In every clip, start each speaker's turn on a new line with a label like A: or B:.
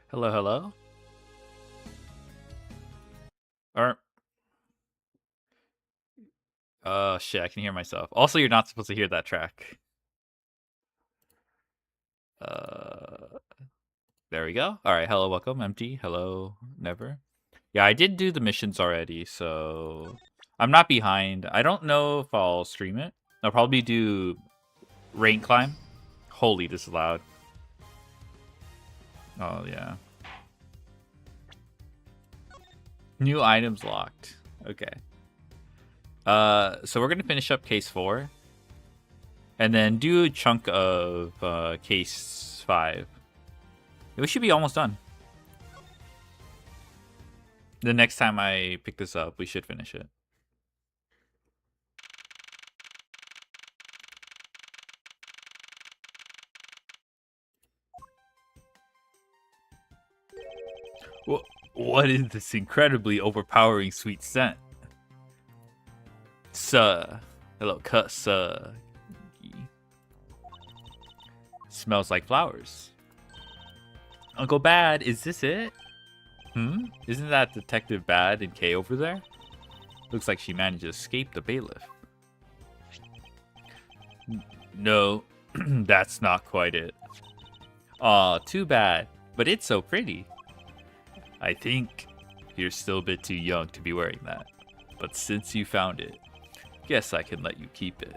A: Hello, hello. Or shit, I can hear myself. Also, you're not supposed to hear that track. Uh, there we go. All right, hello, welcome, empty. Hello, never. Yeah, I did do the missions already, so I'm not behind. I don't know if I'll stream it. I'll probably do rain climb. Holy, this is loud. Oh yeah. New items locked. Okay. So we're gonna finish up case 4, and then do a chunk of case 5. We should be almost done. The next time I pick this up, we should finish it. What is this incredibly overpowering sweet scent? Hello, cuss. Smells like flowers. Uncle Bad, is this it? Isn't that Detective Bad and Kay over there? Looks like she managed to escape the bailiff. No, that's not quite it. Aw, too bad. But it's so pretty. I think you're still a bit too young to be wearing that. But since you found it, guess I can let you keep it.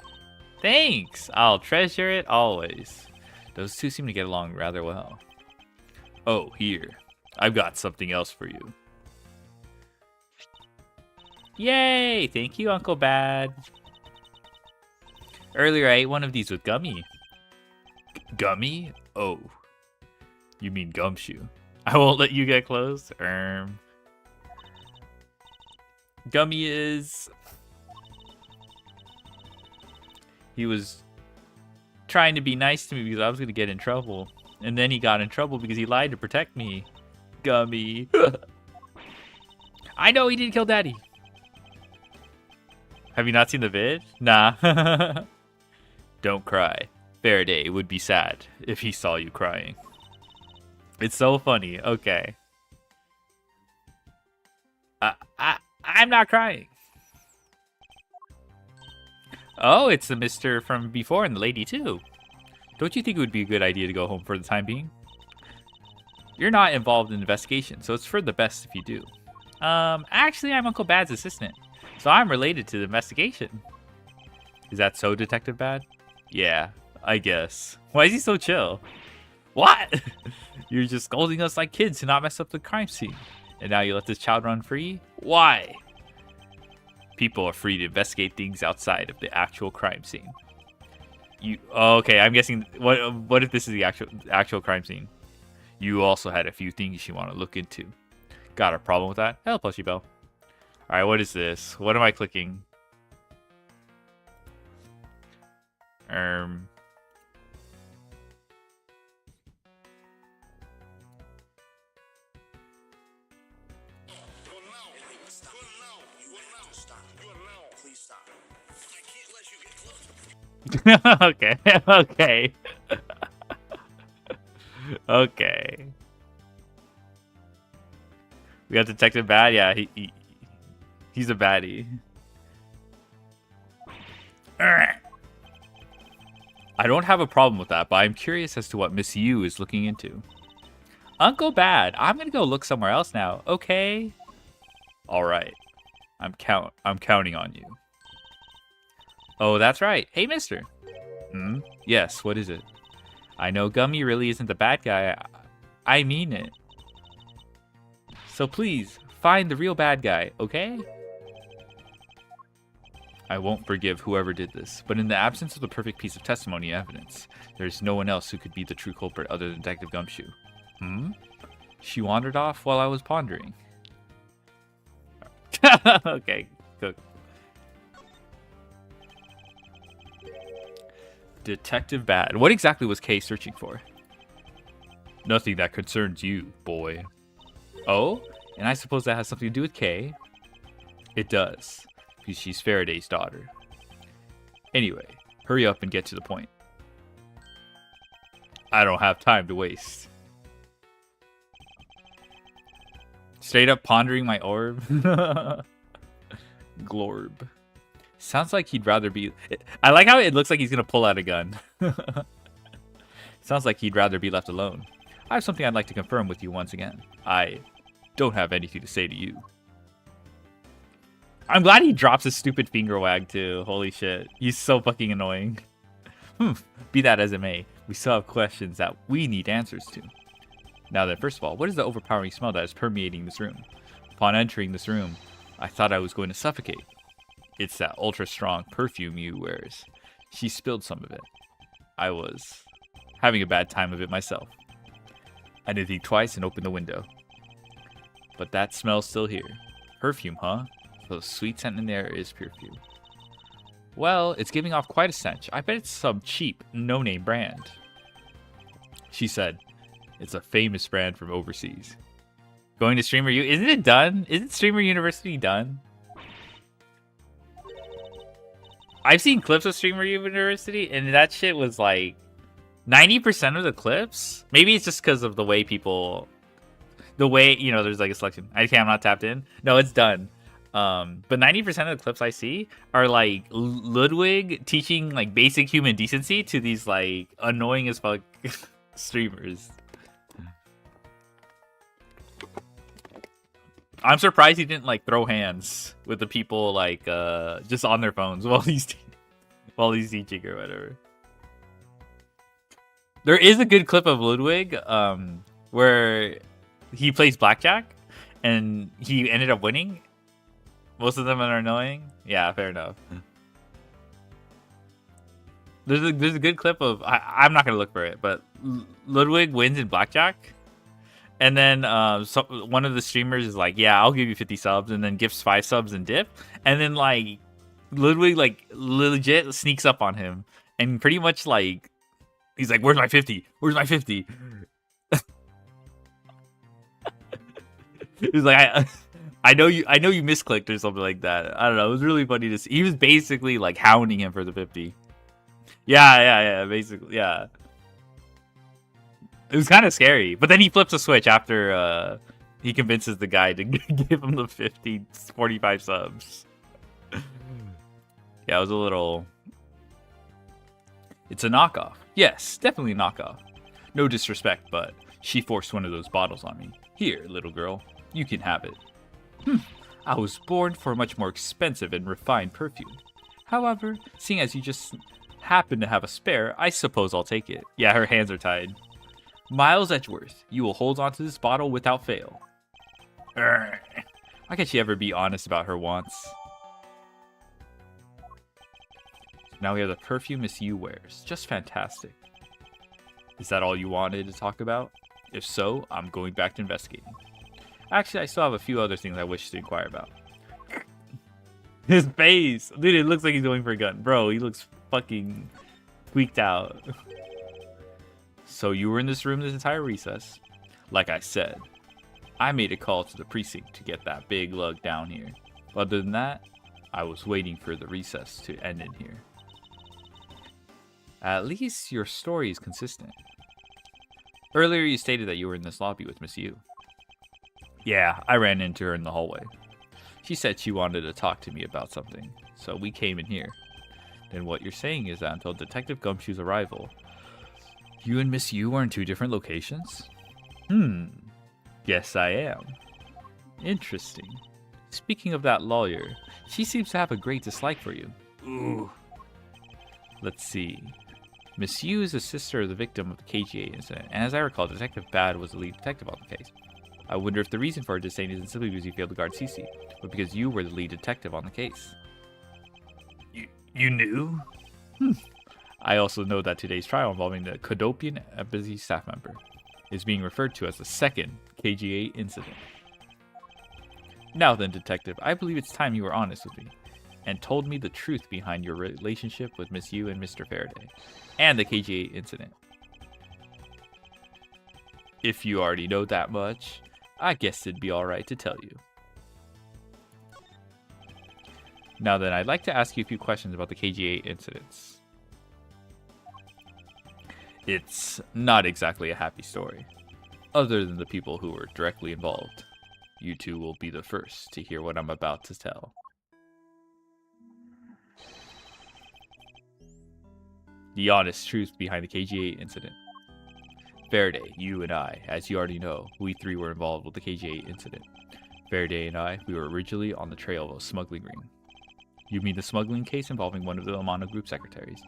A: Thanks! I'll treasure it always. Those two seem to get along rather well. Oh, here. I've got something else for you. Yay! Thank you, Uncle Bad. Earlier, I ate one of these with Gummy. Gummy? Oh. You mean Gumshoe. I won't let you get close. Gummy is... He was trying to be nice to me because I was going to get in trouble. And then he got in trouble because he lied to protect me. Gummy. I know he didn't kill Daddy. Have you not seen the vid? Nah. Don't cry. Faraday would be sad if he saw you crying. It's so funny. Okay. I'm not crying. Oh, it's the mister from before and the lady too. Don't you think it would be a good idea to go home for the time being? You're not involved in the investigation, so it's for the best if you do. Actually, I'm Uncle Bad's assistant, so I'm related to the investigation. Is that so, Detective Bad? Yeah, I guess. Why is he so chill? What? You're just scolding us like kids to not mess up the crime scene. And now you let this child run free? Why? People are free to investigate things outside of the actual crime scene. Okay, I'm guessing what if this is the actual crime scene? You also had a few things you want to look into. Got a problem with that? Hello, Plushy Bell. Alright, what is this? What am I clicking? Okay, okay. Okay. We got Detective Bad. Yeah, he's a baddie. I don't have a problem with that, but I'm curious as to what Miss Yu is looking into. Uncle Bad, I'm gonna go look somewhere else now. Okay. All right. I'm counting on you. Oh, that's right. Hey, mister. Yes, what is it? I know Gummy really isn't the bad guy. I mean it. So please, find the real bad guy, okay? I won't forgive whoever did this, but in the absence of the perfect piece of testimony evidence, there's no one else who could be the true culprit other than Detective Gumshoe. She wandered off while I was pondering. Okay, good. Detective Bad. What exactly was Kay searching for? Nothing that concerns you, boy. Oh? And I suppose that has something to do with Kay? It does, because she's Faraday's daughter. Anyway, hurry up and get to the point. I don't have time to waste. Straight up pondering my orb. Glorb. Sounds like he'd rather be... I like how it looks like he's going to pull out a gun. Sounds like he'd rather be left alone. I have something I'd like to confirm with you once again. I don't have anything to say to you. I'm glad he drops his stupid finger wag too. Holy shit. He's so fucking annoying. Be that as it may, we still have questions that we need answers to. Now then, first of all, what is the overpowering smell that is permeating this room? Upon entering this room, I thought I was going to suffocate. It's that ultra-strong perfume you wears. She spilled some of it. I was having a bad time of it myself. I did think twice and opened the window. But that smell's still here. Perfume, huh? So the sweet scent in there is perfume. Well, it's giving off quite a stench. I bet it's some cheap, no-name brand. She said, it's a famous brand from overseas. Going to Streamer U? Isn't it done? Isn't Streamer University done? I've seen clips of Streamer University, and that shit was like 90% of the clips. Maybe it's just because of the way people, you know, there's like a selection. I'm not tapped in. No, it's done. But 90% of the clips I see are like Ludwig teaching like basic human decency to these like annoying as fuck streamers. I'm surprised he didn't like throw hands with the people like just on their phones while he's teaching or whatever. There is a good clip of Ludwig where he plays blackjack and he ended up winning. Most of them are annoying. Yeah, fair enough. There's a good clip of I'm not gonna look for it, but Ludwig wins in blackjack. And then one of the streamers is like, yeah, I'll give you 50 subs, and then gives 5 subs and dip. And then like Ludwig like legit sneaks up on him and pretty much like he's like, where's my 50? Where's my 50? He's like, I know you misclicked or something like that. I don't know. It was really funny to see. He was basically like hounding him for the 50. Yeah, basically, yeah. It was kind of scary, but then he flips a switch after he convinces the guy to give him the 45 subs. Yeah, it was a little... It's a knockoff. Yes, definitely a knockoff. No disrespect, but she forced one of those bottles on me. Here, little girl, you can have it. I was born for a much more expensive and refined perfume. However, seeing as you just happen to have a spare, I suppose I'll take it. Yeah, her hands are tied. Miles Edgeworth, you will hold on to this bottle without fail. How can she ever be honest about her wants? Now we have the perfume Miss Yu wears. Just fantastic. Is that all you wanted to talk about? If so, I'm going back to investigating. Actually, I still have a few other things I wish to inquire about. His face! Dude, it looks like he's going for a gun. Bro, he looks fucking tweaked out. So you were in this room this entire recess. Like I said, I made a call to the precinct to get that big lug down here. Other than that, I was waiting for the recess to end in here. At least your story is consistent. Earlier you stated that you were in this lobby with Miss Yu. Yeah, I ran into her in the hallway. She said she wanted to talk to me about something, so we came in here. Then what you're saying is that until Detective Gumshoe's arrival, you and Miss Yu are in 2 different locations? Yes, I am. Interesting. Speaking of that lawyer, she seems to have a great dislike for you. Ooh. Let's see. Miss Yu is the sister of the victim of the KGA incident, and as I recall, Detective Bad was the lead detective on the case. I wonder if the reason for her disdain isn't simply because you failed to guard Cece, but because you were the lead detective on the case. You knew? I also know that today's trial involving the Kodopian embassy staff member is being referred to as the second KGA incident. Now then, Detective, I believe it's time you were honest with me and told me the truth behind your relationship with Miss Yu and Mr. Faraday and the KGA incident. If you already know that much, I guess it'd be alright to tell you. Now then, I'd like to ask you a few questions about the KGA incidents. It's not exactly a happy story, other than the people who were directly involved. You two will be the first to hear what I'm about to tell. The honest truth behind the KG-8 incident. Faraday, you and I, as you already know, we three were involved with the KG-8 incident. Faraday and I, we were originally on the trail of a smuggling ring. You mean the smuggling case involving one of the Amano Group secretaries?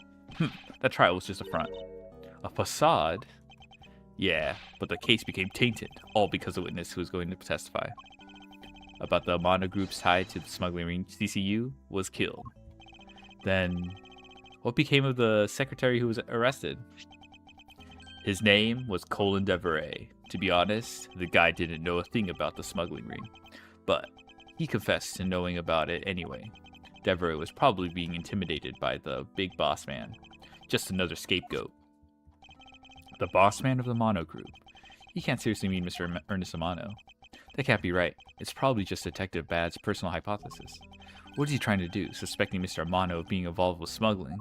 A: That trial was just a front. A facade? Yeah, but the case became tainted, all because the witness who was going to testify about the Amano Group's tie to the smuggling ring, CCU, was killed. Then, what became of the secretary who was arrested? His name was Colin Deveray. To be honest, the guy didn't know a thing about the smuggling ring, but he confessed to knowing about it anyway. Deveray was probably being intimidated by the big boss man. Just another scapegoat. The boss man of the Amano Group. You can't seriously mean Mr. Ernest Amano. That can't be right. It's probably just Detective Bad's personal hypothesis. What is he trying to do, suspecting Mr. Amano of being involved with smuggling?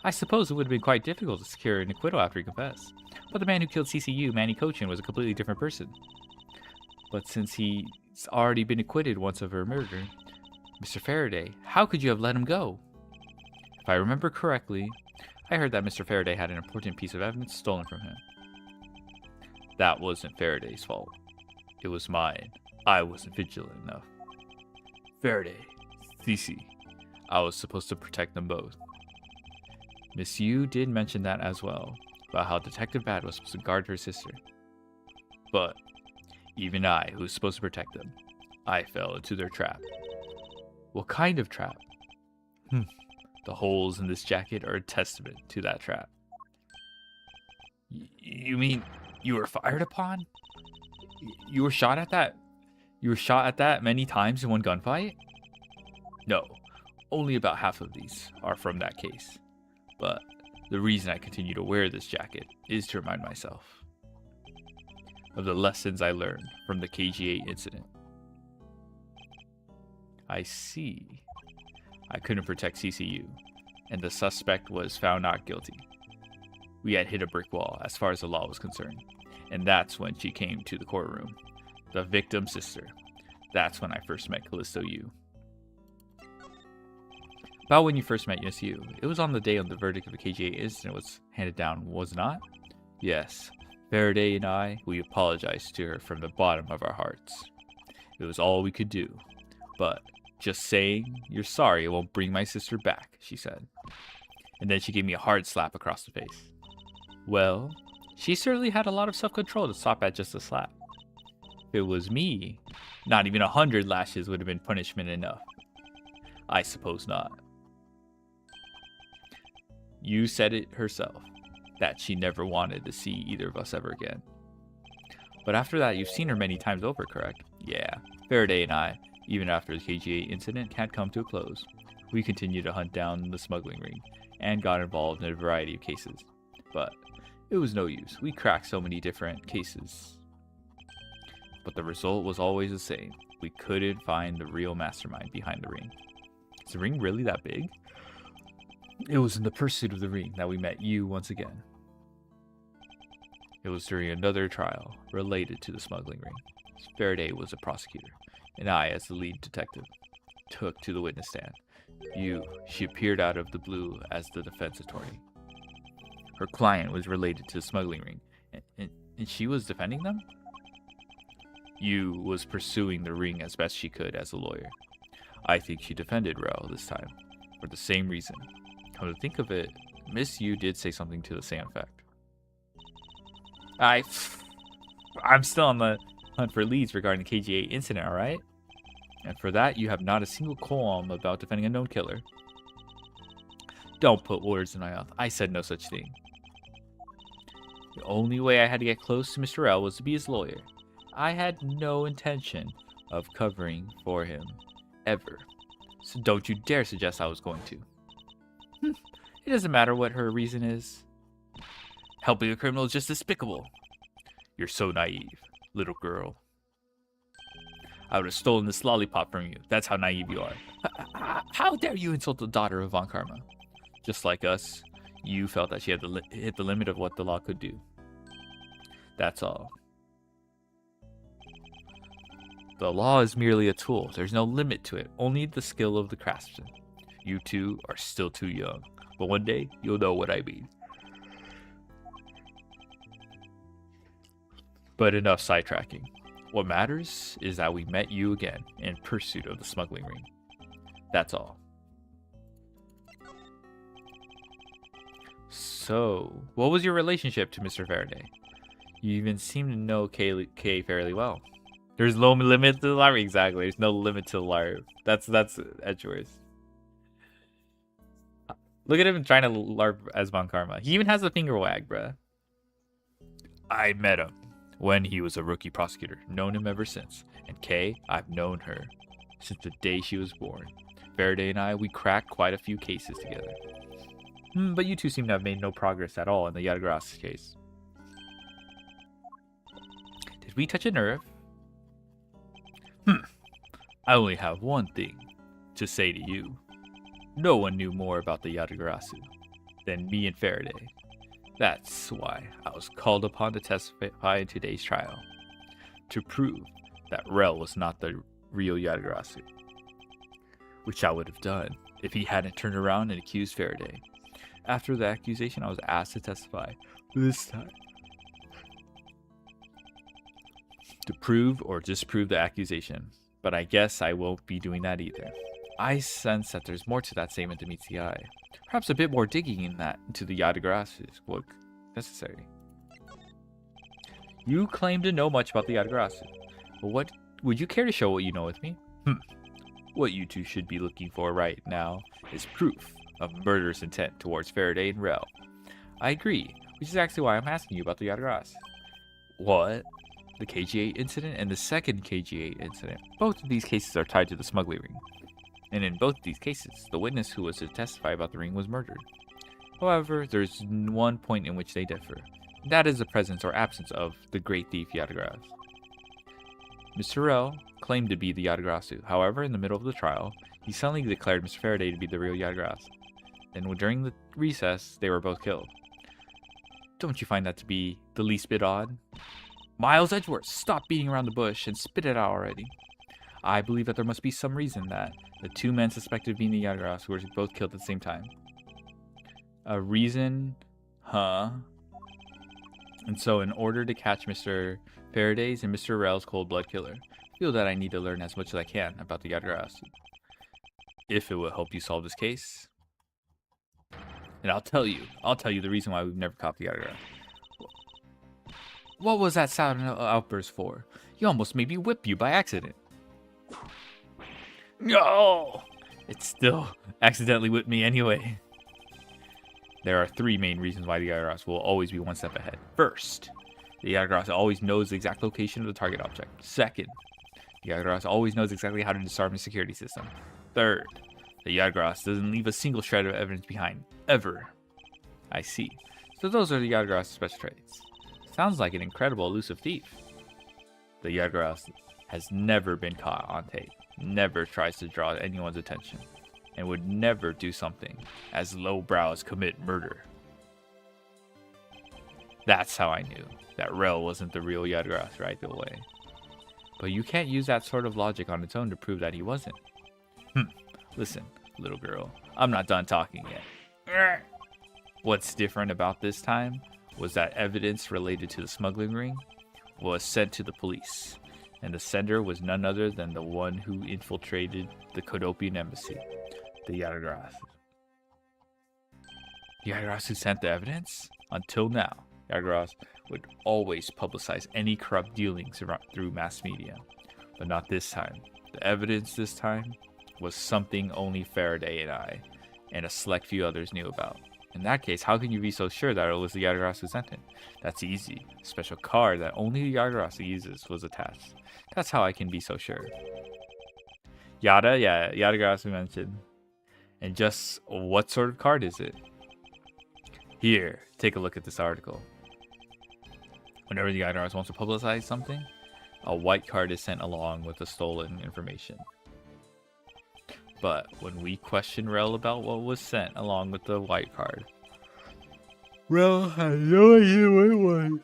A: I suppose it would have been quite difficult to secure an acquittal after he confessed. But the man who killed CCU, Manny Cochin, was a completely different person. But since he's already been acquitted once of her murder, Mr. Faraday, how could you have let him go? If I remember correctly, I heard that Mr. Faraday had an important piece of evidence stolen from him. That wasn't Faraday's fault. It was mine. I wasn't vigilant enough. Faraday, Cece, I was supposed to protect them both. Miss Yu did mention that as well, about how Detective Bad was supposed to guard her sister. But, even I, who was supposed to protect them, I fell into their trap. What kind of trap? The holes in this jacket are a testament to that trap. You mean you were fired upon? You were shot at that? You were shot at that many times in one gunfight? No, only about half of these are from that case. But the reason I continue to wear this jacket is to remind myself of the lessons I learned from the KG-8 incident. I see. I couldn't protect CCU, and the suspect was found not guilty. We had hit a brick wall as far as the law was concerned, and that's when she came to the courtroom. The victim's sister. That's when I first met Callisto Yu. About when you first met Miss Yu, it was on the day of the verdict of the KG-8 incident was handed down, was it not? Yes. Faraday and I, we apologized to her from the bottom of our hearts. It was all we could do. But just saying you're sorry won't bring my sister back, she said. And then she gave me a hard slap across the face. Well, she certainly had a lot of self-control to stop at just a slap. If it was me, not even 100 lashes would have been punishment enough. I suppose not. You said it herself, that she never wanted to see either of us ever again. But after that, you've seen her many times over, correct? Yeah, Faraday and I, even after the KG-8 incident had come to a close, we continued to hunt down the smuggling ring and got involved in a variety of cases. But it was no use. We cracked so many different cases. But the result was always the same. We couldn't find the real mastermind behind the ring. Is the ring really that big? It was in the pursuit of the ring that we met you once again. It was during another trial related to the smuggling ring. Faraday was a prosecutor, and I, as the lead detective, took to the witness stand. She appeared out of the blue as the defense attorney. Her client was related to the smuggling ring, and she was defending them? Yu was pursuing the ring as best she could as a lawyer. I think she defended Rel this time, for the same reason. Come to think of it, Miss Yu did say something to the same effect. I'm still on the hunt for leads regarding the KG-8 incident, alright? And for that, you have not a single qualm about defending a known killer. Don't put words in my mouth. I said no such thing. The only way I had to get close to Mr. L was to be his lawyer. I had no intention of covering for him, ever. So don't you dare suggest I was going to. It doesn't matter what her reason is. Helping a criminal is just despicable. You're so naive, little girl. I would have stolen this lollipop from you. That's how naive you are. How dare you insult the daughter of Von Karma? Just like us, you felt that she had hit the limit of what the law could do. That's all. The law is merely a tool. There's no limit to it, only the skill of the craftsman. You two are still too young, but one day you'll know what I mean. But enough sidetracking. What matters is that we met you again in pursuit of the smuggling ring. That's all. So, what was your relationship to Mr. Faraday? You even seem to know Kay fairly well. There's no limit to the LARP. Exactly. There's no limit to the LARP. That's Edgeworth. Look at him trying to LARP as Von Karma. He even has a finger wag, bruh. I met him when he was a rookie prosecutor. Known him ever since. And Kay, I've known her since the day she was born. Faraday and I, we cracked quite a few cases together. But you two seem to have made no progress at all in the Yadagras case. Did we touch a nerve? I only have one thing to say to you. No one knew more about the Yadagarasu than me and Faraday. That's why I was called upon to testify in today's trial. To prove that Rel was not the real Yadagarasu. Which I would have done if he hadn't turned around and accused Faraday. After the accusation, I was asked to testify this time to prove or disprove the accusation, but I guess I won't be doing that either. I sense that there's more to that statement than meets the eye. Perhaps a bit more digging into the Yadagarasu is what necessary. You claim to know much about the Yadagarasu, but what would you care to show what you know with me? What you two should be looking for right now is proof of murderous intent towards Faraday and Rel. I agree, which is actually why I'm asking you about the Yadagarasu. What? The KG8 incident and the second KG8 incident. Both of these cases are tied to the smuggling ring. And in both of these cases, the witness who was to testify about the ring was murdered. However, there's one point in which they differ. That is the presence or absence of the great thief Yadagarasu. Mr. Rel claimed to be the Yadagarasu. However, in the middle of the trial, he suddenly declared Mr. Faraday to be the real Yadagarasu. Then during the recess, they were both killed. Don't you find that to be the least bit odd? Miles Edgeworth, stop beating around the bush and spit it out already. I believe that there must be some reason that the two men suspected of being the Yadagarasu were both killed at the same time. A reason? Huh? And so in order to catch Mr. Faraday's and Mr. Rel's cold-blood killer, I feel that I need to learn as much as I can about the Yadagarasu. If it will help you solve this case. And I'll tell you the reason why we've never caught the Yadagarasu. What was that sound outburst for? You almost made me whip you by accident. No! It still accidentally whipped me anyway. There are three main reasons why the Yadagarasu will always be one step ahead. First, the Yadagarasu always knows the exact location of the target object. Second, the Yadagarasu always knows exactly how to disarm the security system. Third, the Yadagarasu doesn't leave a single shred of evidence behind. Ever. I see. So those are the Yadagarasu's special traits. Sounds like an incredible elusive thief. The Yadagarasu has never been caught on tape, never tries to draw anyone's attention, and would never do something as lowbrow as commit murder. That's how I knew that Rel wasn't the real Yadagarasu right away. But you can't use that sort of logic on its own to prove that he wasn't. Listen, little girl, I'm not done talking yet. What's different about this time was that evidence related to the smuggling ring was sent to the police, and the sender was none other than the one who infiltrated the Kodopian embassy, the Yadagarasu. Yadagarasu sent the evidence? Until now, Yadagarasu would always publicize any corrupt dealings through mass media, but not this time. The evidence this time was something only Faraday and I, and a select few others knew about. In that case, how can you be so sure that it was the Yadagarasu who sent it? That's easy. A special card that only the Yadagarasu uses was attached. That's how I can be so sure. Yadagarasu mentioned. And just what sort of card is it? Here, take a look at this article. Whenever the Yadagarasu wants to publicize something, a white card is sent along with the stolen information. But when we questioned Rel about what was sent along with the white card, Rel had no idea what it was.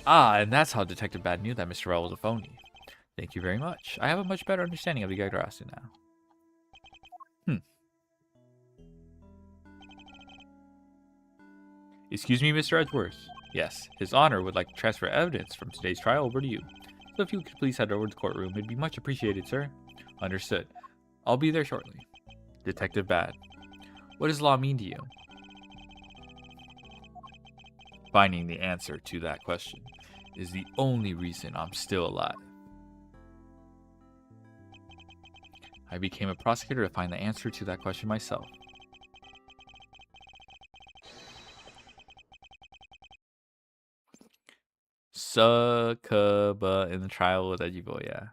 A: And that's how Detective Bad knew that Mr. Rel was a phony. Thank you very much. I have a much better understanding of the Yggdrasil now. Excuse me, Mr. Edgeworth. Yes, His Honor would like to transfer evidence from today's trial over to you. So if you could please head over to the courtroom, it'd be much appreciated, sir. Understood. I'll be there shortly. Detective Bad. What does law mean to you? Finding the answer to that question is the only reason I'm still alive. I became a prosecutor to find the answer to that question myself. Succuba in the trial with Edgeworth, yeah.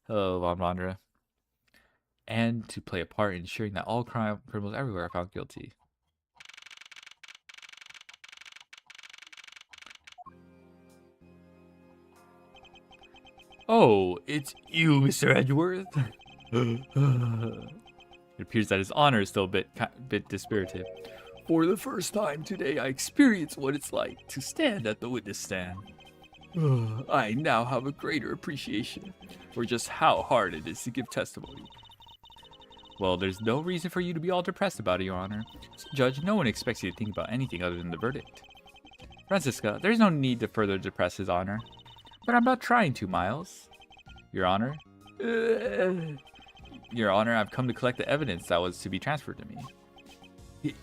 A: Hello, Von Vondra. And to play a part in ensuring that all criminals everywhere are found guilty. Oh, it's you, Mr. Edgeworth. It appears that His Honor is still a bit dispirited. For the first time today, I experienced what it's like to stand at the witness stand. I now have a greater appreciation for just how hard it is to give testimony. Well, there's no reason for you to be all depressed about it, Your Honor. As a judge, no one expects you to think about anything other than the verdict. Francisca, there's no need to further depress His Honor. But I'm not trying to, Miles. Your Honor? Your Honor, I've come to collect the evidence that was to be transferred to me.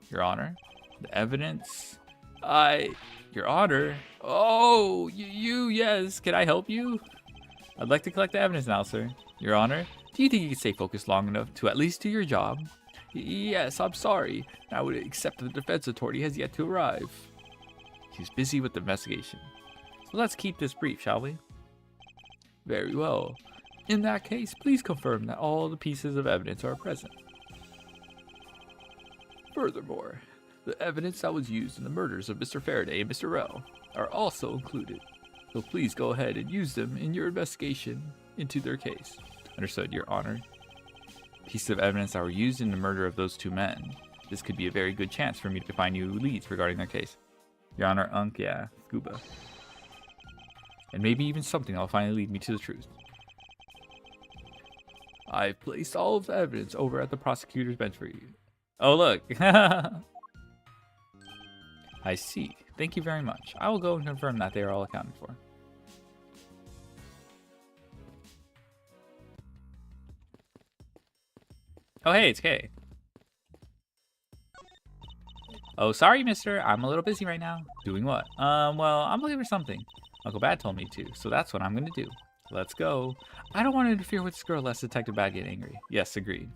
A: Your Honor? The evidence? Your Honor? Oh, yes. Can I help you? I'd like to collect the evidence now, sir. Your Honor, do you think you can stay focused long enough to at least do your job? Yes, I'm sorry. I would accept the defense attorney has yet to arrive. He's busy with the investigation. So let's keep this brief, shall we? Very well. In that case, please confirm that all the pieces of evidence are present. Furthermore, the evidence that was used in the murders of Mr. Faraday and Mr. Rell are also included. So please go ahead and use them in your investigation into their case. Understood, Your Honor. Pieces of evidence that were used in the murder of those two men. This could be a very good chance for me to find new leads regarding their case. Your Honor, yeah, scuba. And maybe even something that'll finally lead me to the truth. I've placed all of the evidence over at the prosecutor's bench for you. Oh, look. I see. Thank you very much. I will go and confirm that they are all accounted for. Oh, hey, it's Kay. Oh, sorry, mister. I'm a little busy right now. Doing what? Well, I'm looking for something. Uncle Bad told me to, so that's what I'm gonna do. Let's go. I don't want to interfere with this girl lest Detective Bad get angry. Yes, agreed.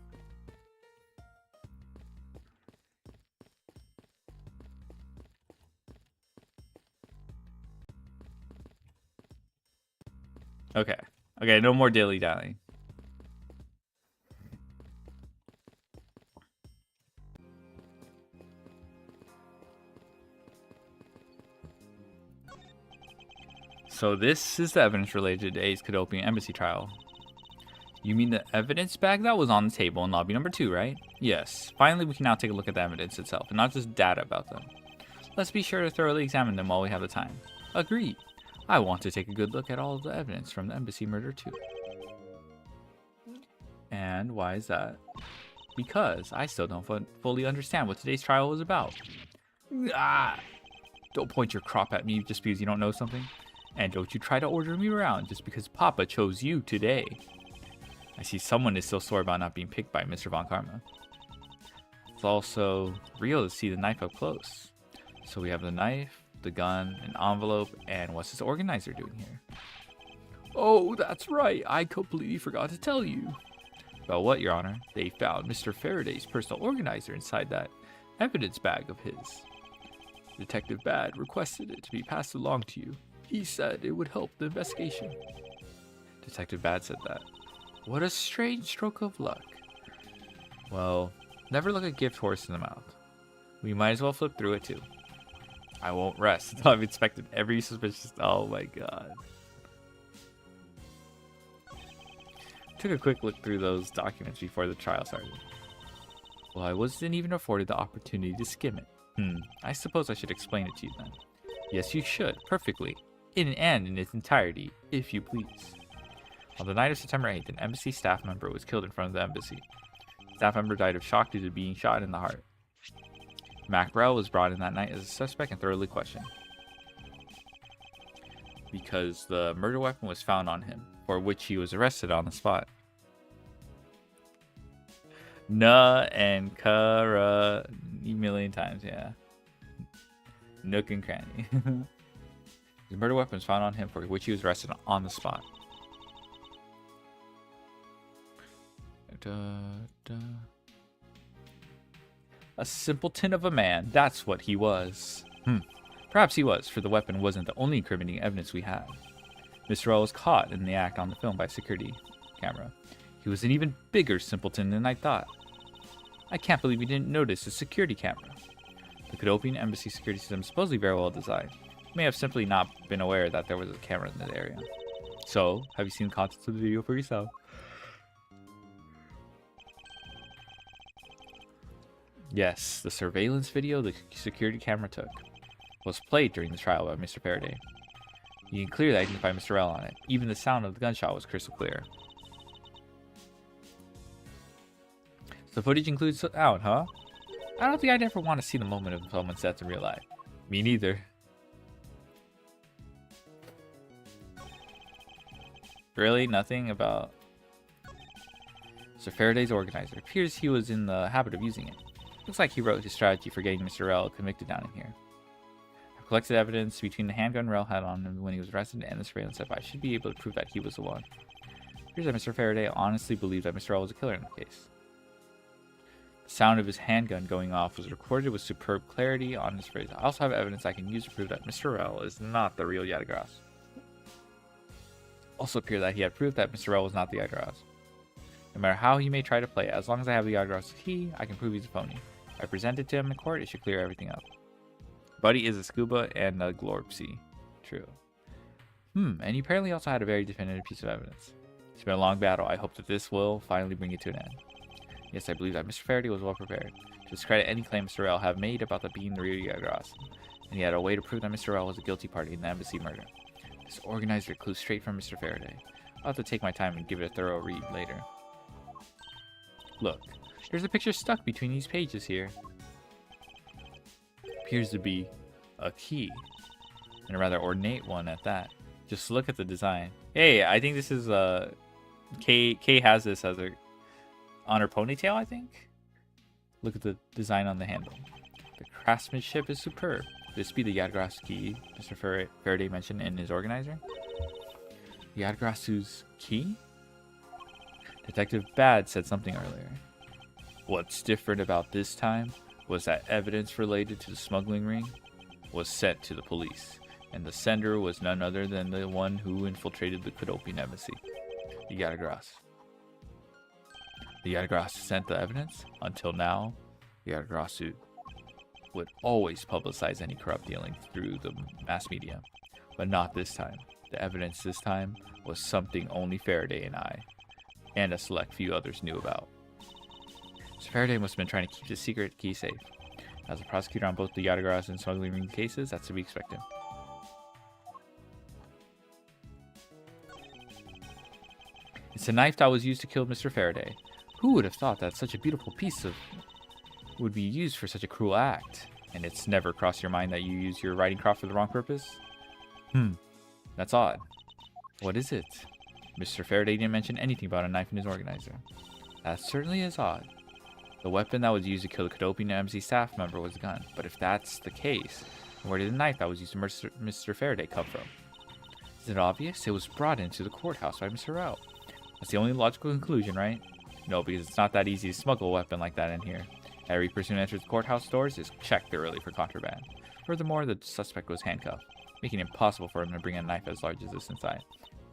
A: Okay. Okay, no more dilly-dallying. So this is the evidence related to today's Cadopian Embassy trial. You mean the evidence bag that was on the table in lobby number 2, right? Yes. Finally, we can now take a look at the evidence itself, and not just data about them. Let's be sure to thoroughly examine them while we have the time. Agreed. I want to take a good look at all of the evidence from the embassy murder too. And why is that? Because I still don't fully understand what today's trial was about. Don't point your crop at me just because you don't know something. And don't you try to order me around just because Papa chose you today. I see someone is still sore about not being picked by Mr. Von Karma. It's also real to see the knife up close. So we have the knife, the gun, an envelope, and what's this organizer doing here? Oh, that's right. I completely forgot to tell you. About what, Your Honor? They found Mr. Faraday's personal organizer inside that evidence bag of his. Detective Bad requested it to be passed along to you. He said it would help the investigation. Detective Bad said that. What a strange stroke of luck. Well, never look a gift horse in the mouth. We might as well flip through it too. I won't rest until I've inspected every suspicious... Oh my god. Took a quick look through those documents before the trial started. Well, I wasn't even afforded the opportunity to skim it. I suppose I should explain it to you then. Yes, you should. Perfectly. In and in its entirety, if you please. On the night of September 8th, an embassy staff member was killed in front of the embassy. The staff member died of shock due to being shot in the heart. Macrell was brought in that night as a suspect and thoroughly questioned, because the murder weapon was found on him, for which he was arrested on the spot. Nuh and Kara, a million times, yeah. Nook and cranny. The murder weapon was found on him, for which he was arrested on the spot. A simpleton of a man, that's what he was. Perhaps he was, for the weapon wasn't the only incriminating evidence we had. Mr. L was caught in the act on the film by security camera. He was an even bigger simpleton than I thought. I can't believe he didn't notice the security camera. The Cadopian embassy security system is supposedly very well designed. He may have simply not been aware that there was a camera in that area. So, have you seen the contents of the video for yourself? Yes, the surveillance video the security camera took was played during the trial by Mr. Faraday. You can clearly identify Mr. L on it. Even the sound of the gunshot was crystal clear. So the footage includes sound, huh? I don't think I'd ever want to see the moment of someone's death in real life. Me neither. Really? Nothing about Mr. Faraday's organizer. It appears he was in the habit of using it. Looks like he wrote his strategy for getting Mr. L convicted down in here. I've collected evidence between the handgun Rel had on him when he was arrested and the surveillance setup. I should be able to prove that he was the one. It appears that Mr. Faraday honestly believed that Mr. L was a killer in the case. The sound of his handgun going off was recorded with superb clarity on his phrase. I also have evidence I can use to prove that Mr. L is not the real Yadagras. Also appear that he had proof that Mr. L was not the Yadagras. No matter how he may try to play it, as long as I have the Yadagras key, I can prove he's a phony. If I present it to him in court, it should clear everything up. Buddy is a scuba and a glorpsy. True. And he apparently also had a very definitive piece of evidence. It's been a long battle. I hope that this will finally bring it to an end. Yes, I believe that Mr. Faraday was well prepared to discredit any claim Mr. L have made about the being the real Yadagras, and he had a way to prove that Mr. L was a guilty party in the embassy murder. This organizer clue straight from Mr. Faraday. I'll have to take my time and give it a thorough read later. Look, there's a picture stuck between these pages here. Appears to be a key, and a rather ornate one at that. Just look at the design. Hey, I think this is Kay has this as her on her ponytail, I think. Look at the design on the handle. The craftsmanship is superb. This be the Yadagras key Mr. Faraday mentioned in his organizer. Yadagrasu's key? Detective Bad said something earlier. What's different about this time was that evidence related to the smuggling ring was sent to the police, and the sender was none other than the one who infiltrated the Cadopian embassy, the Yadagras. The Yadagras sent the evidence. Until now, the Yadagrasu would always publicize any corrupt dealings through the mass media, but not this time. The evidence this time was something only Faraday and I, and a select few others knew about. So Faraday must have been trying to keep the secret key safe. As a prosecutor on both the Yadagras and smuggling ring cases, that's to be expected. It's a knife that was used to kill Mr. Faraday. Who would have thought that such a beautiful piece of would be used for such a cruel act? And it's never crossed your mind that you use your riding crop for the wrong purpose? That's odd. What is it? Mr. Faraday didn't mention anything about a knife in his organizer. That certainly is odd. The weapon that was used to kill the Cadopian embassy staff member was a gun. But if that's the case, where did the knife that was used to murder Mr. Faraday come from? Is it obvious? It was brought into the courthouse by Mr. Rao. That's the only logical conclusion, right? No, because it's not that easy to smuggle a weapon like that in here. Every person who enters the courthouse doors is checked thoroughly for contraband. Furthermore, the suspect was handcuffed, making it impossible for him to bring a knife as large as this inside.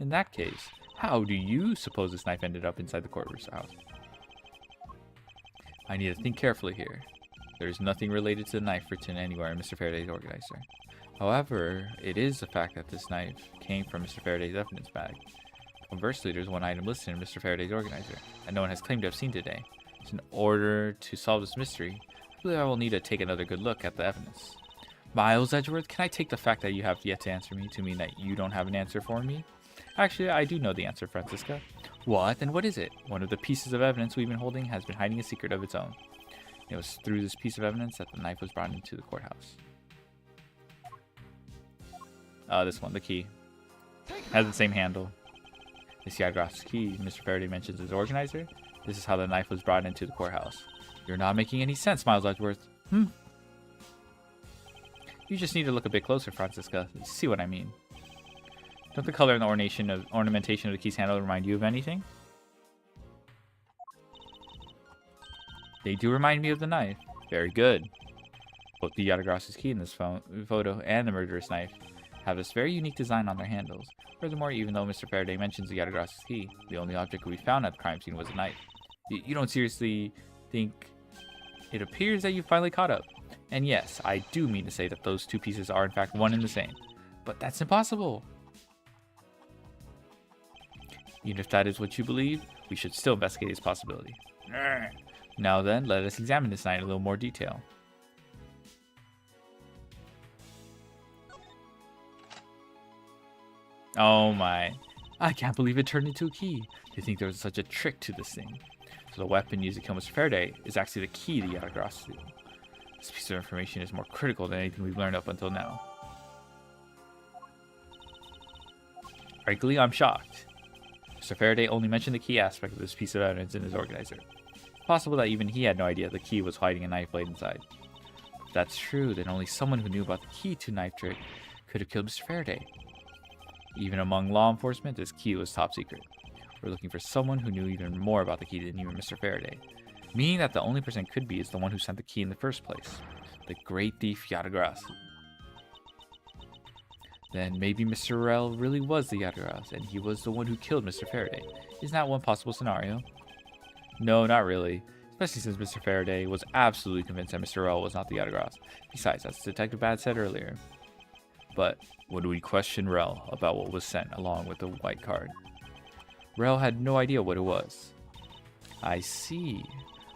A: In that case, how do you suppose this knife ended up inside the courtroom house? I need to think carefully here. There is nothing related to the knife written anywhere in Mr. Faraday's organizer. However, it is the fact that this knife came from Mr. Faraday's evidence bag. Conversely, there's one item listed in Mr. Faraday's organizer that no one has claimed to have seen today. So in order to solve this mystery, I believe I will need to take another good look at the evidence. Miles Edgeworth, can I take the fact that you have yet to answer me to mean that you don't have an answer for me? Actually, I do know the answer, Francisca. What? And what is it? One of the pieces of evidence we've been holding has been hiding a secret of its own. It was through this piece of evidence that the knife was brought into the courthouse. This one, the key. Has the same handle. This Yadgrass key Mr. Faraday mentions as organizer. This is how the knife was brought into the courthouse. You're not making any sense, Miles Edgeworth. You just need to look a bit closer, Francisca. You see what I mean. Don't the color and the ornamentation of the key's handle remind you of anything? They do remind me of the knife. Very good. Both the Yadgrass's key in this photo and the murderous knife have this very unique design on their handles. Furthermore, even though Mr. Faraday mentions the Yadgrass's key, the only object we found at the crime scene was a knife. You don't seriously think it appears that you finally caught up? And yes, I do mean to say that those two pieces are in fact one and the same. But that's impossible! Even if that is what you believe, we should still investigate its possibility. Now then, let us examine this knife in a little more detail. Oh my. I can't believe it turned into a key. They think there was such a trick to this thing. So the weapon used to kill Mr. Faraday is actually the key to Yadgrass. This piece of information is more critical than anything we've learned up until now. Frankly, I'm shocked. Mr. Faraday only mentioned the key aspect of this piece of evidence in his organizer. It's possible that even he had no idea the key was hiding a knife blade inside. If that's true, then only someone who knew about the key to knife trick could have killed Mr. Faraday. Even among law enforcement, this key was top secret. We're looking for someone who knew even more about the key than even Mr. Faraday. Meaning that the only person it could be is the one who sent the key in the first place. The great thief Yadgrass. Then maybe Mr. Rel really was the Yadgrass, and he was the one who killed Mr. Faraday. Isn't that one possible scenario? No, not really. Especially since Mr. Faraday was absolutely convinced that Mr. Rel was not the Yadgrass. Besides, as Detective Bad said earlier. But would we question Rel about what was sent along with the white card? Rel had no idea what it was. I see.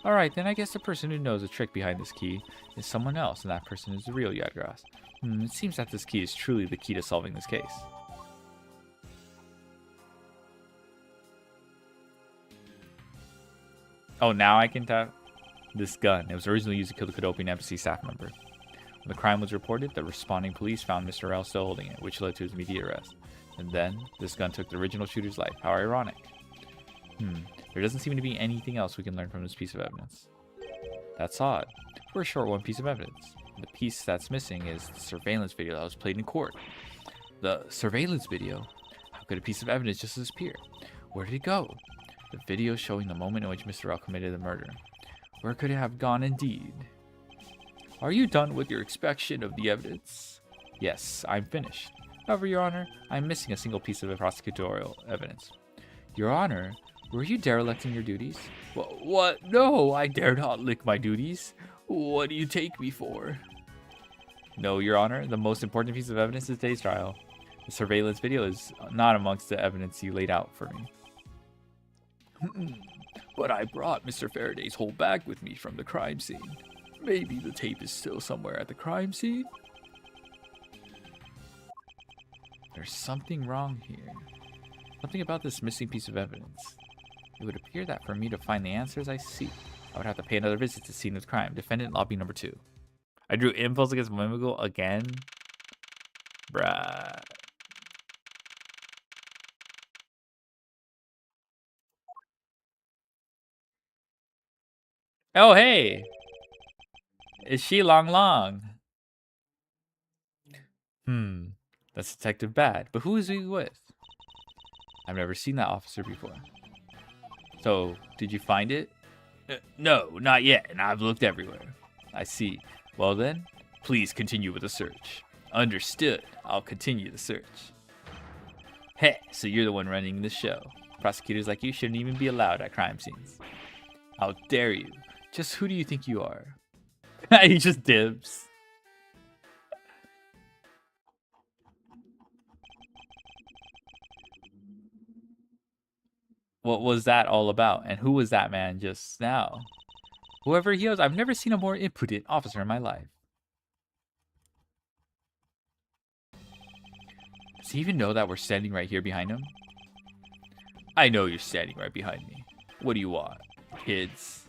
A: Alright, then I guess the person who knows the trick behind this key is someone else, and that person is the real Yadgrass. It seems that this key is truly the key to solving this case. Oh, now I can tap this gun. It was originally used to kill the Cadopian embassy staff member. When the crime was reported, the responding police found Mr. Rel still holding it, which led to his immediate arrest. And then, this gun took the original shooter's life. How ironic. There doesn't seem to be anything else we can learn from this piece of evidence. That's odd. We're short one piece of evidence. The piece that's missing is the surveillance video that was played in court. The surveillance video? How could a piece of evidence just disappear? Where did it go? The video showing the moment in which Mr. Rel committed the murder. Where could it have gone indeed? Are you done with your inspection of the evidence? Yes, I'm finished. However, Your Honor, I'm missing a single piece of prosecutorial evidence. Your Honor, were you derelicting your duties? What? No, I dare not lick my duties. What do you take me for? No, Your Honor, the most important piece of evidence is today's trial. The surveillance video is not amongst the evidence you laid out for me. But I brought Mr. Faraday's whole bag with me from the crime scene. Maybe the tape is still somewhere at the crime scene? There's something wrong here. Something about this missing piece of evidence. It would appear that for me to find the answers I seek, I would have to pay another visit to the scene of the crime. Defendant lobby number 2. I drew impulse against Mimigal again? Bruh. Oh, hey! Is she long? That's Detective Bad. But who is he with? I've never seen that officer before. So, did you find it? No, not yet, and I've looked everywhere. I see. Well then, please continue with the search. Understood. I'll continue the search. Hey, so you're the one running this show. Prosecutors like you shouldn't even be allowed at crime scenes. How dare you? Just who do you think you are? He just dibs. What was that all about? And who was that man just now? Whoever he was, I've never seen a more impudent officer in my life. Does he even know that we're standing right here behind him? I know you're standing right behind me. What do you want, kids?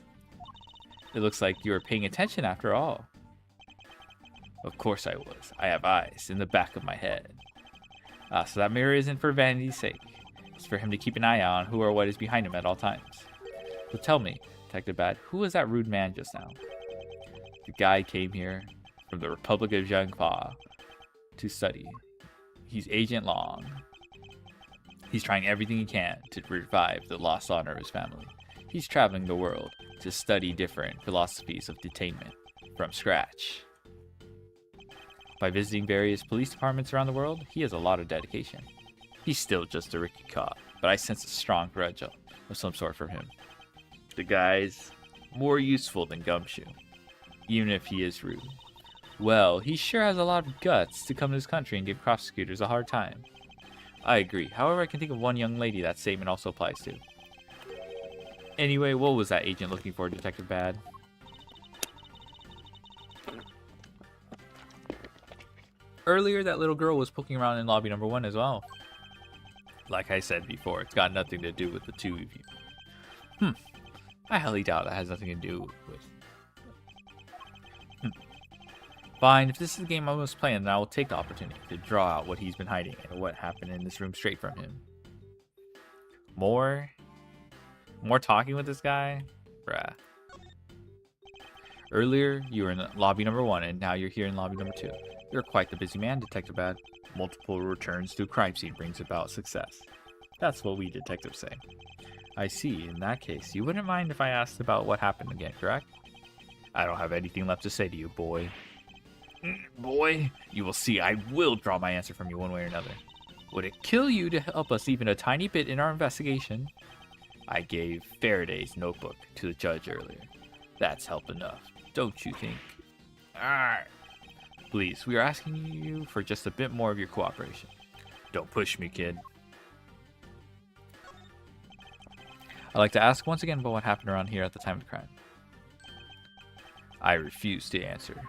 A: It looks like you were paying attention after all. Of course I was. I have eyes in the back of my head. So that mirror isn't for vanity's sake. It's for him to keep an eye on who or what is behind him at all times. So tell me, Detective Bad, who was that rude man just now? The guy came here from the Republic of Jiangfa to study. He's Agent Long. He's trying everything he can to revive the lost honor of his family. He's traveling the world to study different philosophies of detainment from scratch. By visiting various police departments around the world, he has a lot of dedication. He's still just a rookie cop, but I sense a strong grudge of some sort from him. The guy's more useful than Gumshoe, even if he is rude. Well, he sure has a lot of guts to come to this country and give prosecutors a hard time. I agree. However, I can think of one young lady that statement also applies to. Anyway, what was that agent looking for, Detective Bad? Earlier, that little girl was poking around in lobby number 1 as well. Like I said before, it's got nothing to do with the two of you. I highly doubt that has nothing to do with... Fine, if this is the game I was playing, then I will take the opportunity to draw out what he's been hiding and what happened in this room straight from him. More talking with this guy? Bruh. Earlier, you were in lobby number 1, and now you're here in lobby number 2. You're quite the busy man, Detective Bad. Multiple returns to a crime scene brings about success. That's what we detectives say. I see. In that case, you wouldn't mind if I asked about what happened again, correct? I don't have anything left to say to you, boy. Boy, you will see I will draw my answer from you one way or another. Would it kill you to help us even a tiny bit in our investigation? I gave Faraday's notebook to the judge earlier. That's help enough, don't you think? Please, we are asking you for just a bit more of your cooperation. Don't push me, kid. I'd like to ask once again about what happened around here at the time of the crime. I refuse to answer.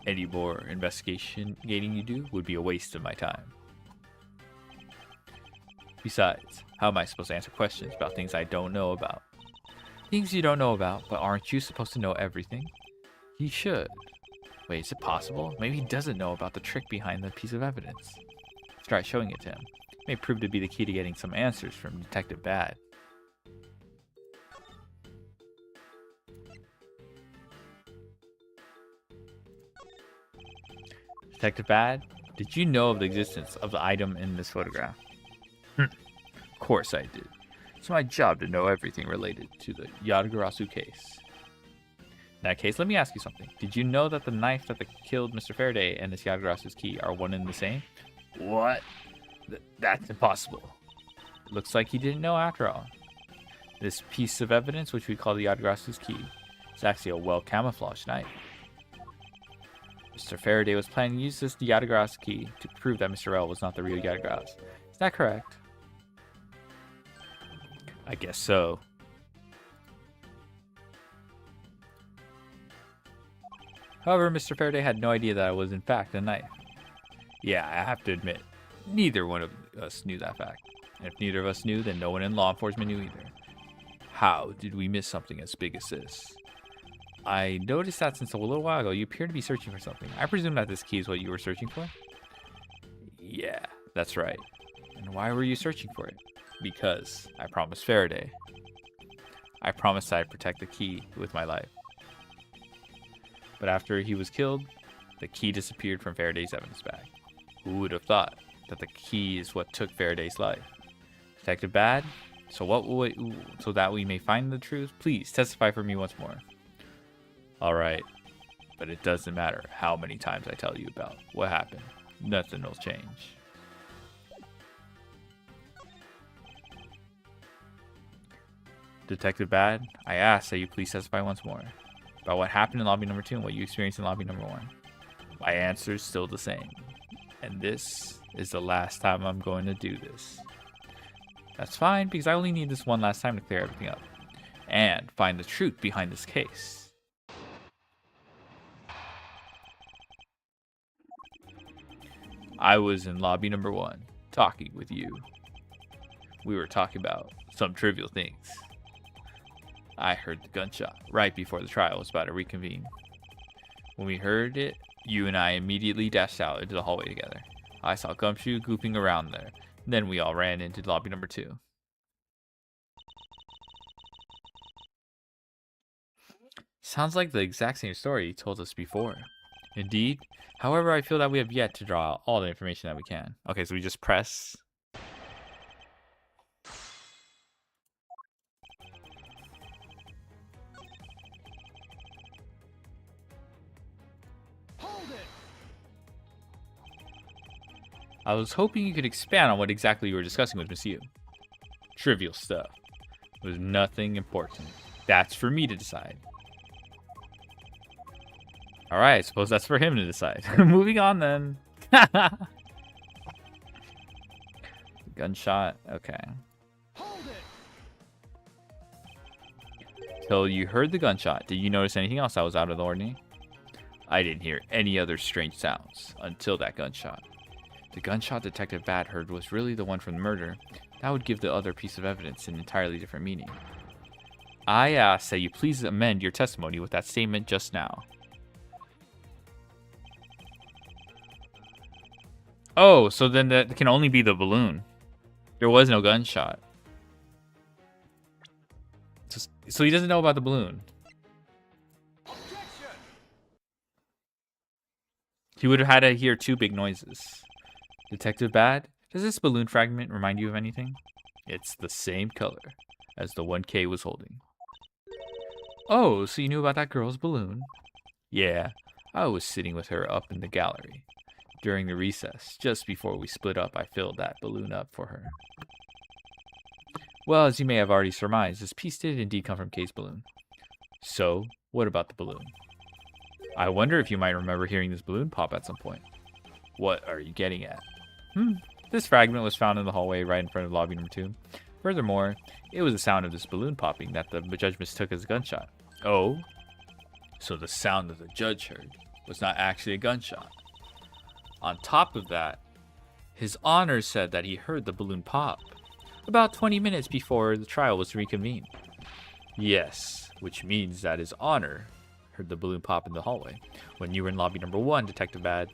A: Any more investigating you do would be a waste of my time. Besides, how am I supposed to answer questions about things I don't know about? Things you don't know about, but aren't you supposed to know everything? He should. Wait, is it possible? Maybe he doesn't know about the trick behind the piece of evidence. Let's try showing it to him. It may prove to be the key to getting some answers from Detective Bad. Detective Bad, did you know of the existence of the item in this photograph? Of course I did. It's my job to know everything related to the Yadagarasu case. In that case, let me ask you something. Did you know that the knife that killed Mr. Faraday and this Yadagarasu's key are one and the same? What? That's impossible. It looks like he didn't know after all. This piece of evidence, which we call the Yadagarasu's key, is actually a well-camouflaged knife. Mr. Faraday was planning to use this Yadagarasu key to prove that Mr. L was not the real Yadagarasu. Is that correct? I guess so. However, Mr. Faraday had no idea that it was in fact a knife. Yeah, I have to admit, neither one of us knew that fact. And if neither of us knew, then no one in law enforcement knew either. How did we miss something as big as this? I noticed that since a little while ago, you appear to be searching for something. I presume that this key is what you were searching for? Yeah, that's right. And why were you searching for it? Because I promised Faraday. I promised I'd protect the key with my life. But after he was killed, the key disappeared from Faraday's evidence bag. Who would have thought that the key is what took Faraday's life? Detective Bad, so that we may find the truth, please testify for me once more. Alright, but it doesn't matter how many times I tell you about what happened. Nothing will change. Detective Bad, I ask that you please testify once more about what happened in lobby number 2 and what you experienced in lobby number 1. My answer is still the same. And this is the last time I'm going to do this. That's fine, because I only need this one last time to clear everything up. And find the truth behind this case. I was in lobby number 1, talking with you. We were talking about some trivial things. I heard the gunshot right before the trial was about to reconvene. When we heard it, you and I immediately dashed out into the hallway together. I saw Gumshoe goofing around there. Then we all ran into lobby number 2. Sounds like the exact same story you told us before. Indeed. However, I feel that we have yet to draw out all the information that we can. Okay, so we just press.
B: Hold it.
A: I was hoping you could expand on what exactly you were discussing with Miss Yu. Trivial stuff. It was nothing important. That's for me to decide. Alright, I suppose that's for him to decide. Moving on then. Gunshot. Okay.
B: Hold it.
A: Till you heard the gunshot, did you notice anything else that was out of the ordinary? I didn't hear any other strange sounds until that gunshot. The gunshot Detective Bad heard was really the one from the murder. That would give the other piece of evidence an entirely different meaning. I ask that you please amend your testimony with that statement just now. Oh, so then that can only be the balloon. There was no gunshot. So he doesn't know about the balloon.
B: Objection.
A: He would have had to hear 2 big noises. Detective Bad, does this balloon fragment remind you of anything? It's the same color as the one Kay was holding. Oh, so you knew about that girl's balloon? Yeah, I was sitting with her up in the gallery. During the recess, just before we split up, I filled that balloon up for her. Well, as you may have already surmised, this piece did indeed come from Kay's balloon. So, what about the balloon? I wonder if you might remember hearing this balloon pop at some point. What are you getting at? This fragment was found in the hallway right in front of lobby number 2. Furthermore, it was the sound of this balloon popping that the judge mistook as a gunshot. Oh? So the sound that the judge heard was not actually a gunshot. On top of that, His Honor said that he heard the balloon pop about 20 minutes before the trial was reconvened. Yes, which means that His Honor heard the balloon pop in the hallway when you were in lobby number 1, Detective Bad.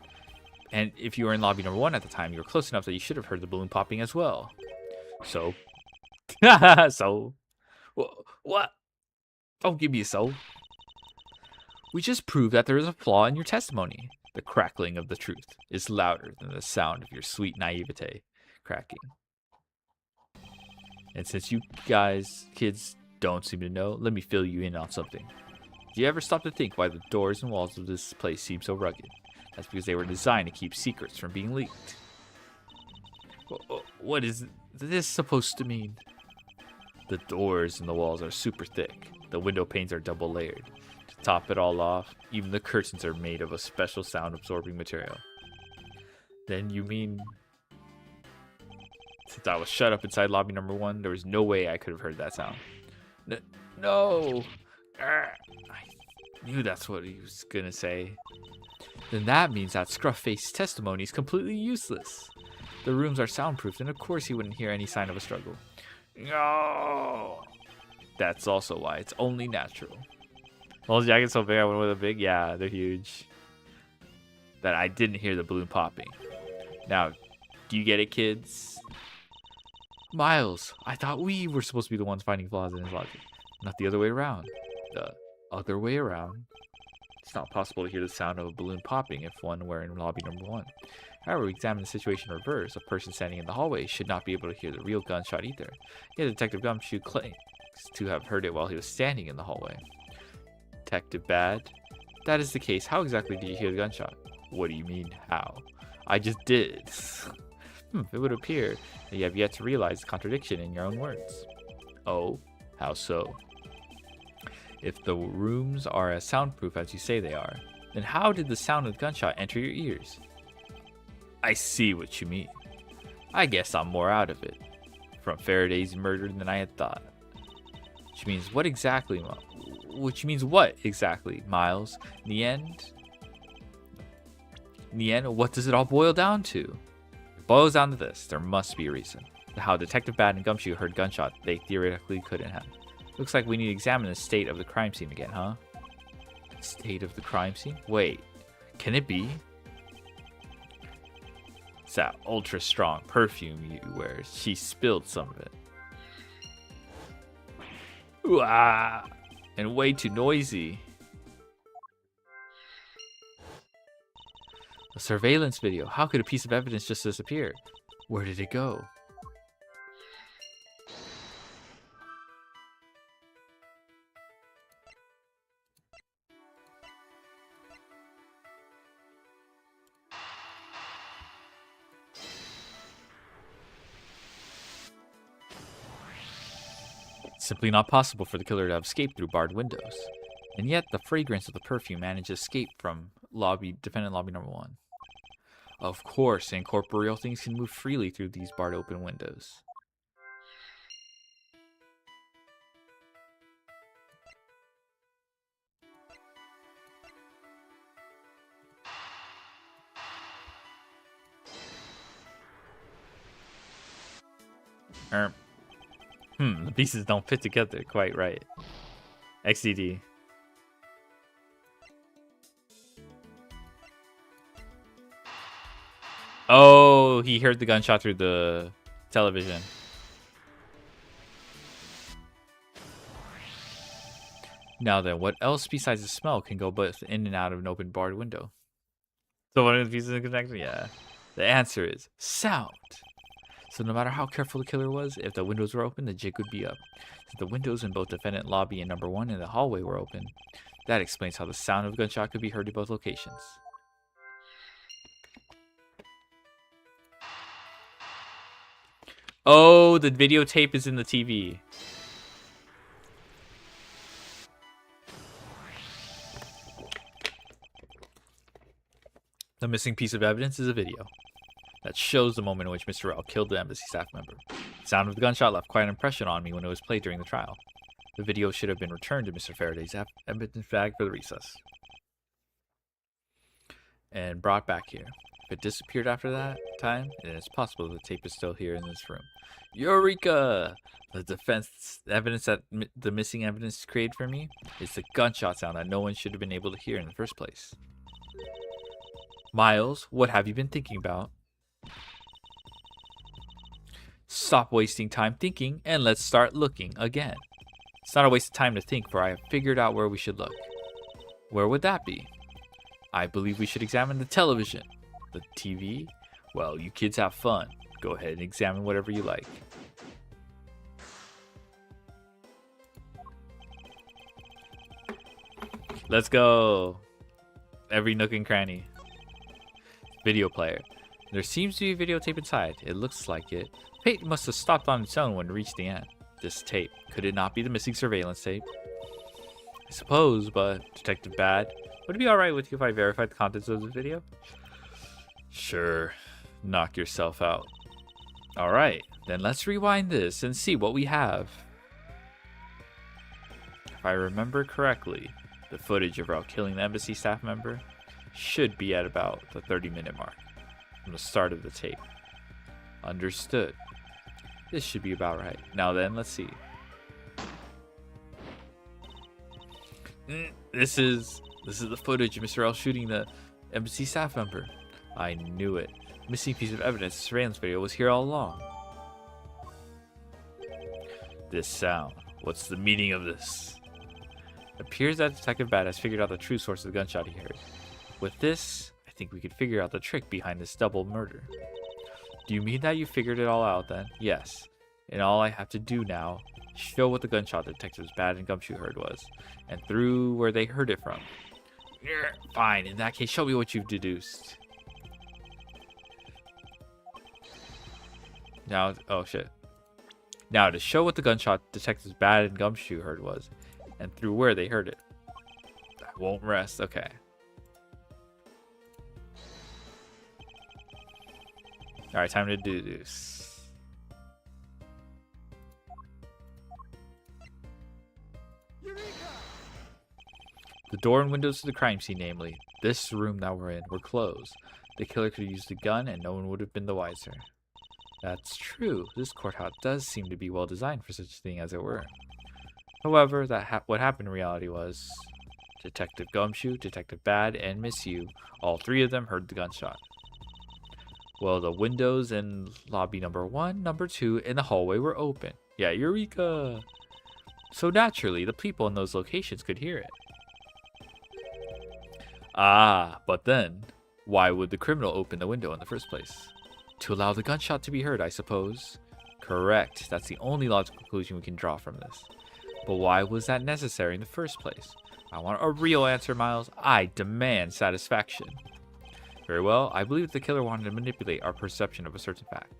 A: And if you were in lobby number 1 at the time, you were close enough that you should have heard the balloon popping as well. So, what? Don't give me a so. We just proved that there is a flaw in your testimony. The crackling of the truth is louder than the sound of your sweet naivete cracking. And since you kids don't seem to know, let me fill you in on something. Do you ever stop to think why the doors and walls of this place seem so rugged? That's because they were designed to keep secrets from being leaked. What is this supposed to mean? The doors and the walls are super thick. The window panes are double layered. To top it all off, even the curtains are made of a special sound-absorbing material. Then you mean... Since I was shut up inside lobby number 1, there was no way I could have heard that sound. No! I knew that's what he was gonna say. Then that means that Scruff-Face's testimony is completely useless. The rooms are soundproofed, and of course he wouldn't hear any sign of a struggle. No! That's also why it's only natural. Well, his jacket's so big, I went with a big... Yeah, they're huge. That I didn't hear the balloon popping. Now, do you get it, kids? Miles, I thought we were supposed to be the ones finding flaws in his logic. Not the other way around. The other way around. It's not possible to hear the sound of a balloon popping if one were in lobby number 1. However, we examine the situation in reverse. A person standing in the hallway should not be able to hear the real gunshot either. Yet Detective Gumshoe claims to have heard it while he was standing in the hallway. Detective Bad? That is the case. How exactly did you hear the gunshot? What do you mean, how? I just did. It would appear that you have yet to realize the contradiction in your own words. Oh, how so? If the rooms are as soundproof as you say they are, then how did the sound of the gunshot enter your ears? I see what you mean. I guess I'm more out of it from Faraday's murder than I had thought. Which means what exactly, Miles? In the end, what does it all boil down to? It boils down to this. There must be a reason. How Detective Bad and Gumshoe heard gunshot they theoretically couldn't have. Looks like we need to examine the state of the crime scene again, huh? State of the crime scene? Wait, can it be? It's that ultra strong perfume you wear. She spilled some of it. Ooh, ah, and way too noisy. A surveillance video. How could a piece of evidence just disappear? Where did it go? It's simply not possible for the killer to have escaped through barred windows. And yet, the fragrance of the perfume managed to escape from defendant lobby number 1. Of course, incorporeal things can move freely through these barred open windows. The pieces don't fit together quite right. XDD. Oh, he heard the gunshot through the television. Now then, what else besides the smell can go both in and out of an open barred window? So one of the pieces are connected? Yeah. The answer is sound. So no matter how careful the killer was, if the windows were open, the jig would be up. Since the windows in both defendant lobby and number 1 in the hallway were open, that explains how the sound of a gunshot could be heard in both locations. Oh, the videotape is in the TV. The missing piece of evidence is a video that shows the moment in which Mr. Rell killed the embassy staff member. The sound of the gunshot left quite an impression on me when it was played during the trial. The video should have been returned to Mr. Faraday's evidence bag for the recess. And brought back here. If it disappeared after that time, then it's possible the tape is still here in this room. Eureka! The defense evidence that the missing evidence created for me is the gunshot sound that no one should have been able to hear in the first place. Miles, what have you been thinking about? Stop wasting time thinking and let's start looking again. It's not a waste of time to think, for I have figured out where we should look. Where would that be? I believe we should examine the television. The TV? Well, you kids have fun. Go ahead and examine whatever you like. Let's go. Every nook and cranny. Video player. There seems to be a videotape inside. It looks like it. Pate must have stopped on its own when it reached the end. This tape. Could it not be the missing surveillance tape? I suppose, but Detective Bad, would it be alright with you if I verified the contents of the video? Sure. Knock yourself out. Alright, then let's rewind this and see what we have. If I remember correctly, the footage of Rell killing the embassy staff member should be at about the 30-minute mark from the start of the tape. Understood. This should be about right. Now then, let's see. This is the footage of Mr. Rell shooting the embassy staff member. I knew it. Missing piece of evidence, the surveillance video, was here all along. This sound. What's the meaning of this? It appears that Detective Bad has figured out the true source of the gunshot he heard. With this, I think we could figure out the trick behind this double murder. Do you mean that you figured it all out then? Yes. And all I have to do now is show what the gunshot detectives Bad and Gumshoe heard was, and through where they heard it from. Fine, in that case, show me what you've deduced. Now, oh shit. Now, to show what the gunshot detectives Bad and Gumshoe heard was, and through where they heard it. I won't rest, okay. Alright, time to deduce.
B: Eureka!
A: The door and windows to the crime scene, namely this room that we're in, were closed. The killer could have used a gun and no one would have been the wiser. That's true. This courthouse does seem to be well designed for such a thing as it were. However, what happened in reality was Detective Gumshoe, Detective Bad, and Miss You, all three of them heard the gunshot. Well, the windows in lobby number 1, number 2, and the hallway were open. Yeah, Eureka! So naturally, the people in those locations could hear it. Ah, but then, why would the criminal open the window in the first place? To allow the gunshot to be heard, I suppose. Correct. That's the only logical conclusion we can draw from this. But why was that necessary in the first place? I want a real answer, Miles. I demand satisfaction. Very well. I believe the killer wanted to manipulate our perception of a certain fact.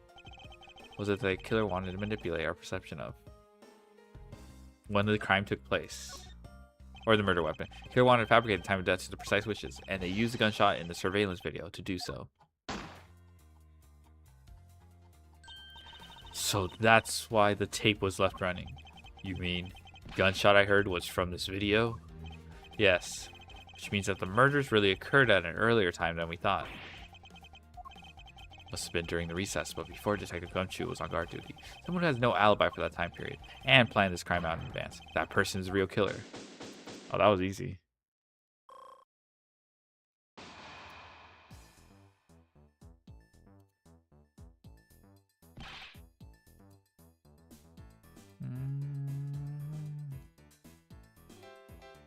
A: Was it the killer wanted to manipulate our perception of when the crime took place? Or the murder weapon. The killer wanted to fabricate the time of death to the precise wishes, and they used the gunshot in the surveillance video to do so. So that's why the tape was left running. You mean, gunshot I heard was from this video? Yes, which means that the murders really occurred at an earlier time than we thought. Must have been during the recess, but before Detective Gumshoe was on guard duty. Someone who has no alibi for that time period, and planned this crime out in advance. That person is the real killer. Oh, that was easy.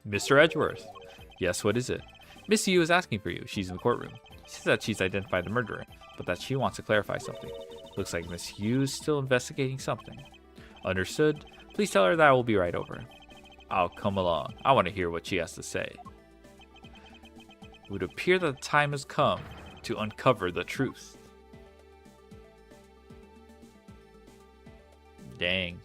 A: Mr. Edgeworth. Yes, what is it? Miss Yu is asking for you. She's in the courtroom. She says that she's identified the murderer, but that she wants to clarify something. Looks like Miss Yu is still investigating something. Understood. Please tell her that I will be right over. I'll come along. I want to hear what she has to say. It would appear that the time has come to uncover the truth. Dang.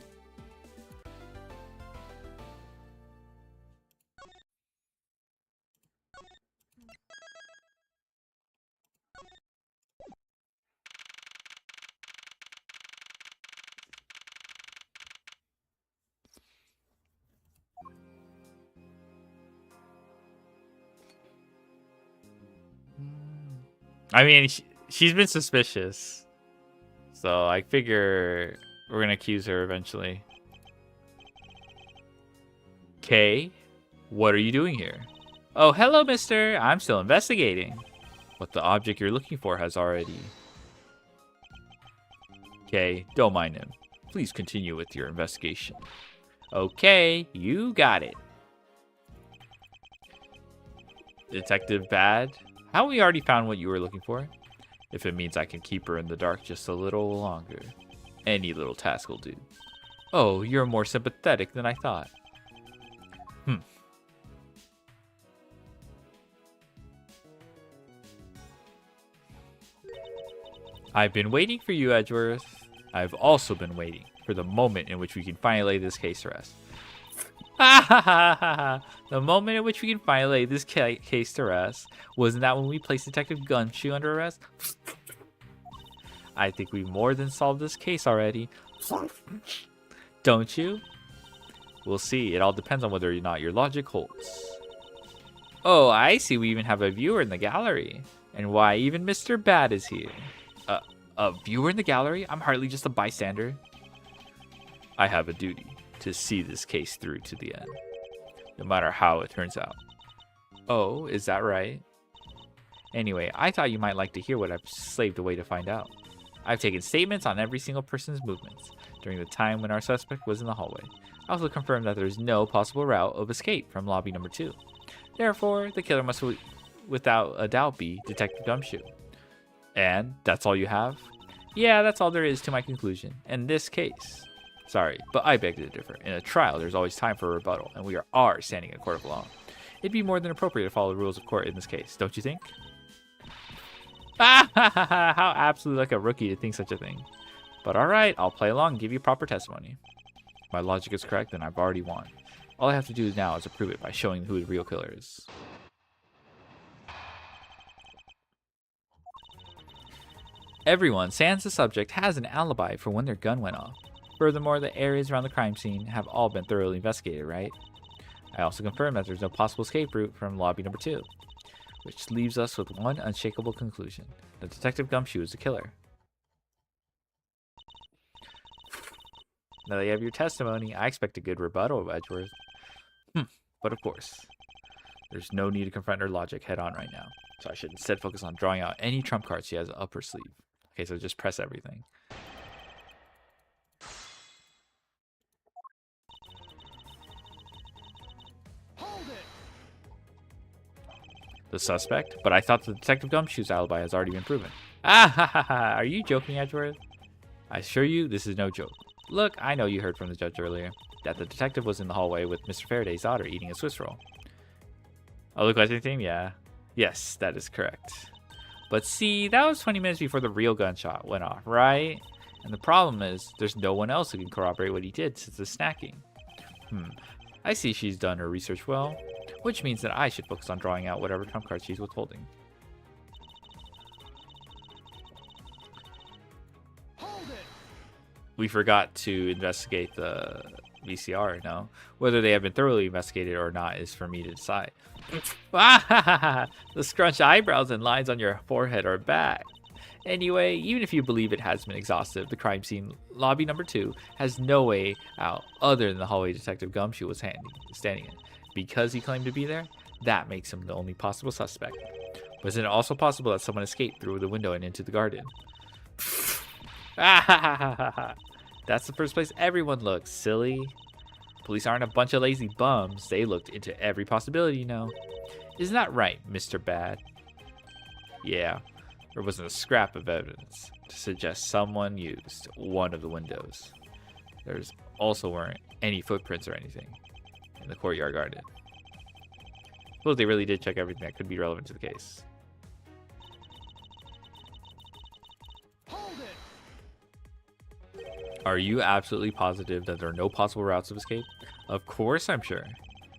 A: I mean, she's been suspicious. So I figure we're going to accuse her eventually. Kay, what are you doing here? Oh, hello, mister. I'm still investigating. But the object you're looking for has already... Kay, don't mind him. Please continue with your investigation. Okay, you got it. Detective Bad, how we already found what you were looking for? If it means I can keep her in the dark just a little longer. Any little task will do. Oh, you're more sympathetic than I thought. I've been waiting for you, Edgeworth. I've also been waiting for the moment in which we can finally lay this case to rest. The moment in which we can finally lay this case to rest. Wasn't that when we placed Detective Gumshoe under arrest? I think we more than solved this case already. Don't you? We'll see. It all depends on whether or not your logic holds. Oh, I see. We even have a viewer in the gallery. And why even Mr. Bad is here. A viewer in the gallery? I'm hardly just a bystander. I have a duty to see this case through to the end, no matter how it turns out. Oh, is that right? Anyway, I thought you might like to hear what I've slaved away to find out. I've taken statements on every single person's movements during the time when our suspect was in the hallway. I also confirmed that there's no possible route of escape from lobby number 2. Therefore, the killer must without a doubt be Detective Gumshoe. And that's all you have? Yeah, that's all there is to my conclusion. In this case, sorry, but I beg to differ. In a trial, there's always time for a rebuttal, and we are standing in a court of law. It'd be more than appropriate to follow the rules of court in this case, don't you think? How absolutely like a rookie to think such a thing. But alright, I'll play along and give you proper testimony. If my logic is correct, then I've already won. All I have to do now is to prove it by showing who the real killer is. Everyone, sans the subject, has an alibi for when their gun went off. Furthermore, the areas around the crime scene have all been thoroughly investigated, right? I also confirm that there's no possible escape route from lobby number 2, which leaves us with one unshakable conclusion. The Detective Gumshoe is the killer. Now that you have your testimony, I expect a good rebuttal of Edgeworth. But of course, there's no need to confront her logic head on right now. So I should instead focus on drawing out any trump cards she has up her sleeve. Okay, so just press everything.
B: Hold it.
A: The suspect? But I thought the Detective Gumshoe's alibi has already been proven. Ah ha ha ha! Are you joking, Edgeworth? I assure you, this is no joke. Look, I know you heard from the judge earlier that the detective was in the hallway with Mr. Faraday's daughter eating a Swiss roll. Oh, the question theme? Yeah. Yes, that is correct. But see, that was 20 minutes before the real gunshot went off, right? And the problem is, there's no one else who can corroborate what he did since the snacking. I see she's done her research well, which means that I should focus on drawing out whatever trump card she's withholding.
B: Hold it.
A: We forgot to investigate the VCR, no? Whether they have been thoroughly investigated or not is for me to decide. The scrunched eyebrows and lines on your forehead are back. Anyway, even if you believe it has been exhaustive, the crime scene, lobby number 2, has no way out other than the hallway Detective Gumshoe was standing in. Because he claimed to be there, that makes him the only possible suspect. But isn't it also possible that someone escaped through the window and into the garden? That's the first place everyone looks, silly. Police aren't a bunch of lazy bums. They looked into every possibility, you know. Isn't that right, Mr. Bad? Yeah, there wasn't a scrap of evidence to suggest someone used one of the windows. There's also weren't any footprints or anything in the courtyard garden. Suppose they really did check everything that could be relevant to the case.
B: Hold it.
A: Are you absolutely positive that there are no possible routes of escape? Of course I'm sure.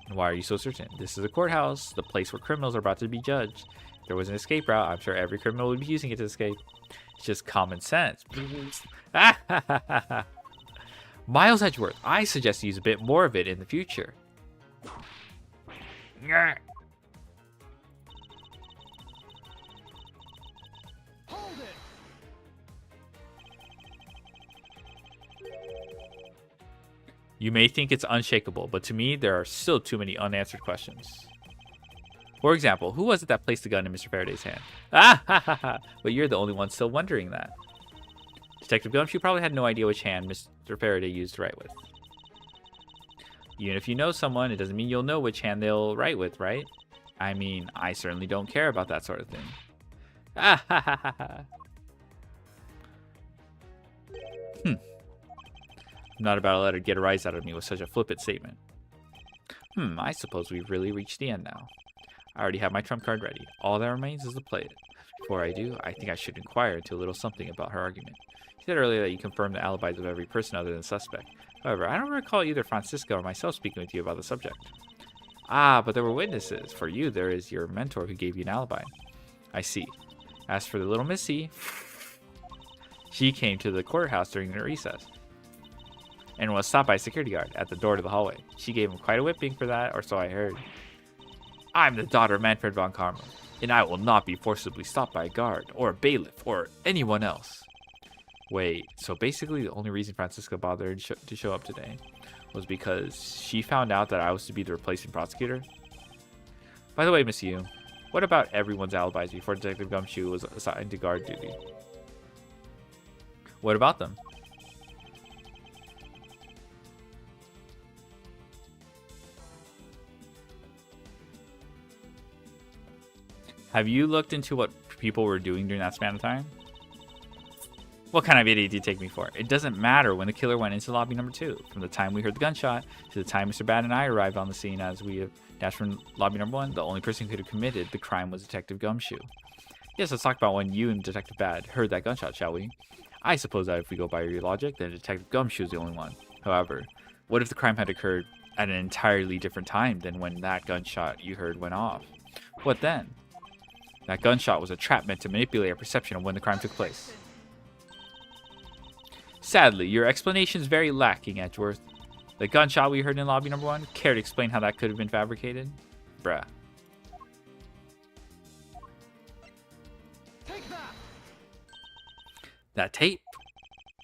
A: And why are you so certain? This is a courthouse, the place where criminals are about to be judged. If there was an escape route, I'm sure every criminal would be using it to escape. It's just common sense. Miles Edgeworth, I suggest you use a bit more of it in the future.
B: Hold it.
A: You may think it's unshakable, but to me, there are still too many unanswered questions. For example, who was it that placed the gun in Mr. Faraday's hand? But you're the only one still wondering that. Detective Gumshoe probably had no idea which hand Mr. Faraday used to write with. Even if you know someone, it doesn't mean you'll know which hand they'll write with, right? I mean, I certainly don't care about that sort of thing. I'm not about to let her get a rise out of me with such a flippant statement. I suppose we've really reached the end now. I already have my trump card ready. All that remains is to play it. Before I do, I think I should inquire into a little something about her argument. You said earlier that you confirmed the alibis of every person other than the suspect. However, I don't recall either Francisco or myself speaking with you about the subject. Ah, but there were witnesses. For you, there is your mentor who gave you an alibi. I see. As for the little Missy, she came to the courthouse during the recess and was stopped by a security guard at the door to the hallway. She gave him quite a whipping for that, or so I heard. I'm the daughter of Manfred von Karma, and I will not be forcibly stopped by a guard, or a bailiff, or anyone else. Wait, so basically the only reason Francisca bothered to show up today was because she found out that I was to be the replacing prosecutor? By the way, Miss Yu, what about everyone's alibis before Detective Gumshoe was assigned to guard duty? What about them? Have you looked into what people were doing during that span of time? What kind of idiot do you take me for? It doesn't matter when the killer went into lobby number 2. From the time we heard the gunshot to the time Mr. Bad and I arrived on the scene as we dashed from lobby number 1, the only person who could have committed the crime was Detective Gumshoe. Yes, let's talk about when you and Detective Bad heard that gunshot, shall we? I suppose that if we go by your logic, then Detective Gumshoe is the only one. However, what if the crime had occurred at an entirely different time than when that gunshot you heard went off? What then? That gunshot was a trap meant to manipulate our perception of when the crime took place. Sadly, your explanation is very lacking, Edgeworth. The gunshot we heard in lobby number 1, care to explain how that could have been fabricated? Bruh.
B: Take that.
A: That tape?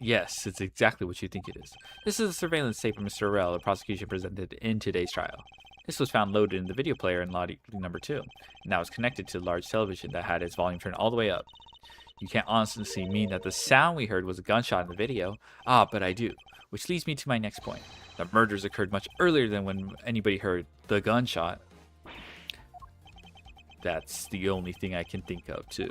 A: Yes, it's exactly what you think it is. This is the surveillance tape of Mr. Orell the prosecution presented in today's trial. This was found loaded in the video player in lobby number 2, and that was connected to the large television that had its volume turned all the way up. You can't honestly mean that the sound we heard was a gunshot in the video. Ah, but I do. Which leads me to my next point. The murders occurred much earlier than when anybody heard the gunshot. That's the only thing I can think of, too.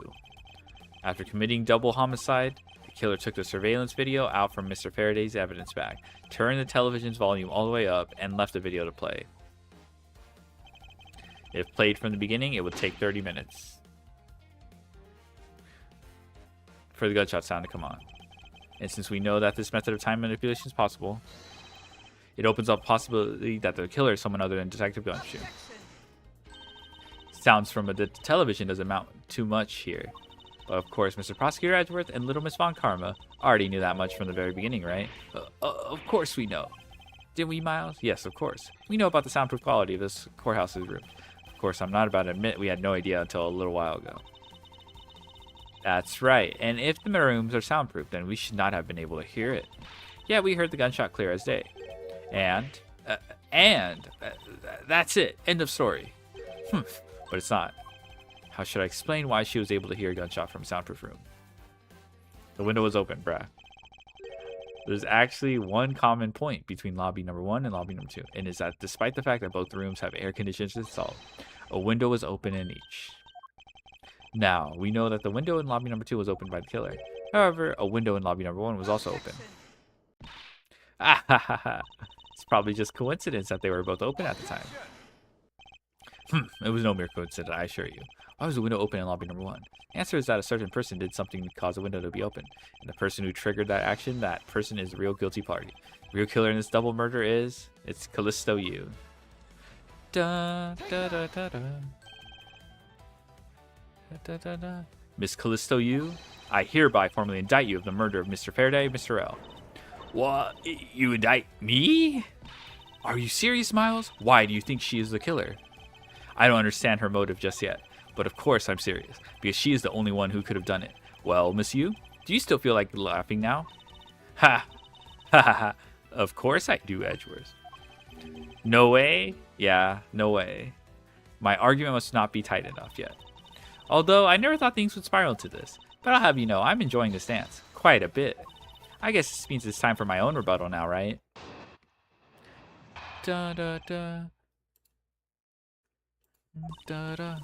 A: After committing double homicide, the killer took the surveillance video out from Mr. Faraday's evidence bag, turned the television's volume all the way up, and left the video to play. If played from the beginning, it would take 30 minutes for the gunshot sound to come on. And since we know that this method of time manipulation is possible, it opens up the possibility that the killer is someone other than Detective Gumshoe. Sounds from the television doesn't amount too much here. But of course, Mr. Prosecutor Edgeworth and Little Miss Von Karma already knew that much from the very beginning, right? Of course we know. Didn't we, Miles? Yes, of course. We know about the soundproof quality of this courthouse's room. Of course, I'm not about to admit we had no idea until a little while ago. That's right, and if the rooms are soundproof, then we should not have been able to hear it. Yeah, we heard the gunshot clear as day. And that's it. End of story. But it's not. How should I explain why she was able to hear a gunshot from a soundproof room? The window was open, bruh. There's actually one common point between lobby number 1 and lobby number 2, and is that despite the fact that both rooms have air conditioners installed, a window was open in each. Now, we know that the window in lobby number 2 was opened by the killer. However, a window in lobby number 1 was also open. Ah ha ha ha. It's probably just coincidence that they were both open at the time. It was no mere coincidence, I assure you. Why was the window open in lobby number 1? The answer is that a certain person did something to cause the window to be open. And the person who triggered that action, that person is the real guilty party. The real killer in this double murder it's Callisto Yu. Da da da da da. Da, da, da. Miss Callisto Yu, I hereby formally indict you of the murder of Mr. Faraday, Mr. L. What? You indict me? Are you serious, Miles? Why do you think she is the killer? I don't understand her motive just yet, but of course I'm serious, because she is the only one who could have done it. Well, Miss Yu, do you still feel like laughing now? Ha! Ha ha ha! Of course I do, Edgeworth. No way? Yeah, no way. My argument must not be tight enough yet. Although, I never thought things would spiral into this. But I'll have you know, I'm enjoying this dance. Quite a bit. I guess this means it's time for my own rebuttal now, right? Da da da. Da da.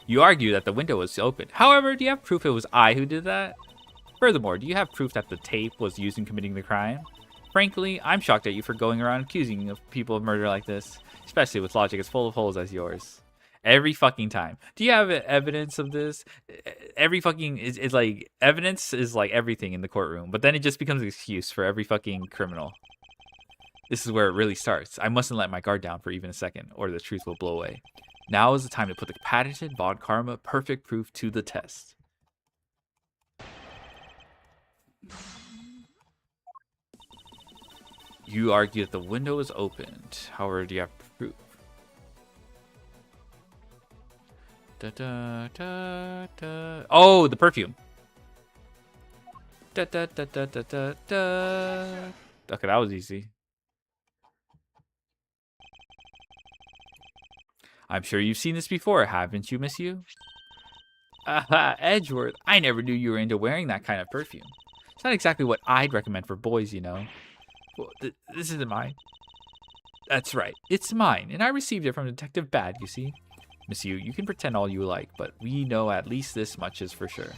A: You argue that the window was open. However, do you have proof it was I who did that? Furthermore, do you have proof that the tape was used in committing the crime? Frankly, I'm shocked at you for going around accusing of people of murder like this. Especially with logic as full of holes as yours. Every fucking time. Do you have evidence of this? Every fucking is like evidence is like everything in the courtroom, but then it just becomes an excuse for every fucking criminal. This is where it really starts. I mustn't let my guard down for even a second, or the truth will blow away. Now is the time to put the patented Von Karma perfect proof to the test. You argue that the window is opened. However, do you have proof? Da, da, da, da. Oh, the perfume. Da, da, da, da, da, da, da. Okay, that was easy. I'm sure you've seen this before, haven't you, Miss Yu? Edgeworth, I never knew you were into wearing that kind of perfume. It's not exactly what I'd recommend for boys, you know. Well, this isn't mine. That's right, it's mine, and I received it from Detective Bad, you see. Miss Yu, you can pretend all you like, but we know at least this much is for sure.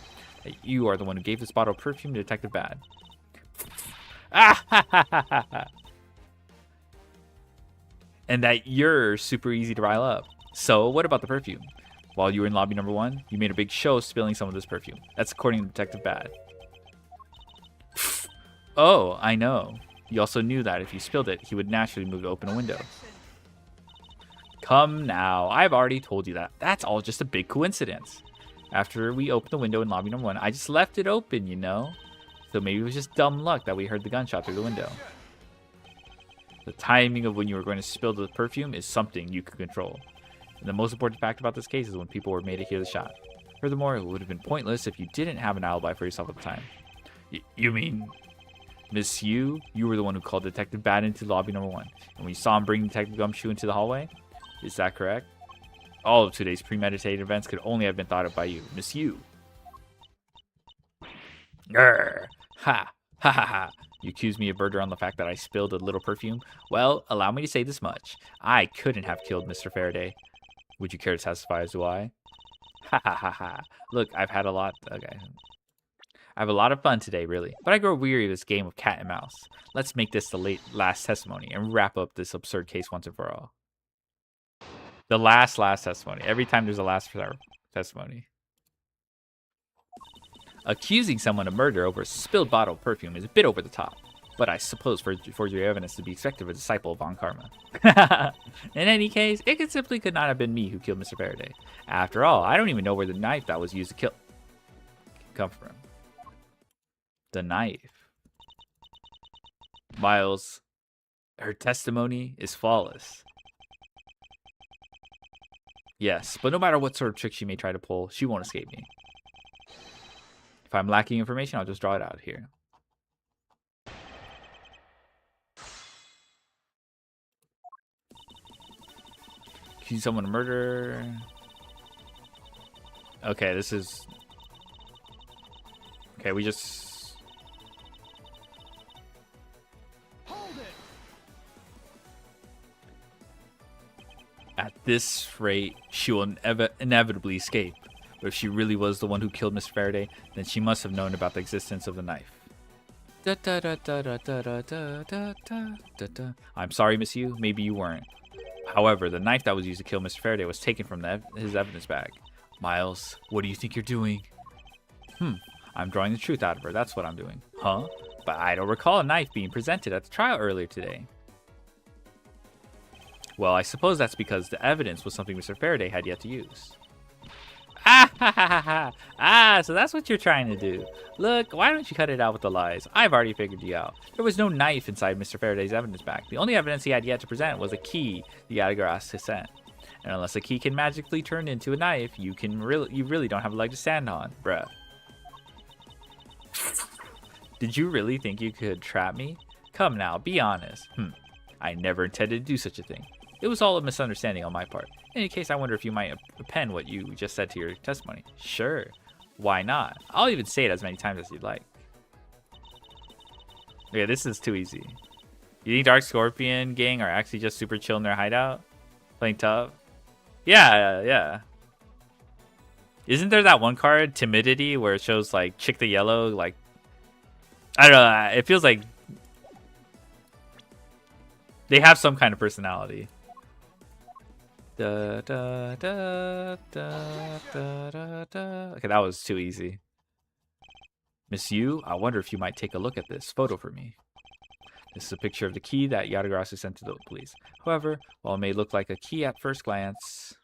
A: That you are the one who gave this bottle of perfume to Detective Bad. And that you're super easy to rile up. So, what about the perfume? While you were in lobby number 1, you made a big show spilling some of this perfume. That's according to Detective Bad. Oh, I know. You also knew that if you spilled it, he would naturally move to open a window. Come now, I've already told you that. That's all just a big coincidence. After we opened the window in lobby number 1, I just left it open, you know? So maybe it was just dumb luck that we heard the gunshot through the window. The timing of when you were going to spill the perfume is something you can control. And the most important fact about this case is when people were made to hear the shot. Furthermore, it would have been pointless if you didn't have an alibi for yourself at the time. You mean Miss Yu? You were the one who called Detective Bad into lobby number 1. And when you saw him bring Detective Gumshoe into the hallway? Is that correct? All of today's premeditated events could only have been thought of by you, Miss Yu. Grr. Ha. Ha ha ha. You accuse me of murder on the fact that I spilled a little perfume? Well, allow me to say this much. I couldn't have killed Mr. Faraday. Would you care to testify as to why? Ha ha ha ha. Look, I've had a lot... Okay. I have a lot of fun today, really. But I grow weary of this game of cat and mouse. Let's make this the last testimony and wrap up this absurd case once and for all. The last testimony. Every time there's a last testimony. Accusing someone of murder over a spilled bottle of perfume is a bit over the top. But I suppose forgery evidence to be expected of a disciple of Von Karma. In any case, it simply could not have been me who killed Mr. Faraday. After all, I don't even know where the knife that was used to kill come from. The knife. Miles, her testimony is flawless. Yes, but no matter what sort of trick she may try to pull, she won't escape me. If I'm lacking information, I'll just draw it out here. Accuse someone of murder. Okay, this is... Okay, we just... At this rate, she will inevitably escape. But if she really was the one who killed Mr. Faraday, then she must have known about the existence of the knife. I'm sorry, Miss Yu. Maybe you weren't. However, the knife that was used to kill Mr. Faraday was taken from his evidence bag. Miles, what do you think you're doing? I'm drawing the truth out of her. That's what I'm doing. Huh? But I don't recall a knife being presented at the trial earlier today. Well, I suppose that's because the evidence was something Mr. Faraday had yet to use. Ah, ha, ha, ha, ha. Ah, so that's what you're trying to do. Look, why don't you cut it out with the lies? I've already figured you out. There was no knife inside Mr. Faraday's evidence bag. The only evidence he had yet to present was a key the Yatagarasu had sent. And unless a key can magically turn into a knife, you really don't have a leg to stand on, bruh. Did you really think you could trap me? Come now, be honest. I never intended to do such a thing. It was all a misunderstanding on my part. In any case, I wonder if you might append what you just said to your testimony. Sure. Why not? I'll even say it as many times as you'd like. Yeah, this is too easy. You think Dark Scorpion gang are actually just super chill in their hideout? Playing tough? Yeah. Isn't there that one card, Timidity, where it shows like Chick the Yellow, like... I don't know, it feels like... They have some kind of personality. Okay, that was too easy. Miss Yu, I wonder if you might take a look at this photo for me. This is a picture of the key that Yatagarasu sent to the police. However, while it may look like a key at first glance,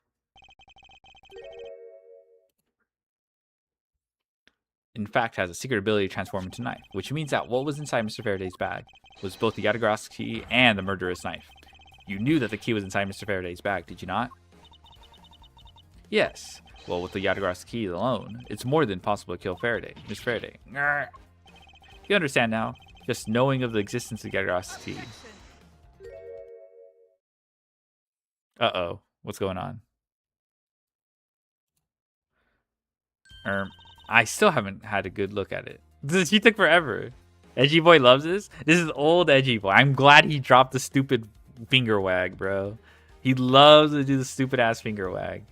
A: in fact has a secret ability to transform into a knife, which means that what was inside Mr. Faraday's bag was both the Yatagarasu key and the murderous knife. You knew that the key was inside Mr. Faraday's bag, did you not? Yes. Well, with the Yatagarasu key alone, it's more than possible to kill Faraday, Mr. Faraday. You understand now? Just knowing of the existence of the Yatagarasu key. Uh-oh. What's going on? I still haven't had a good look at it. She took forever. Edgy Boy loves this? This is old Edgy Boy. I'm glad he dropped the stupid finger wag, bro. He loves to do the stupid ass finger wag.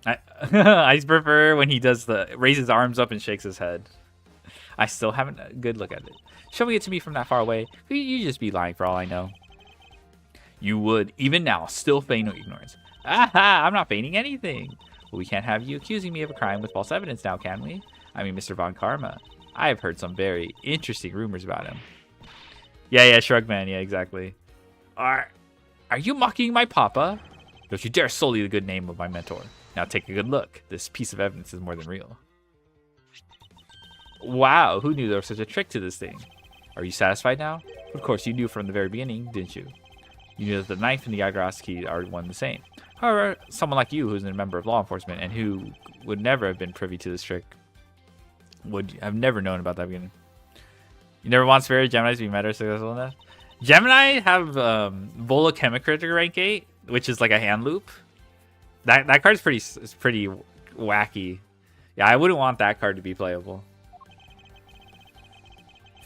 A: I prefer when he does raises his arms up and shakes his head. I still haven't a good look at it. Showing it to me from that far away, you'd just be lying for all I know. You would, even now, still feign ignorance. Aha, I'm not feigning anything. But we can't have you accusing me of a crime with false evidence now, can we? I mean, Mr. Von Karma. I have heard some very interesting rumors about him. Yeah, Shrug Man. Yeah, exactly. Are you mocking my papa? Don't you dare sully the good name of my mentor. Now take a good look. This piece of evidence is more than real. Wow, who knew there was such a trick to this thing? Are you satisfied now? Of course, you knew from the very beginning, didn't you? You knew that the knife and the Yatagarasu key are one and the same. However, someone like you who's a member of law enforcement and who would never have been privy to this trick I've never known about that beginning. You never want Spirit Gemini's to be meta successful enough? Gemini have Volachemicritic rank 8, which is like a hand loop. That card's pretty wacky. Yeah, I wouldn't want that card to be playable.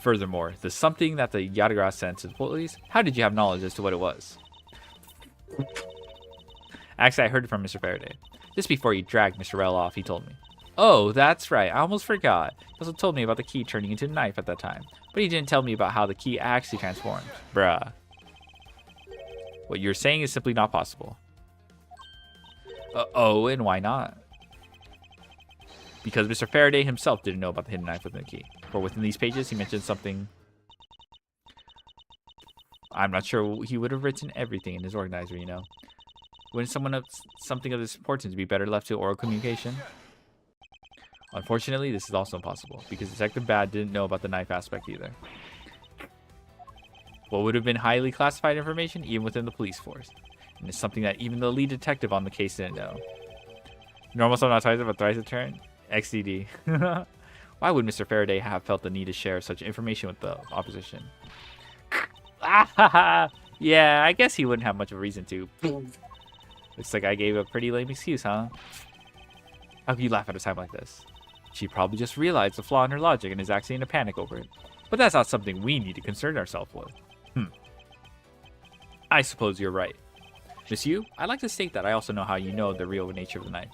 A: Furthermore, the something that the Yatagarasu sent to the police, how did you have knowledge as to what it was? Actually, I heard it from Mr. Faraday. Just before you dragged Mr. Rell off, he told me. Oh, that's right. I almost forgot. He also told me about the key turning into a knife at that time. But he didn't tell me about how the key actually transformed. Bruh. What you're saying is simply not possible. Oh, and why not? Because Mr. Faraday himself didn't know about the hidden knife within the key. For within these pages, he mentioned something. I'm not sure he would have written everything in his organizer, you know. Wouldn't someone have something of this importance be better left to oral communication? Unfortunately, this is also impossible, because Detective Bad didn't know about the knife aspect either. What would have been highly classified information, even within the police force. And it's something that even the lead detective on the case didn't know. Normal sum not twice, but thrice a turn? XDD. Why would Mr. Faraday have felt the need to share such information with the opposition? Yeah, I guess he wouldn't have much of a reason to. Looks like I gave a pretty lame excuse, huh? How can you laugh at a time like this? She probably just realized the flaw in her logic and is actually in a panic over it. But that's not something we need to concern ourselves with. I suppose you're right. Miss Yu, I'd like to state that I also know how you know the real nature of the knife.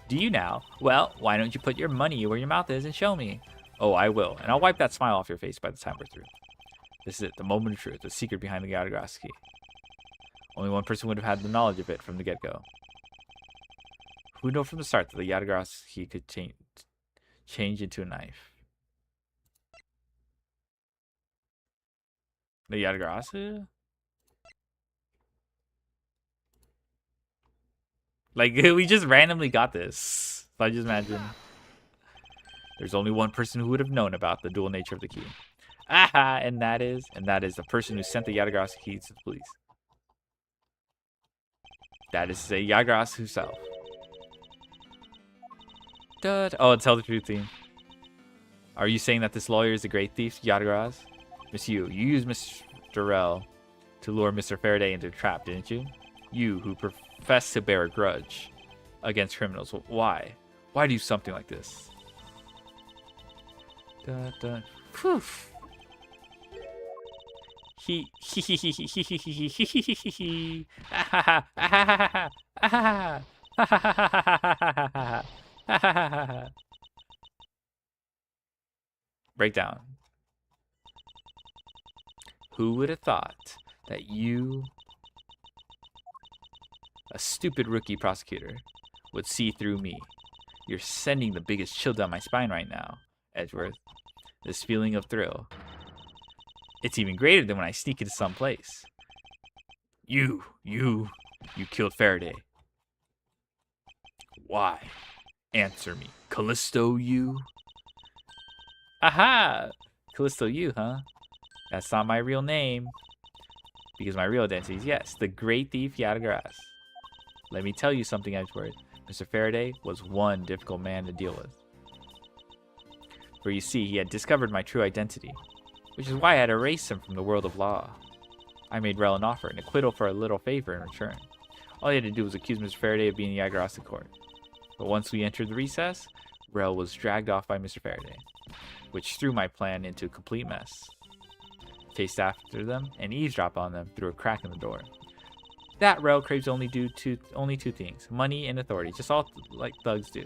A: Do you now? Well, why don't you put your money where your mouth is and show me? Oh, I will, and I'll wipe that smile off your face by the time we're through. This is it, the moment of truth, the secret behind the Yatagarasu key. Only one person would have had the knowledge of it from the get-go. Who knew from the start that the Yatagarasu key could change into a knife? The Yatagarasu? Like, we just randomly got this. So I just imagine. There's only one person who would have known about the dual nature of the key. Aha! And that is the person who sent the Yatagarasu key to the police. That is the Yatagarasu himself. Oh, tell the truth, team. Are you saying that this lawyer is a great thief, Yatagarasu? Miss Yu, you used Mr. Rell to lure Mr. Faraday into a trap, didn't you? You, who profess to bear a grudge against criminals. Why? Why do something like this? Whew. Breakdown. Who would have thought that you, a stupid rookie prosecutor, would see through me? You're sending the biggest chill down my spine right now, Edgeworth. This feeling of thrill. It's even greater than when I sneak into some place. You killed Faraday. Why? Answer me. Callisto Yu? Aha! Callisto Yu, huh? That's not my real name. Because my real identity is, yes, the great thief Yatagarasu. Let me tell you something, Edgeworth. Mr. Faraday was one difficult man to deal with. For you see, he had discovered my true identity, which is why I had to erase him from the world of law. I made Rell an offer, an acquittal for a little favor in return. All he had to do was accuse Mr. Faraday of being in the Yatagarasu court. But once we entered the recess, Rell was dragged off by Mr. Faraday, which threw my plan into a complete mess. Chased after them and eavesdropped on them through a crack in the door. That Rell craves only two things, money and authority, just all like thugs do.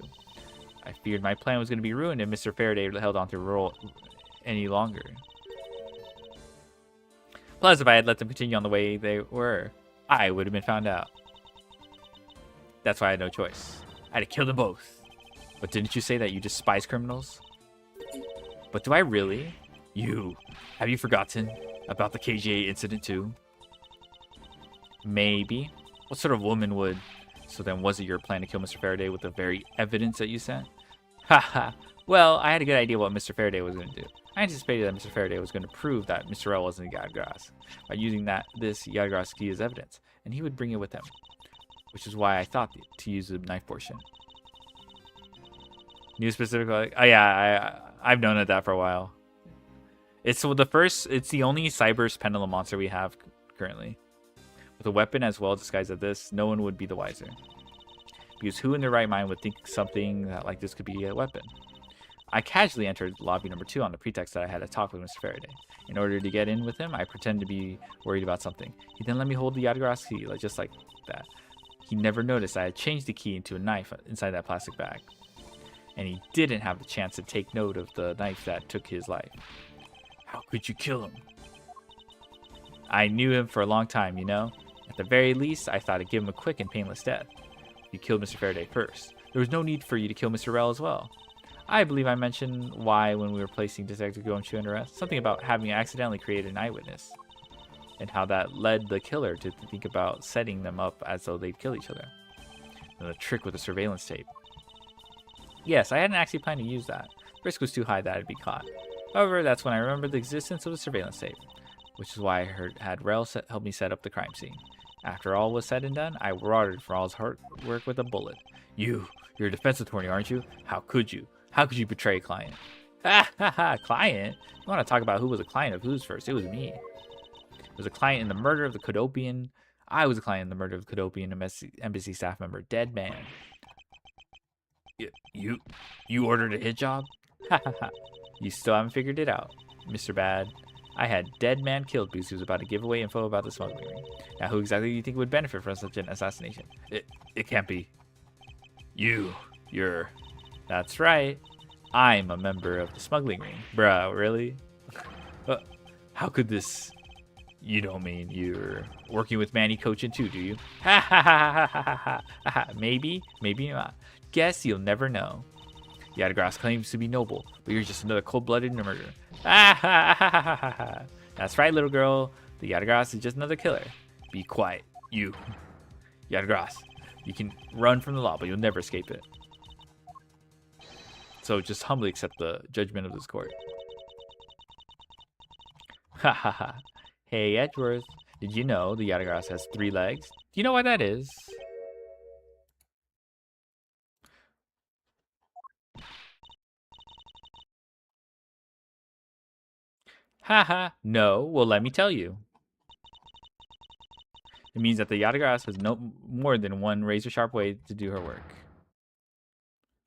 A: I feared my plan was going to be ruined if Mr. Faraday held on to Rell any longer. Plus, if I had let them continue on the way they were, I would have been found out. That's why I had no choice. I had to kill them both. But didn't you say that you despise criminals? But do I really? Have you forgotten about the KGA incident too? Maybe. What sort of woman would? So then was it your plan to kill Mr. Faraday with the very evidence that you sent? Haha. Well, I had a good idea what Mr. Faraday was going to do. I anticipated that Mr. Faraday was going to prove that Mr. Rell wasn't a Yatagarasu by using this Yatagarasu key as evidence, and he would bring it with him. Which is why I thought to use the knife portion. New specific. Oh yeah, I've known that for a while. It's the only cyber pendulum monster we have currently. With a weapon as well disguised as this, no one would be the wiser. Because who in their right mind would think something like this could be a weapon? I casually entered lobby number 2 on the pretext that I had a talk with Mr. Faraday. In order to get in with him, I pretended to be worried about something. He then let me hold the Yadgrass key, just like that. He never noticed I had changed the key into a knife inside that plastic bag. And he didn't have the chance to take note of the knife that took his life. How could you kill him? I knew him for a long time, you know? At the very least, I thought I'd give him a quick and painless death. You killed Mr. Faraday first. There was no need for you to kill Mr. Rell as well. I believe I mentioned why when we were placing Detective Gomshu under arrest. Something about having accidentally created an eyewitness. And how that led the killer to think about setting them up as though they'd kill each other. And the trick with the surveillance tape. Yes, I hadn't actually planned to use that. The risk was too high that I'd be caught. However, that's when I remembered the existence of the surveillance tape. Which is why I had Rell help me set up the crime scene. After all was said and done, I rewarded for all his hard work with a bullet. You're a defense attorney, aren't you? How could you? How could you betray a client? Ha ha ha, client? You want to talk about who was a client of whose first? It was me. It was a client in the murder of the Kodopian. I was a client in the murder of the Kodopian embassy staff member, Dead Man. You ordered a hit job? Ha ha ha. You still haven't figured it out, Mr. Bad. I had Dead Man killed because he was about to give away info about the smuggling ring. Now, who exactly do you think would benefit from such an assassination? It can't be. You're... That's right. I'm a member of the smuggling ring. Bruh, really? How could this... You don't mean you're working with Manny Cochin too, do you? Ha ha ha ha ha ha ha. Maybe, maybe not. Guess you'll never know. Yadagras claims to be noble, but you're just another cold-blooded murderer. Ah ha ha ha ha ha. That's right, little girl. The Yadagras is just another killer. Be quiet, you. Yadagras, you can run from the law, but you'll never escape it. So just humbly accept the judgment of this court. Ha ha ha. Hey, Edgeworth, did you know the Yadagras has 3 legs? Do you know why that is? Haha, no. Well, let me tell you. It means that the Yadagras has no more than one razor-sharp way to do her work.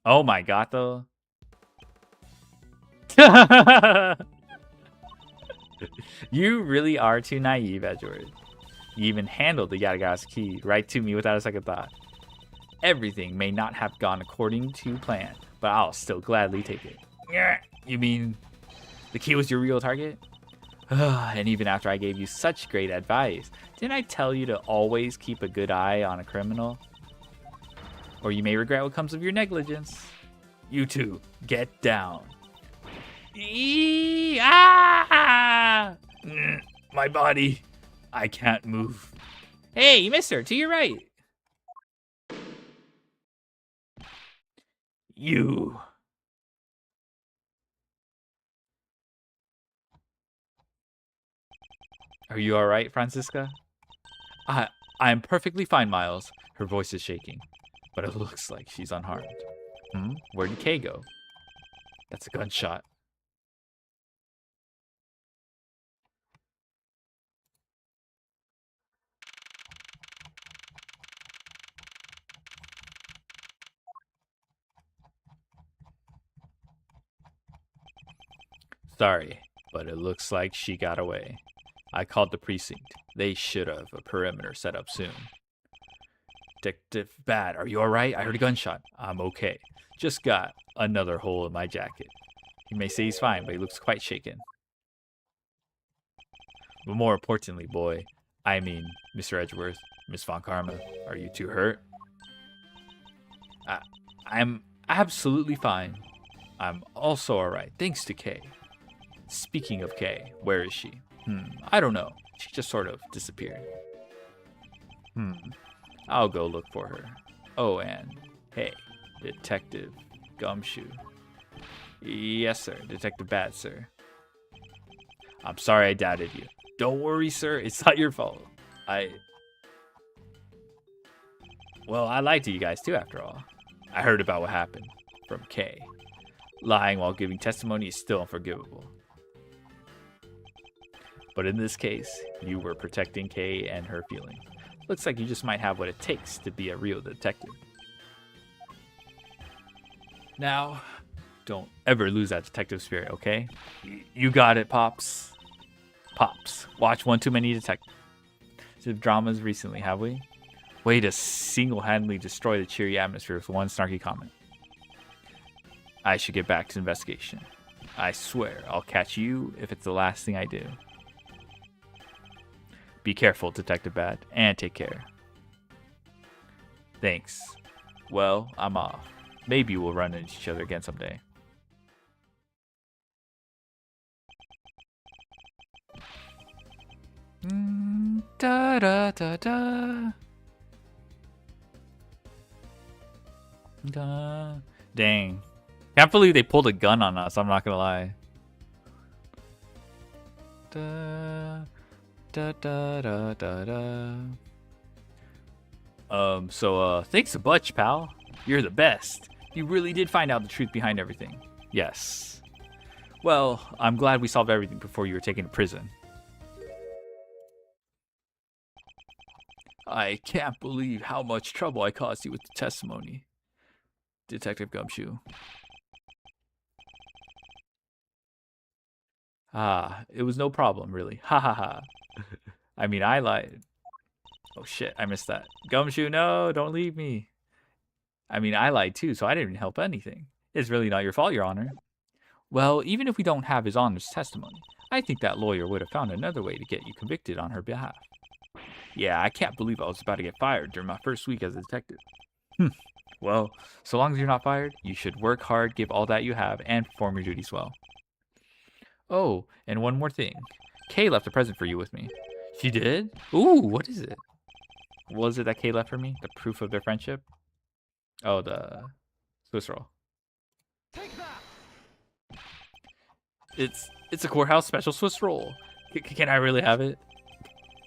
A: Oh my god, though. You really are too naive, Edgeworth. You even handled the Yadagras key right to me without a second thought. Everything may not have gone according to plan, but I'll still gladly take it. You mean the key was your real target? And even after I gave you such great advice, didn't I tell you to always keep a good eye on a criminal? Or you may regret what comes of your negligence. You two, get down. My body. I can't move. Hey, mister, to your right. You. Are you alright, Francisca? I'm perfectly fine, Miles. Her voice is shaking, but it looks like she's unharmed. Where did Kay go? That's a gunshot. Sorry, but it looks like she got away. I called the precinct. They should have a perimeter set up soon. Detective Bad, are you alright? I heard a gunshot. I'm okay. Just got another hole in my jacket. You may say he's fine, but he looks quite shaken. But more importantly, boy, I mean, Mr. Edgeworth, Miss Von Karma, are you two hurt? I'm absolutely fine. I'm also alright, thanks to Kay. Speaking of Kay, where is she? I don't know. She just sort of disappeared. I'll go look for her. Oh, and hey, Detective Gumshoe. Yes, sir. Detective Bat, sir. I'm sorry I doubted you. Don't worry, sir. It's not your fault. Well, I lied to you guys too, after all. I heard about what happened from Kay. Lying while giving testimony is still unforgivable. But in this case, you were protecting Kay and her feelings. Looks like you just might have what it takes to be a real detective. Now, don't ever lose that detective spirit, okay? You got it, Pops. Pops, watch one too many detective dramas recently, have we? Way to single-handedly destroy the cheery atmosphere with one snarky comment. I should get back to investigation. I swear I'll catch you if it's the last thing I do. Be careful, Detective Bad, and take care. Thanks. Well, I'm off. Maybe we'll run into each other again someday. Da da da da. Da. Dang. Can't believe they pulled a gun on us, I'm not gonna lie. Da da da da da da. Thanks a bunch, pal. You're the best. You really did find out the truth behind everything. Yes. Well, I'm glad we solved everything before you were taken to prison. I can't believe how much trouble I caused you with the testimony, Detective Gumshoe. Ah, it was no problem, really. Ha ha ha. I mean, I lied. Oh shit, I missed that. Gumshoe, no, don't leave me. I mean, I lied too, so I didn't help anything. It's really not your fault, Your Honor. Well, even if we don't have His Honor's testimony, I think that lawyer would have found another way to get you convicted on her behalf. Yeah, I can't believe I was about to get fired during my first week as a detective. Well, so long as you're not fired, you should work hard, give all that you have, and perform your duties well. Oh, and one more thing. Kay left a present for you with me. She did? Ooh, what is it? What was it that Kay left for me? The proof of their friendship? Oh, the Swiss roll.
B: Take that!
A: It's a courthouse special Swiss roll. Can I really have it?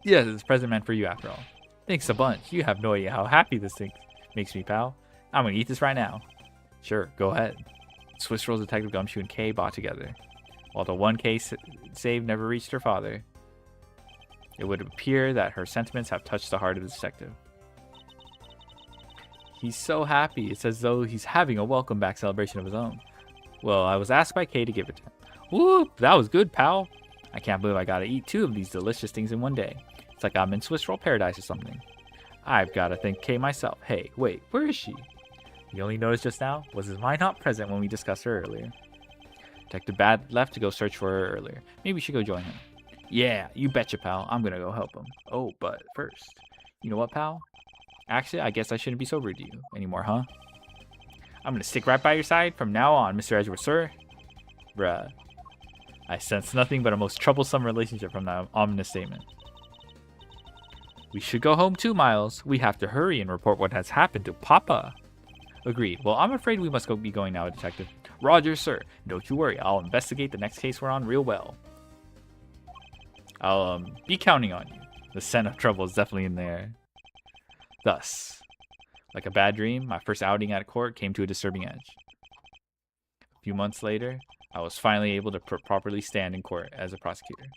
A: Yes, it's a present meant for you after all. Thanks a bunch. You have no idea how happy this thing makes me, pal. I'm gonna eat this right now. Sure, go ahead. Swiss rolls Detective Gumshoe and Kay bought together. While the one Kay saved never reached her father, it would appear that her sentiments have touched the heart of the detective. He's so happy. It's as though he's having a welcome back celebration of his own. Well, I was asked by Kay to give it to him. Whoop, that was good, pal. I can't believe I gotta eat 2 of these delicious things in one day. It's like I'm in Swiss roll paradise or something. I've gotta thank Kay myself. Hey, wait, where is she? You only noticed just now? Was his mind not present when we discussed her earlier? Detective Bad left to go search for her earlier. Maybe we should go join him. Yeah, you betcha, pal. I'm gonna go help him. Oh, but first, you know what, pal? Actually, I guess I shouldn't be so rude to you anymore, huh? I'm gonna stick right by your side from now on, Mr. Edgeworth, sir. Bruh. I sense nothing but a most troublesome relationship from that ominous statement. We should go home too, Miles. We have to hurry and report what has happened to Papa. Agreed. Well, I'm afraid we must be going now, Detective. Roger, sir. Don't you worry. I'll investigate the next case we're on real well. I'll be counting on you. The scent of trouble is definitely in the air. Thus, like a bad dream, my first outing at court came to a disturbing edge. A few months later, I was finally able to properly stand in court as a prosecutor.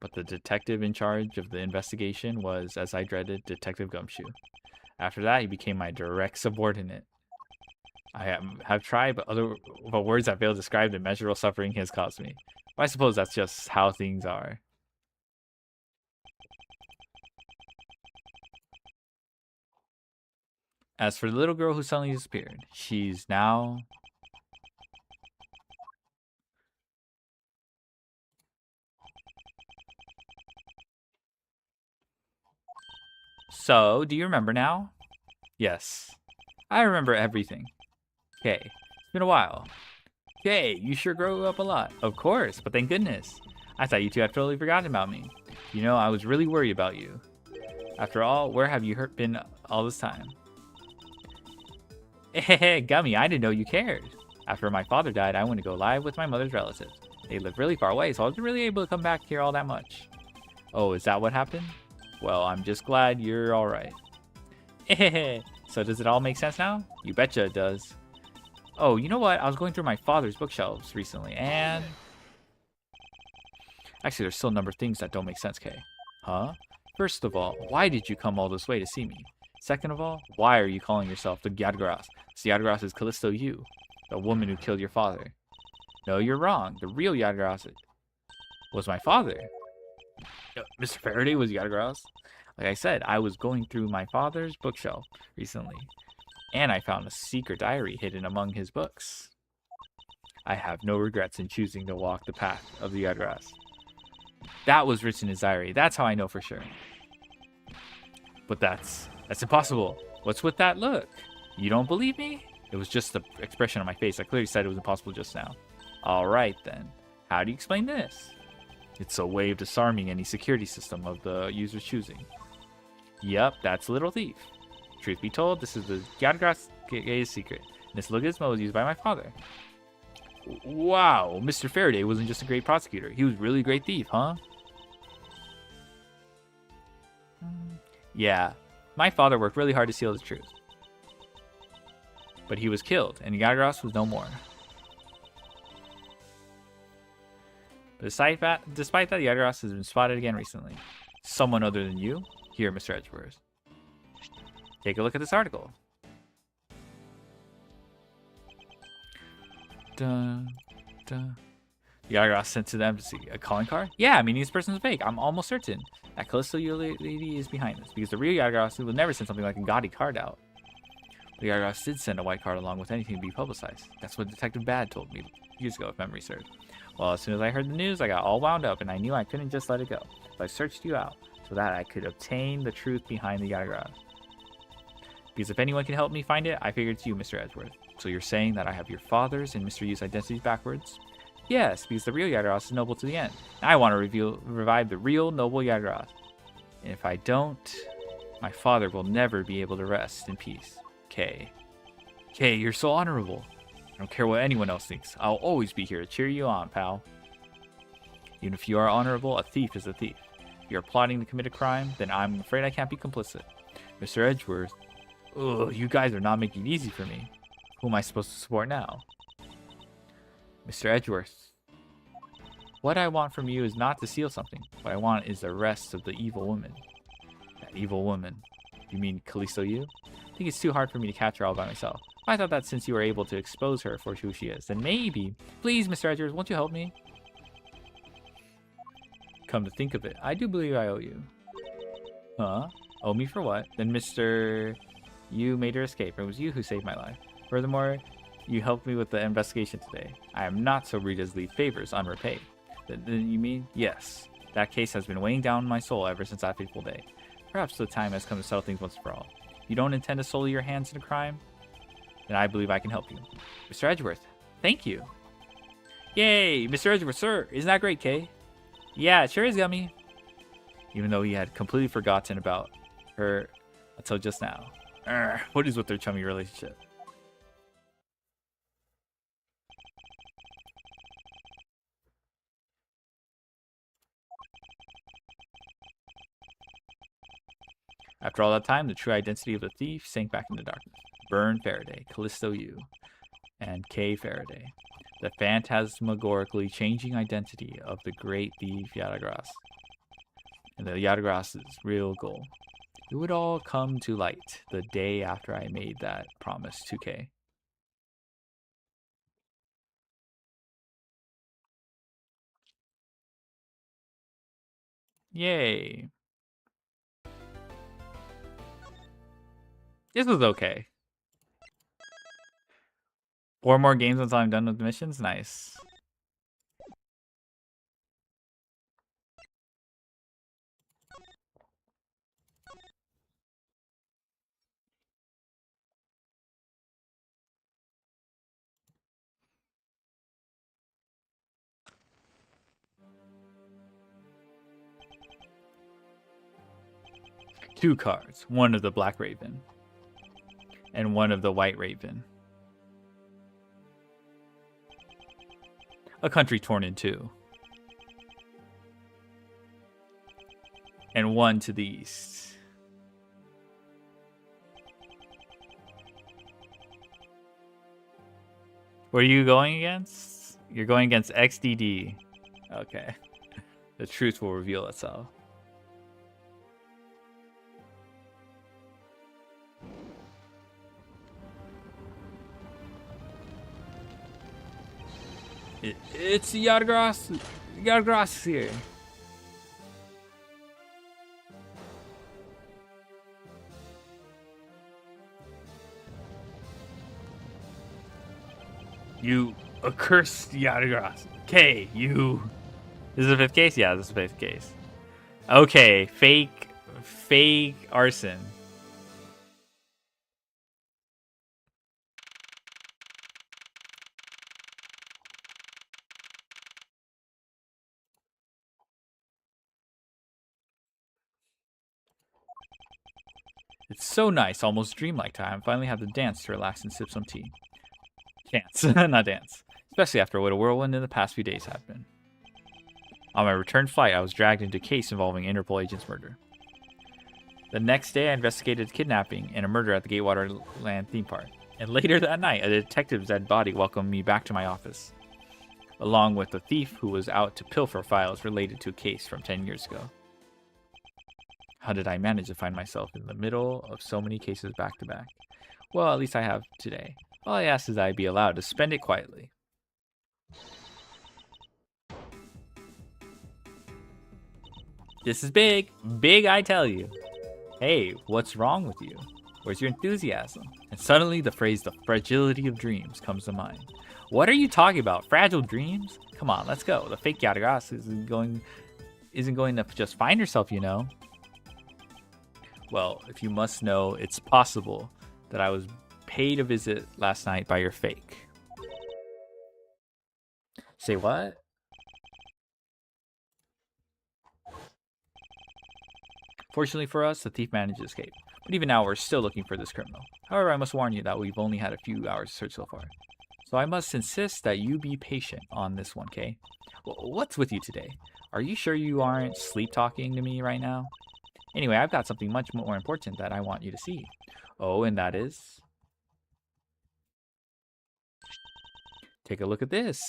A: But the detective in charge of the investigation was, as I dreaded, Detective Gumshoe. After that, he became my direct subordinate. I have tried, but words that fail to describe the immeasurable suffering he has caused me. But I suppose that's just how things are. As for the little girl who suddenly disappeared, she's now... So, do you remember now? Yes. I remember everything. Okay, it's been a while. Okay, you sure grew up a lot. Of course, but thank goodness. I thought you two had totally forgotten about me. You know, I was really worried about you. After all, where have you been all this time? Hey, Gummy, I didn't know you cared. After my father died, I went to go live with my mother's relatives. They live really far away, so I wasn't really able to come back here all that much. Oh, is that what happened? Well, I'm just glad you're alright. So does it all make sense now? You betcha it does. Oh, you know what? I was going through my father's bookshelves recently, and actually, there's still a number of things that don't make sense, Kay. Huh? First of all, why did you come all this way to see me? Second of all, why are you calling yourself the Yadgras? The Yadgras is Callisto Yu, the woman who killed your father. No, you're wrong. The real Yadgras was my father. Mr. Faraday was Yadgras. Like I said, I was going through my father's bookshelf recently, and I found a secret diary hidden among his books. I have no regrets in choosing to walk the path of the Yadgras. That was written in his diary. That's how I know for sure. But that's impossible. What's with that look? You don't believe me? It was just the expression on my face. I clearly said it was impossible just now. All right, then. How do you explain this? It's a way of disarming any security system of the user's choosing. Yep, that's Little Thief. Truth be told, this is the Yadgras secret. This logismo was used by my father. Wow, Mr. Faraday wasn't just a great prosecutor. He was really a great thief, huh? Yeah, my father worked really hard to seal the truth. But he was killed, and Yadgras was no more. Despite that, Yadgras has been spotted again recently. Someone other than you? Here, Mr. Edgeworth. Take a look at this article. Dun, dun. Yadgras sent to the embassy. A calling card? Yeah, meaning this person's fake. I'm almost certain that Callisto lady is behind this, because the real Yadgras would never send something like a gaudy card out. The Yadgras did send a white card along with anything to be publicized. That's what Detective Bad told me years ago, if memory serves. Well, as soon as I heard the news, I got all wound up, and I knew I couldn't just let it go. So I searched you out, so that I could obtain the truth behind the Yadgras. Because if anyone can help me find it, I figured it's you, Mr. Edgeworth. So you're saying that I have your father's and Mr. Yu's identities backwards? Yes, because the real Yadgras is noble to the end. I want to revive the real noble Yadgras. And if I don't, my father will never be able to rest in peace. Kay. Kay, you're so honorable. I don't care what anyone else thinks. I'll always be here to cheer you on, pal. Even if you are honorable, a thief is a thief. If you're plotting to commit a crime, then I'm afraid I can't be complicit. Mr. Edgeworth. Ugh, you guys are not making it easy for me. Who am I supposed to support now? Mr. Edgeworth. What I want from you is not to steal something. What I want is the arrest of the evil woman. That evil woman. You mean Callisto Yu? I think it's too hard for me to catch her all by myself. I thought that since you were able to expose her for who she is, then maybe... Please, Mr. Edgeworth, won't you help me? Come to think of it, I do believe I owe you. Huh? Owe me for what? Then Mr. You made her escape. It was you who saved my life. Furthermore, you helped me with the investigation today. I am not so rude as leave favors unrepaid. Then you mean? Yes. That case has been weighing down my soul ever since that fateful day. Perhaps the time has come to settle things once for all. You don't intend to sully your hands in a crime? Then I believe I can help you. Mr. Edgeworth, thank you. Yay, Mr. Edgeworth, sir. Isn't that great, Kay? Yeah, it sure is, Gummy. Even though he had completely forgotten about her until just now. What is with their chummy relationship? After all that time, the true identity of the thief sank back into darkness. Burn Faraday, Callisto Yu, and Kay Faraday. The phantasmagorically changing identity of the great thief Yadgras. And the Yadgras' real goal. It would all come to light the day after I made that promise to Kay. Yay. This was okay. 4 more games until I'm done with the missions? Nice. Two cards. One of the Black Raven. And one of the White Raven. A country torn in two. And one to the east. What are you going against? You're going against XDD. Okay. The truth will reveal itself. It's Yardgrass. Yardgrass is here. You accursed Yardgrass. Okay, you. This is the 5th case? Yeah, this is the 5th case. Okay, fake arson. It's so nice, almost dreamlike time. Finally have the dance to relax and sip some tea. Chance, not dance. Especially after what a whirlwind in the past few days have been. On my return flight, I was dragged into a case involving Interpol agent's murder. The next day, I investigated kidnapping and a murder at the Gatewater Land theme park. And later that night, a detective's dead body welcomed me back to my office, along with a thief who was out to pilfer files related to a case from 10 years ago. How did I manage to find myself in the middle of so many cases back to back? Well, at least I have today. All I ask is that I be allowed to spend it quietly. This is big. Big, I tell you. Hey, what's wrong with you? Where's your enthusiasm? And suddenly the phrase, the fragility of dreams, comes to mind. What are you talking about? Fragile dreams? Come on, let's go. The fake Yardgrass isn't going to just find herself, you know. Well, if you must know, it's possible that I was paid a visit last night by your fake. Say what? Fortunately for us, the thief managed to escape. But even now, we're still looking for this criminal. However, I must warn you that we've only had a few hours to search so far. So I must insist that you be patient on this one, Kay? What's with you today? Are you sure you aren't sleep-talking to me right now? Anyway, I've got something much more important that I want you to see. Oh, and that is... Take a look at this.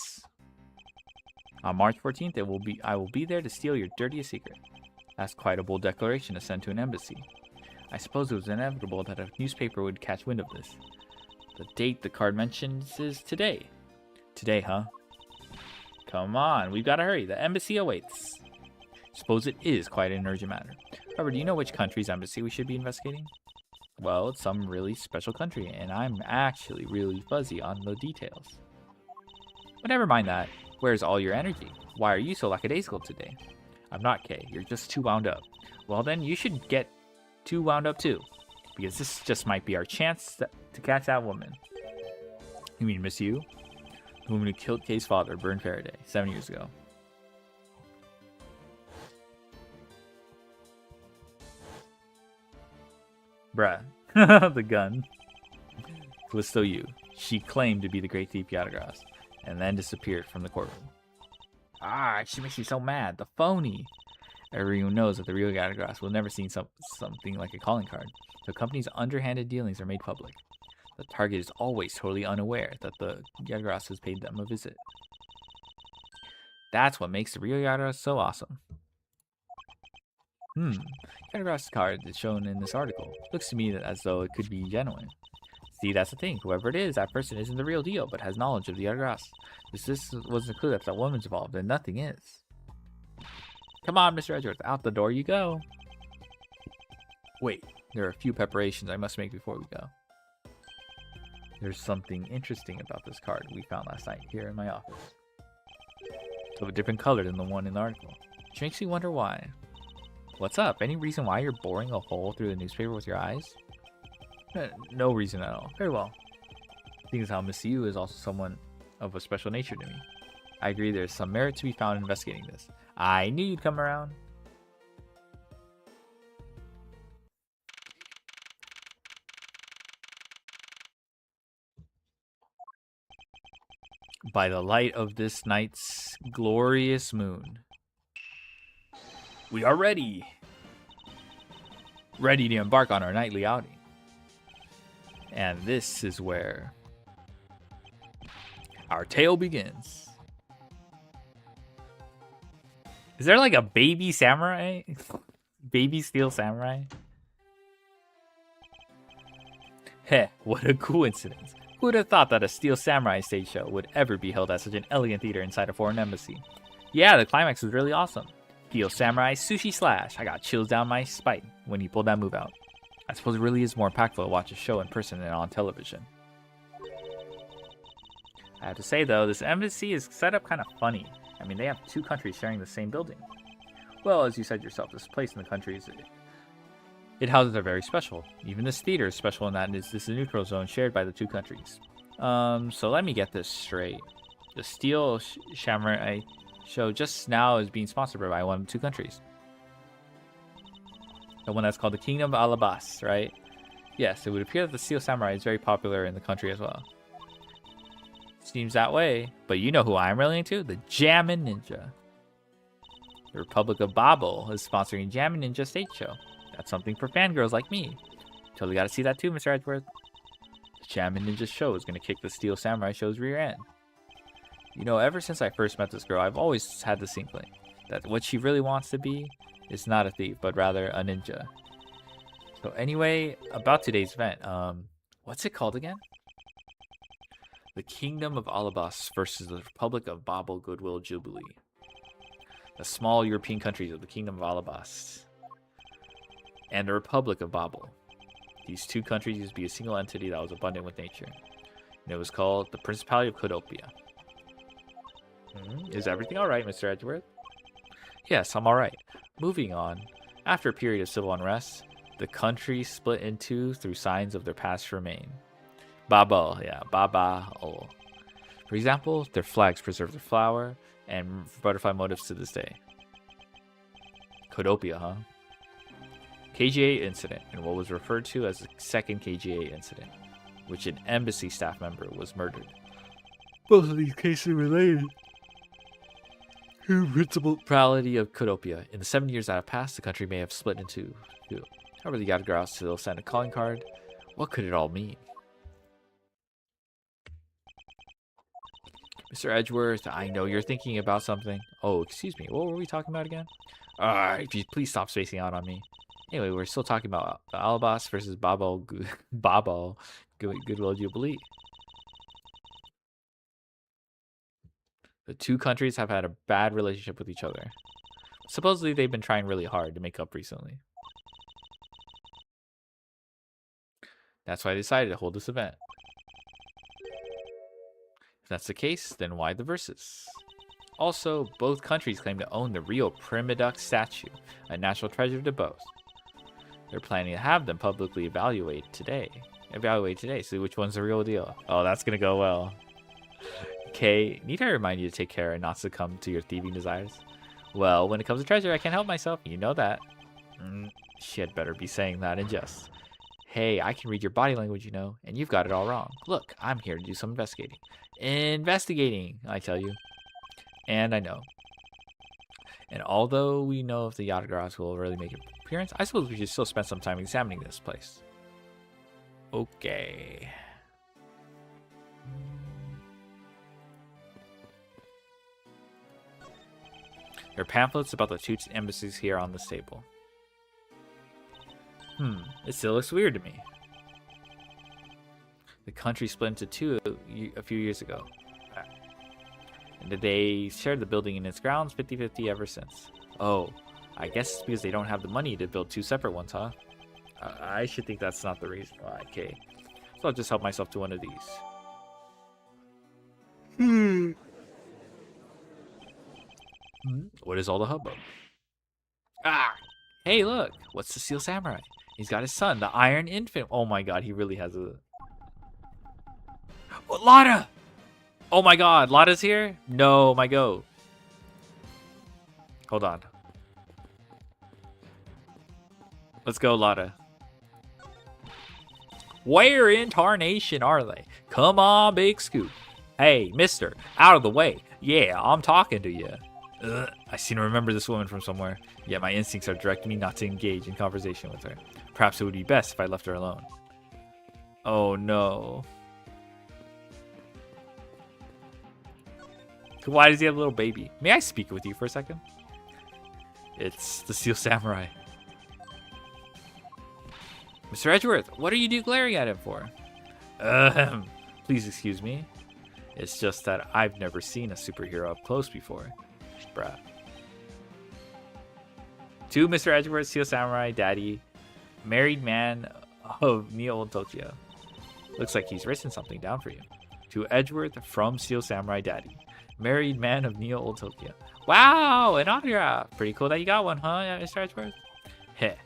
A: On March 14th, I will be there to steal your dirtiest secret. That's quite a bold declaration to send to an embassy. I suppose it was inevitable that a newspaper would catch wind of this. The date the card mentions is today. Today, huh? Come on, we've got to hurry. The embassy awaits. Suppose it is quite an urgent matter. However, do you know which country's embassy we should be investigating? Well, it's some really special country, and I'm actually really fuzzy on the details. But never mind that. Where's all your energy? Why are you so lackadaisical today? I'm not, Kay. You're just too wound up. Well, then you should get too wound up too. Because this just might be our chance to catch that woman. You mean Miss Yu? The woman who killed Kay's father, Byrne Faraday, 7 years ago. Bruh. The gun. Callisto Yu. She claimed to be the great thief Yardgrass, and then disappeared from the courtroom. Ah, she makes me so mad. The phony. Everyone knows that the real Yardgrass will never see something like a calling card. The company's underhanded dealings are made public. The target is always totally unaware that the Yardgrass has paid them a visit. That's what makes the real Yardgrass so awesome. Yardgrass card is shown in this article. Looks to me as though it could be genuine. See, that's the thing. Whoever it is, that person isn't the real deal, but has knowledge of the Yardgrass. This wasn't a clue that woman's involved, and nothing is. Come on, Mr. Edgeworth, out the door you go. Wait, there are a few preparations I must make before we go. There's something interesting about this card we found last night here in my office. It's of a different color than the one in the article, which makes me wonder why. What's up? Any reason why you're boring a hole through the newspaper with your eyes? No reason at all. Very well. The thing is how Miss Yu is also someone of a special nature to me. I agree there's some merit to be found in investigating this. I knew you'd come around. By the light of this night's glorious moon. We are ready. Ready to embark on our nightly outing. And this is where Our tale begins. Is there like a baby samurai? Baby steel samurai? Heh, what a coincidence. Who would have thought that a steel samurai stage show would ever be held at such an elegant theater inside a foreign embassy? Yeah, the climax was really awesome. Steel samurai sushi slash. I got chills down my spine when he pulled that move out. I suppose it really is more impactful to watch a show in person than on television. I have to say though, this embassy is set up kind of funny. I mean, they have two countries sharing the same building. Well, as you said yourself, this place in the country it houses are very special. Even this theater is special in that this is a neutral zone shared by the two countries. So let me get this straight. The Steel Samurai show just now is being sponsored by one of the two countries. The one that's called the Kingdom of Alabas, right? Yes, it would appear that the Steel Samurai is very popular in the country as well. Seems that way, but you know who I'm really into? The Jammin' Ninja. The Republic of Babel is sponsoring Jammin' Ninja Stage Show. That's something for fangirls like me. Totally gotta see that too, Mr. Edgeworth. The Jammin' Ninja show is gonna kick the Steel Samurai show's rear end. You know, ever since I first met this girl, I've always had this inkling that what she really wants to be is not a thief, but rather a ninja. So anyway, about today's event, what's it called again? The Kingdom of Alabas versus the Republic of Babel Goodwill Jubilee. The small European countries of the Kingdom of Alabas and the Republic of Babel. These two countries used to be a single entity that was abundant with nature. And it was called the Principality of Codopia. Is everything alright, Mr. Edgeworth? Yes, I'm alright. Moving on. After a period of civil unrest, the country split in two through signs of their past remain. Babel, yeah, Babel. For example, their flags preserve their flower and butterfly motifs to this day. Codopia, huh? KGA incident, and what was referred to as the second KGA incident, which an embassy staff member was murdered. Both of these cases are related. Principality of Codopia. In the 7 years that have passed, the country may have split into two. However, the Yatagarasu still sent a calling card. What could it all mean? Mr. Edgeworth, I know you're thinking about something. Oh, excuse me. What were we talking about again? Alright, please stop spacing out on me. Anyway, we're still talking about the Alabas versus Babel Goodwill Jubilee. The two countries have had a bad relationship with each other. Supposedly, they've been trying really hard to make up recently. That's why I decided to hold this event. If that's the case, then why the versus? Also, both countries claim to own the Rio Primaduck statue, a national treasure to both. They're planning to have them publicly evaluate today, see which one's the real deal. Oh, that's gonna go well. Okay, need I remind you to take care and not succumb to your thieving desires? Well, when it comes to treasure, I can't help myself. You know that. She had better be saying that in jest. Hey, I can read your body language, you know, and you've got it all wrong. Look, I'm here to do some investigating. Investigating, I tell you. And I know. And although we know if the Yatagarasu will really make an appearance, I suppose we should still spend some time examining this place. Okay. There are pamphlets about the two embassies here on this table. It still looks weird to me. The country split into two a few years ago. And they shared the building and its grounds 50-50 ever since. Oh, I guess it's because they don't have the money to build two separate ones, huh? I should think that's not the reason why. Okay. So I'll just help myself to one of these. What is all the hubbub? Ah! Hey, look! What's the Steel Samurai? He's got his son, the Iron Infant. Oh my god, he really has a... Oh, Lada! Oh my god, Lada's here? No, my go. Hold on. Let's go, Lada. Where in tarnation are they? Come on, Big Scoop. Hey, mister, out of the way. Yeah, I'm talking to you. I seem to remember this woman from somewhere, yet my instincts are directing me not to engage in conversation with her. Perhaps it would be best if I left her alone. Oh no. Why does he have a little baby? May I speak with you for a second? It's the Steel Samurai. Mr. Edgeworth, what are you glaring at him for? Please excuse me. It's just that I've never seen a superhero up close before. Bruh. To Mr. Edgeworth, Steel Samurai, Daddy, married man of Neo Tokyo. Looks like he's written something down for you. To Edgeworth from Steel Samurai, Daddy, married man of Neo Tokyo. Wow, an autograph. Pretty cool that you got one, huh, Mr. Edgeworth? Heh.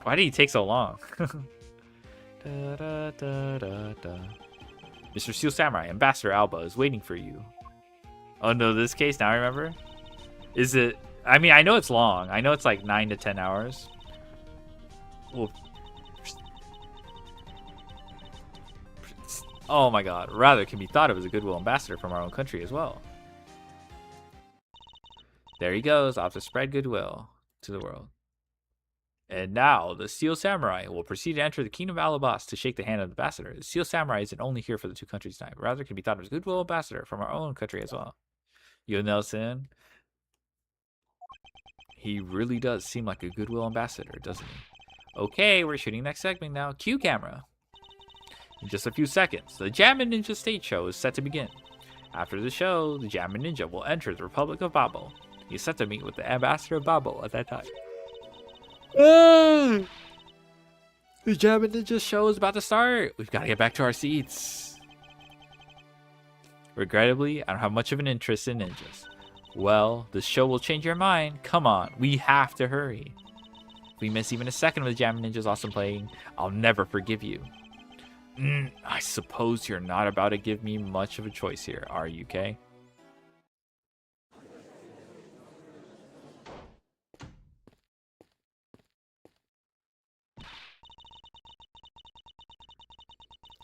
A: Why did he take so long? Mr. Steel Samurai, Ambassador Alba is waiting for you. Oh no, this case, now I remember. Is it... I mean, I know it's long. I know it's like 9 to 10 hours. Well, oh my god. Rather, can be thought of as a goodwill ambassador from our own country as well. There he goes, off to spread goodwill to the world. And now, the Steel Samurai will proceed to enter the Kingdom of Alabas to shake the hand of the ambassador. The Steel Samurai isn't only here for the two countries tonight, but rather can be thought of as a goodwill ambassador from our own country as well. Yo, Nelson. He really does seem like a goodwill ambassador, doesn't he? Okay, we're shooting next segment now. Cue camera. In just a few seconds, the Jammin' Ninja stage show is set to begin. After the show, the Jammin' Ninja will enter the Republic of Babo. He is set to meet with the ambassador of Babo at that time. The Jammin' Ninja show is about to start. We've got to get back to our seats. Regrettably, I don't have much of an interest in ninjas. Well, the show will change your mind. Come on, we have to hurry. If we miss even a second of the Jammin' Ninja's awesome playing, I'll never forgive you. I suppose you're not about to give me much of a choice here, are you, Kay?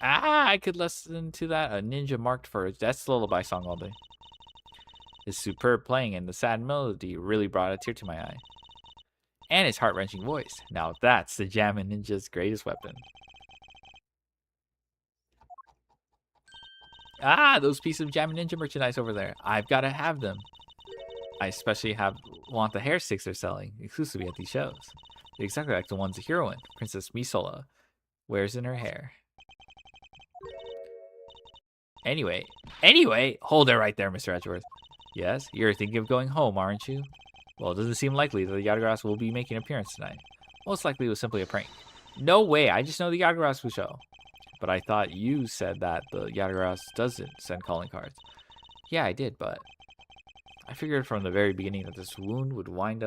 A: I could listen to that. A ninja marked for a Death's Lullaby song all day. His superb playing and the sad melody really brought a tear to my eye. And his heart-wrenching voice. Now that's the Jammin' Ninja's greatest weapon. Those pieces of Jammin' Ninja merchandise over there. I've got to have them. I especially want the hair sticks they're selling, exclusively at these shows. They're exactly like the ones the heroine, Princess Misola, wears in her hair. Anyway, hold it right there, Mr. Edgeworth. Yes, you're thinking of going home, aren't you? Well, it doesn't seem likely that the Yatagarasu will be making an appearance tonight. Most likely it was simply a prank. No way, I just know the Yatagarasu show. But I thought you said that the Yatagarasu doesn't send calling cards. Yeah, I did, but I figured from the very beginning that this would wind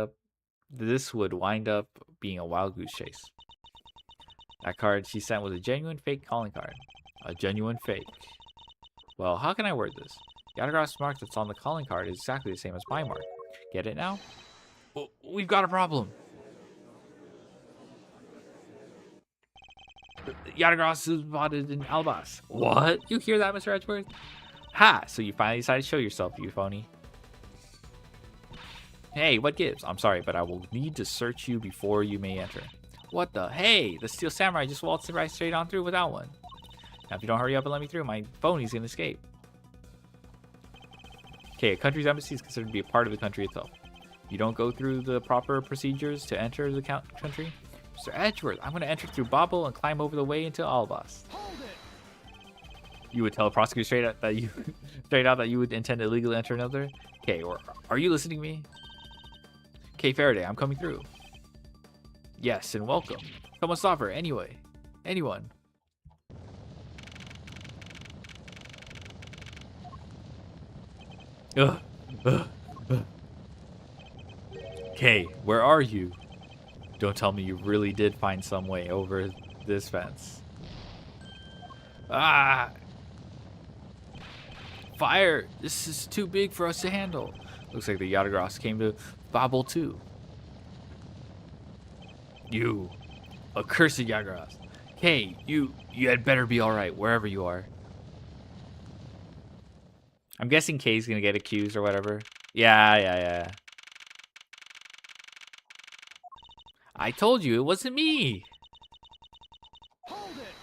A: up being a wild goose chase. That card she sent was a genuine fake calling card. A genuine fake. Well, how can I word this? Yatagara's mark that's on the calling card is exactly the same as my mark. Get it now? Well, we've got a problem. Yatagarasu is spotted in Albas. What? You hear that, Mr. Edgeworth? Ha! So you finally decided to show yourself, you phony. Hey, what gives? I'm sorry, but I will need to search you before you may enter. What the? Hey, the Steel Samurai just waltzed right straight on through without one. Now, if you don't hurry up and let me through, my phony's gonna escape. Okay, a country's embassy is considered to be a part of the country itself. You don't go through the proper procedures to enter the country. Mr. Edgeworth, I'm gonna enter through Bobble and climb over the way into Albas.
B: Hold it.
A: You would tell a prosecutor straight out that you would intend to illegally enter another? Okay, or are you listening to me? Okay, Faraday, I'm coming through. Yes, and welcome. Someone stop her, anyway. Anyone. Okay, where are you? Don't tell me you really did find some way over this fence. Ah! Fire! This is too big for us to handle. Looks like the Yatagarasu came to Bobble too. You, accursed Yatagarasu. Hey, you had better be alright wherever you are. I'm guessing Kay's gonna get accused or whatever. Yeah. I told you it wasn't me.
B: Hold it.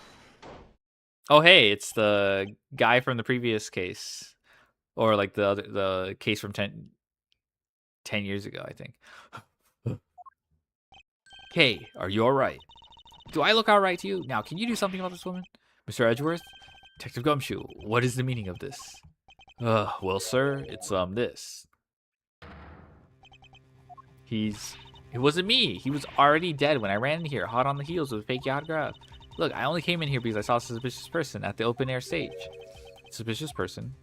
A: Oh, hey, it's the guy from the previous case. Or like the case from 10 years ago, I think. Kay, are you alright? Do I look alright to you? Now, can you do something about this woman? Mr. Edgeworth? Detective Gumshoe, what is the meaning of this? Well, sir, it's, this. It wasn't me. He was already dead when I ran in here, hot on the heels of a fake yacht grab. Look, I only came in here because I saw a suspicious person at the open air stage. Suspicious person?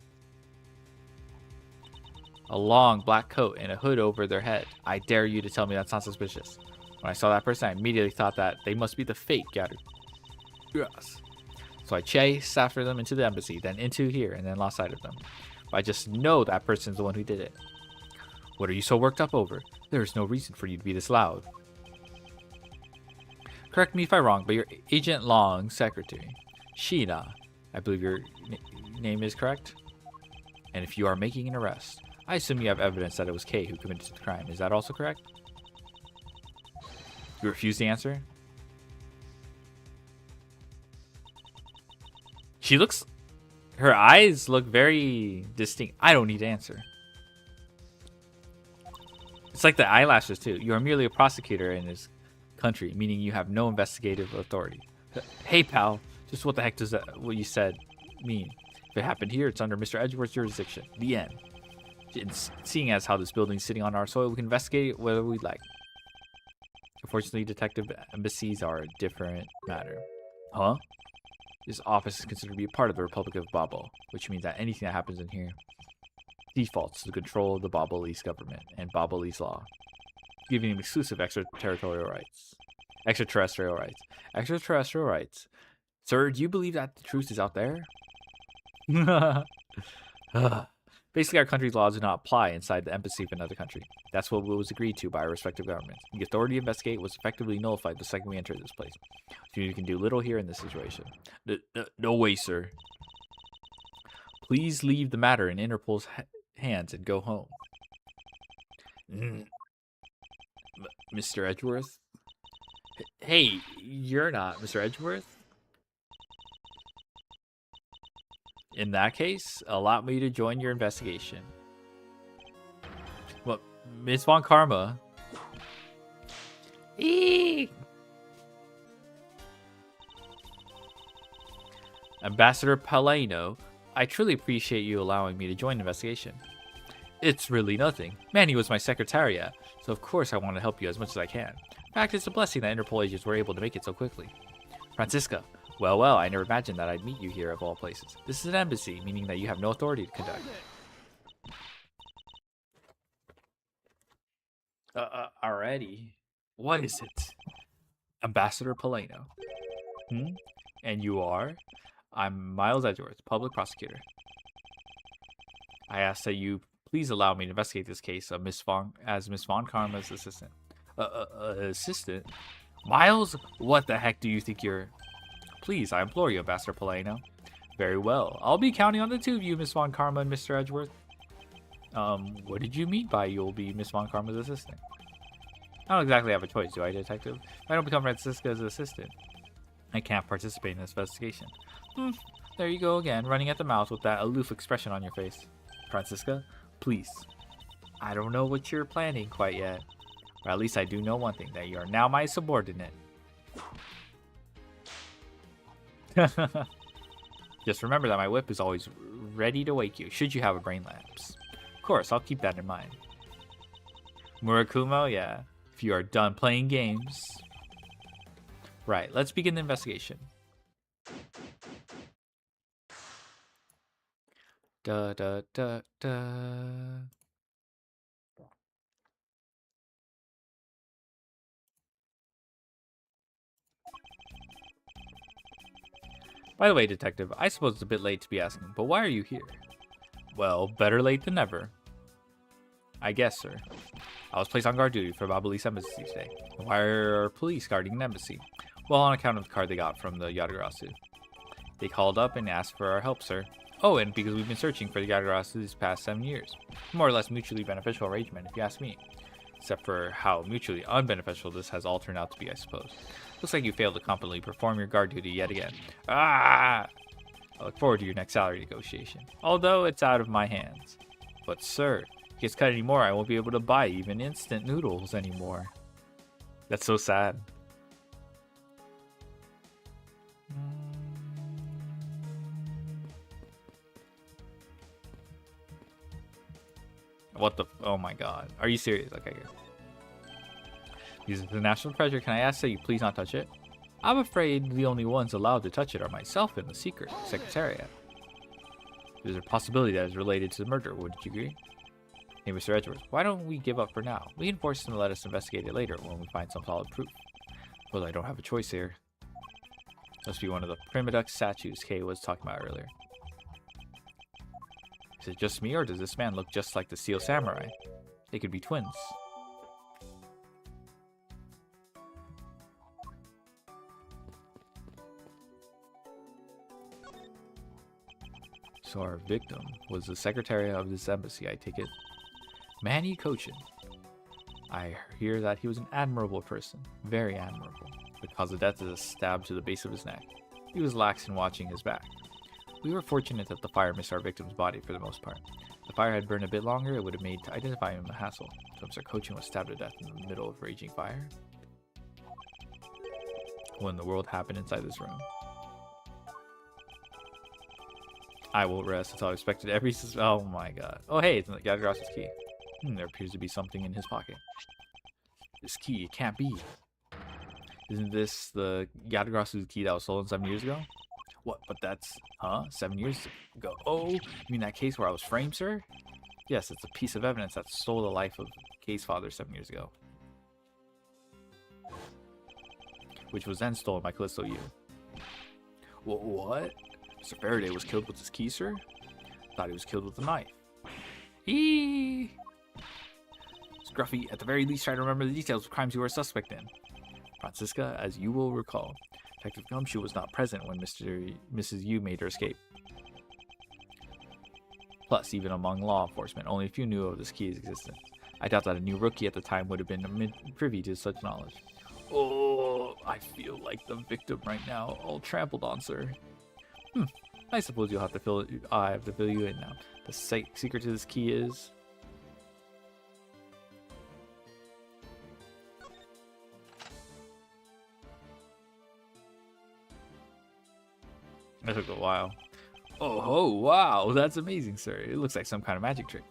A: A long black coat and a hood over their head. I dare you to tell me that's not suspicious. When I saw that person, I immediately thought that they must be the fake gathered. Yes. So I chased after them into the embassy, then into here, and then lost sight of them. But I just know that person's the one who did it. What are you so worked up over? There is no reason for you to be this loud. Correct me if I'm wrong, but you're Agent Long's secretary, Sheena. I believe your name is correct? And if you are making an arrest, I assume you have evidence that it was Kay who committed the crime. Is that also correct? You refuse to answer? Her eyes look very distinct. I don't need to answer. It's like the eyelashes too. You are merely a prosecutor in this country, meaning you have no investigative authority. Hey pal, just what the heck does that, what you said mean? If it happened here, it's under Mr. Edgeworth's jurisdiction. The end. Seeing as how this building is sitting on our soil, we can investigate it whether we'd like. Unfortunately, detective embassies are a different matter. Huh? This office is considered to be a part of the Republic of Babo, which means that anything that happens in here defaults to the control of the Babalese government and Babalese law, giving them exclusive extraterritorial rights. Extraterrestrial rights. Extraterrestrial rights. Sir, do you believe that the truth is out there? Basically, our country's laws do not apply inside the embassy of another country. That's what was agreed to by our respective governments. The authority to investigate was effectively nullified the second we entered this place. So you can do little here in this situation. No way, sir. Please leave the matter in Interpol's hands and go home. Mr. Edgeworth? Hey, you're not Mr. Edgeworth? In that case, allow me to join your investigation. Well, Ms. Von Karma. Eee! Ambassador Paleno, I truly appreciate you allowing me to join the investigation. It's really nothing. Manny was my secretariat, so of course I want to help you as much as I can. In fact, it's a blessing that Interpol agents were able to make it so quickly. Francisca, well, I never imagined that I'd meet you here of all places. This is an embassy, meaning that you have no authority to conduct. Alrighty. What is it? Ambassador Paleno. And you are? I'm Miles Edgeworth, public prosecutor. I ask that you please allow me to investigate this case of Miss Von Karma's assistant. Assistant? Miles? What the heck do you think you're... Please, I implore you, Ambassador Paleno. Very well. I'll be counting on the two of you, Miss Von Karma and Mr. Edgeworth. What did you mean by you'll be Miss Von Karma's assistant? I don't exactly have a choice, do I, detective? If I don't become Francisca's assistant, I can't participate in this investigation. There you go again, running at the mouth with that aloof expression on your face. Francisca, please. I don't know what you're planning quite yet, but at least I do know one thing, that you are now my subordinate. Just remember that my whip is always ready to wake you, should you have a brain lapse. Of course, I'll keep that in mind. Murakumo, yeah. If you are done playing games. Right, let's begin the investigation. Da da da da. By the way, detective, I suppose it's a bit late to be asking, but why are you here? Well, better late than never. I guess, sir. I was placed on guard duty for Babalese embassy today. Why are police guarding an embassy? Well, on account of the card they got from the Yatagarasu. They called up and asked for our help, sir. Oh, and because we've been searching for the Yatagarasu these past 7 years. More or less mutually beneficial arrangement, if you ask me. Except for how mutually unbeneficial this has all turned out to be, I suppose. Looks like you failed to competently perform your guard duty yet again. Ah! I look forward to your next salary negotiation, although it's out of my hands. But sir, if it gets cut anymore, I won't be able to buy even instant noodles anymore. That's so sad. What the? Oh my god. Are you serious? Okay, good. Because it's a national treasure, can I ask that you please not touch it? I'm afraid the only ones allowed to touch it are myself and the secret secretariat. There's a possibility that is related to the murder, wouldn't you agree? Hey, Mr. Edgeworth, why don't we give up for now? We can force them to let us investigate it later when we find some solid proof. Well, I don't have a choice here. Must be one of the Primaduck statues Kay was talking about earlier. Is it just me, or does this man look just like the Steel Samurai? They could be twins. So our victim was the secretary of this embassy, I take it. Manny Cochin. I hear that he was an admirable person. Very admirable. The cause of death is a stab to the base of his neck. He was lax in watching his back. We were fortunate that the fire missed our victim's body for the most part. If the fire had burned a bit longer, it would have made to identify him a hassle. So Mr. Cochin was stabbed to death in the middle of raging fire? What in the world happened inside this room? I won't rest until I've inspected every... Oh my god. Oh hey, it's Yadagrasa's key. There appears to be something in his pocket. This key, it can't be. Isn't this the Yadagrasa's key that was stolen 7 years ago? What, but that's... Huh? 7 years ago? Oh, you mean that case where I was framed, sir? Yes, it's a piece of evidence that stole the life of Kay's father 7 years ago. Which was then stolen by Callisto Yu. What? Mr. Faraday was killed with his key, sir? Thought he was killed with a knife. Eee! Scruffy, at the very least try to remember the details of crimes you were a suspect in. Francisca, as you will recall, Detective Gumshoe was not present when Mrs. Yu made her escape. Plus, even among law enforcement, only a few knew of this key's existence. I doubt that a new rookie at the time would have been privy to such knowledge. Oh, I feel like the victim right now, all trampled on, sir. I suppose you'll have to fill it. I have to fill you in now. The secret to this key is... That took a while. Oh, wow, that's amazing, sir. It looks like some kind of magic trick.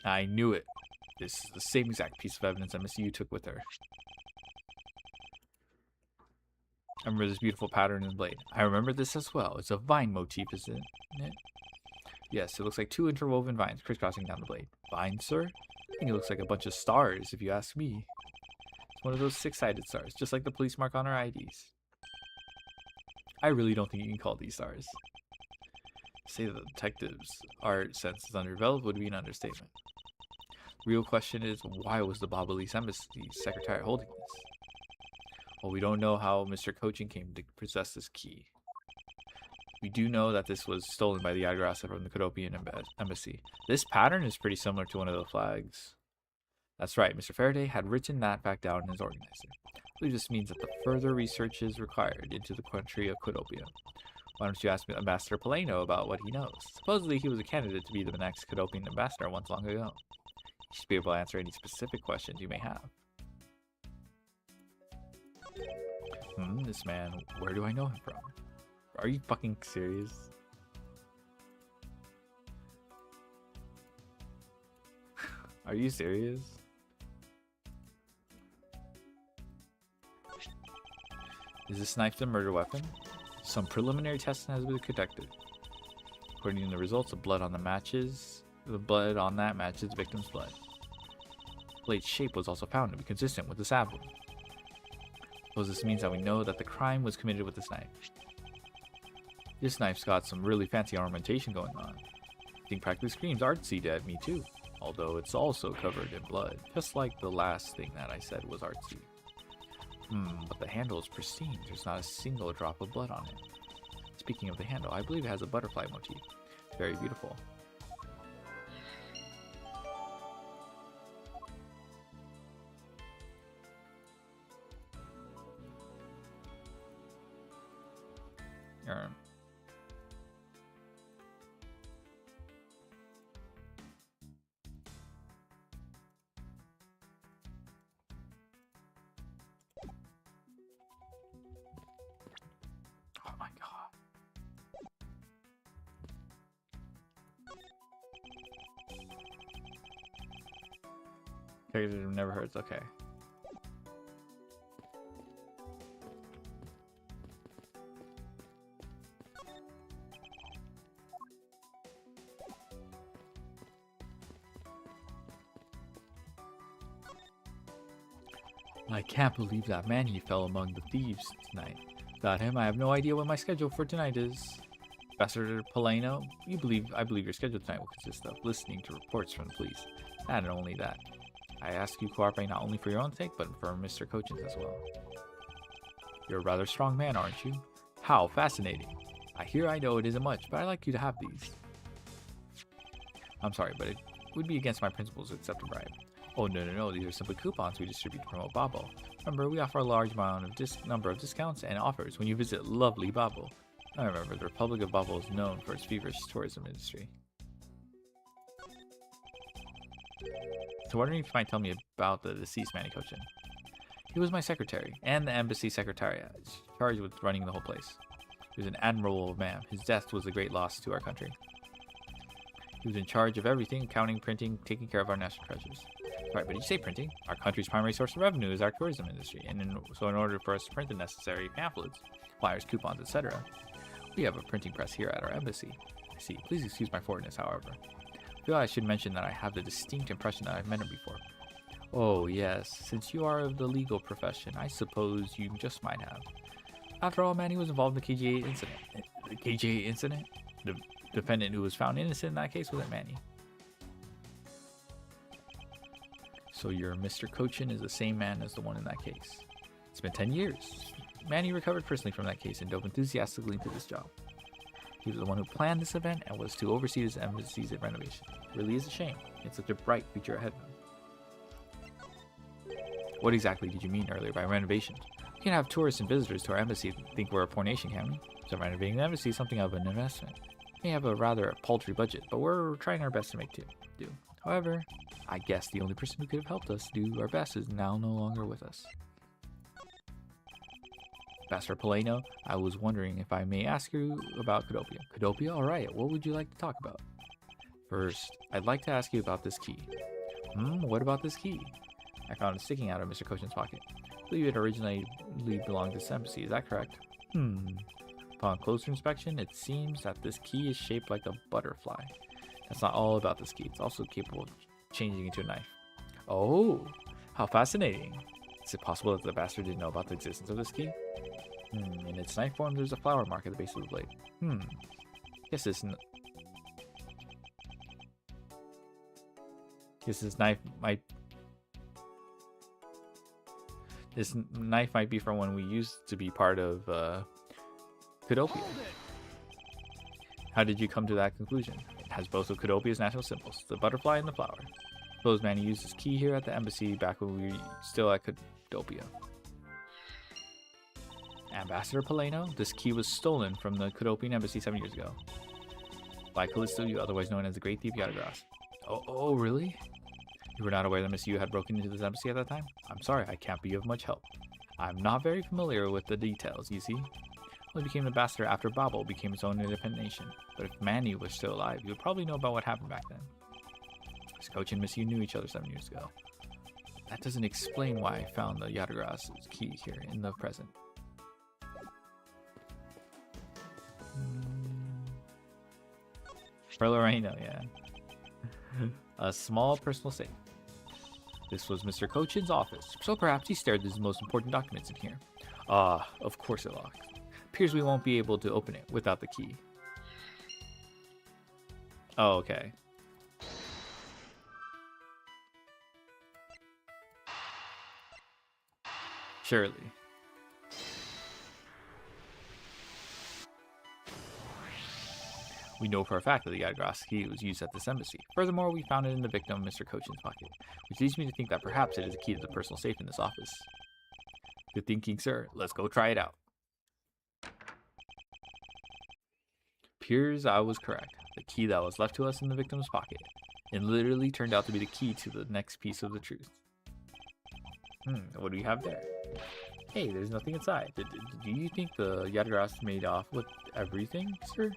A: I knew it. This is the same exact piece of evidence that Miss Yu took with her. I remember this beautiful pattern in the blade. I remember this as well. It's a vine motif, isn't it? Yes, it looks like two interwoven vines crisscrossing down the blade. Vines, sir? I think it looks like a bunch of stars, if you ask me. It's one of those six-sided stars, just like the police mark on our IDs. I really don't think you can call these stars. To say that the detective's art sense is underdeveloped would be an understatement. The real question is, why was the Babalis Embassy secretary holding this? Well, we don't know how Mr. Cochin came to possess this key. We do know that this was stolen by the Yadagrasa from the Cadopian Embassy. This pattern is pretty similar to one of the flags. That's right, Mr. Faraday had written that back down in his organizer. I believe this means that the further research is required into the country of Cadopia. Why don't you ask Ambassador Paleno about what he knows? Supposedly he was a candidate to be the next Cadopian ambassador once long ago. He should be able to answer any specific questions you may have. This man, where do I know him from? Are you fucking serious? Are you serious? Is this knife the murder weapon? Some preliminary testing has been conducted. According to the results, the blood on that matches the victim's blood. The blade's shape was also found to be consistent with the stab wound. Suppose this means that we know that the crime was committed with this knife. This knife's got some really fancy ornamentation going on. I think practically screams artsy at me too, although it's also covered in blood, just like the last thing that I said was artsy. But the handle is pristine. There's not a single drop of blood on it. Speaking of the handle, I believe it has a butterfly motif. Very beautiful. Oh my god. Character never hurts. Okay. I can't believe that man he fell among the thieves tonight. Without him, I have no idea what my schedule for tonight is. Ambassador Paleno, I believe your schedule tonight will consist of listening to reports from the police. And only that. I ask you to cooperate not only for your own sake, but for Mr. Cochin's as well. You're a rather strong man, aren't you? How fascinating. I know it isn't much, but I'd like you to have these. I'm sorry, but it would be against my principles to accept a bribe. Oh, no, these are simply coupons we distribute to promote Babel. Remember, we offer a large number of discounts and offers when you visit lovely Babel. I remember, the Republic of Babel is known for its feverish tourism industry. So wondering if you might tell me about the deceased Manny Cochin. He was my secretary, and the embassy secretariat, charged with running the whole place. He was an admirable man. His death was a great loss to our country. He was in charge of everything, counting, printing, taking care of our national treasures. Right, but did you say printing? Our country's primary source of revenue is our tourism industry, and so in order for us to print the necessary pamphlets, flyers, coupons, etc., we have a printing press here at our embassy. I see. Please excuse my forwardness, however. I feel I should mention that I have the distinct impression that I've met him before. Oh, yes. Since you are of the legal profession, I suppose you just might have. After all, Manny was involved in the KGA incident. The KGA incident? The defendant who was found innocent in that case wasn't Manny. So your Mr. Cochin is the same man as the one in that case. It's been 10 years. Manny recovered personally from that case and dove enthusiastically into this job. He was the one who planned this event and was to oversee his embassy's renovation. It really is a shame. It's such a bright future ahead of him. What exactly did you mean earlier by renovation? We can have tourists and visitors to our embassy think we're a poor nation, can't we? So renovating the embassy is something of an investment. We may have a rather paltry budget, but we're trying our best to make do. However, I guess the only person who could have helped us do our best is now no longer with us. Ambassador Paleno, I was wondering if I may ask you about Cadopia. Cadopia? Alright, what would you like to talk about? First, I'd like to ask you about this key. What about this key? I found it sticking out of Mr. Cochin's pocket. I believe it originally belonged to this embassy, is that correct? Upon closer inspection, it seems that this key is shaped like a butterfly. That's not all about this key, it's also capable of changing into a knife. Oh, how fascinating. Is it possible that the bastard didn't know about the existence of this key? In its knife form, there's a flower mark at the base of the blade. Guess this knife might be from when we used to be part of Cadopia. How did you come to that conclusion? It has both of Cadopia's national symbols, the butterfly and the flower. Suppose Manny used his key here at the embassy back when we were still at Cadopia. Ambassador Paleno, this key was stolen from the Cadopian embassy 7 years ago. By Callisto, otherwise known as the Great Thief Yatagras. Oh, really? You were not aware that Miss Yu had broken into this embassy at that time? I'm sorry, I can't be of much help. I'm not very familiar with the details, you see. Only became an ambassador after Babel became its own independent nation. But if Manny was still alive, you would probably know about what happened back then. Miss Coach and Miss Yu knew each other 7 years ago. That doesn't explain why I found the Yatagras key here in the present. For Loreno, yeah. A small personal safe. This was Mr. Cochin's office, so perhaps he stared his most important documents in here. Of course it locked. Appears we won't be able to open it without the key. Oh, okay. Surely. We know for a fact that the Yatagras key was used at this embassy. Furthermore, we found it in the victim, Mr. Cochin's pocket, which leads me to think that perhaps it is a key to the personal safe in this office. Good thinking, sir. Let's go try it out. appears I was correct. The key that was left to us in the victim's pocket. It literally turned out to be the key to the next piece of the truth. What do we have there? Hey, there's nothing inside. Do you think the Yadagras made off with everything, sir?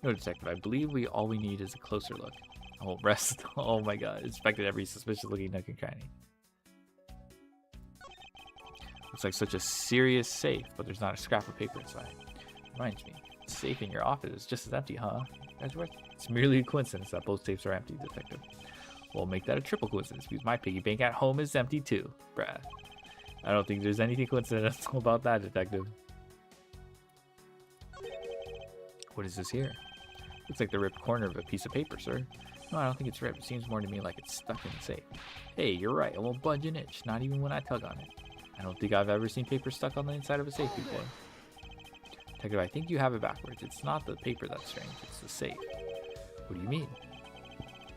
A: No, detective. I believe all we need is a closer look. Oh, rest. Oh my god. Inspected every suspicious-looking nook and cranny. Looks like such a serious safe, but there's not a scrap of paper inside. Reminds me, the safe in your office is just as empty, huh? Edgeworth? It's merely a coincidence that both safes are empty, detective. We'll make that a triple coincidence because my piggy bank at home is empty too, Brad. I don't think there's anything coincidental about that, detective. What is this here? Looks like the ripped corner of a piece of paper, sir. No, I don't think it's ripped. It seems more to me like it's stuck in the safe. Hey, you're right. I won't budge an inch, not even when I tug on it. I don't think I've ever seen paper stuck on the inside of a safe before. Detective, I think you have it backwards. It's not the paper that's strange, it's the safe. What do you mean?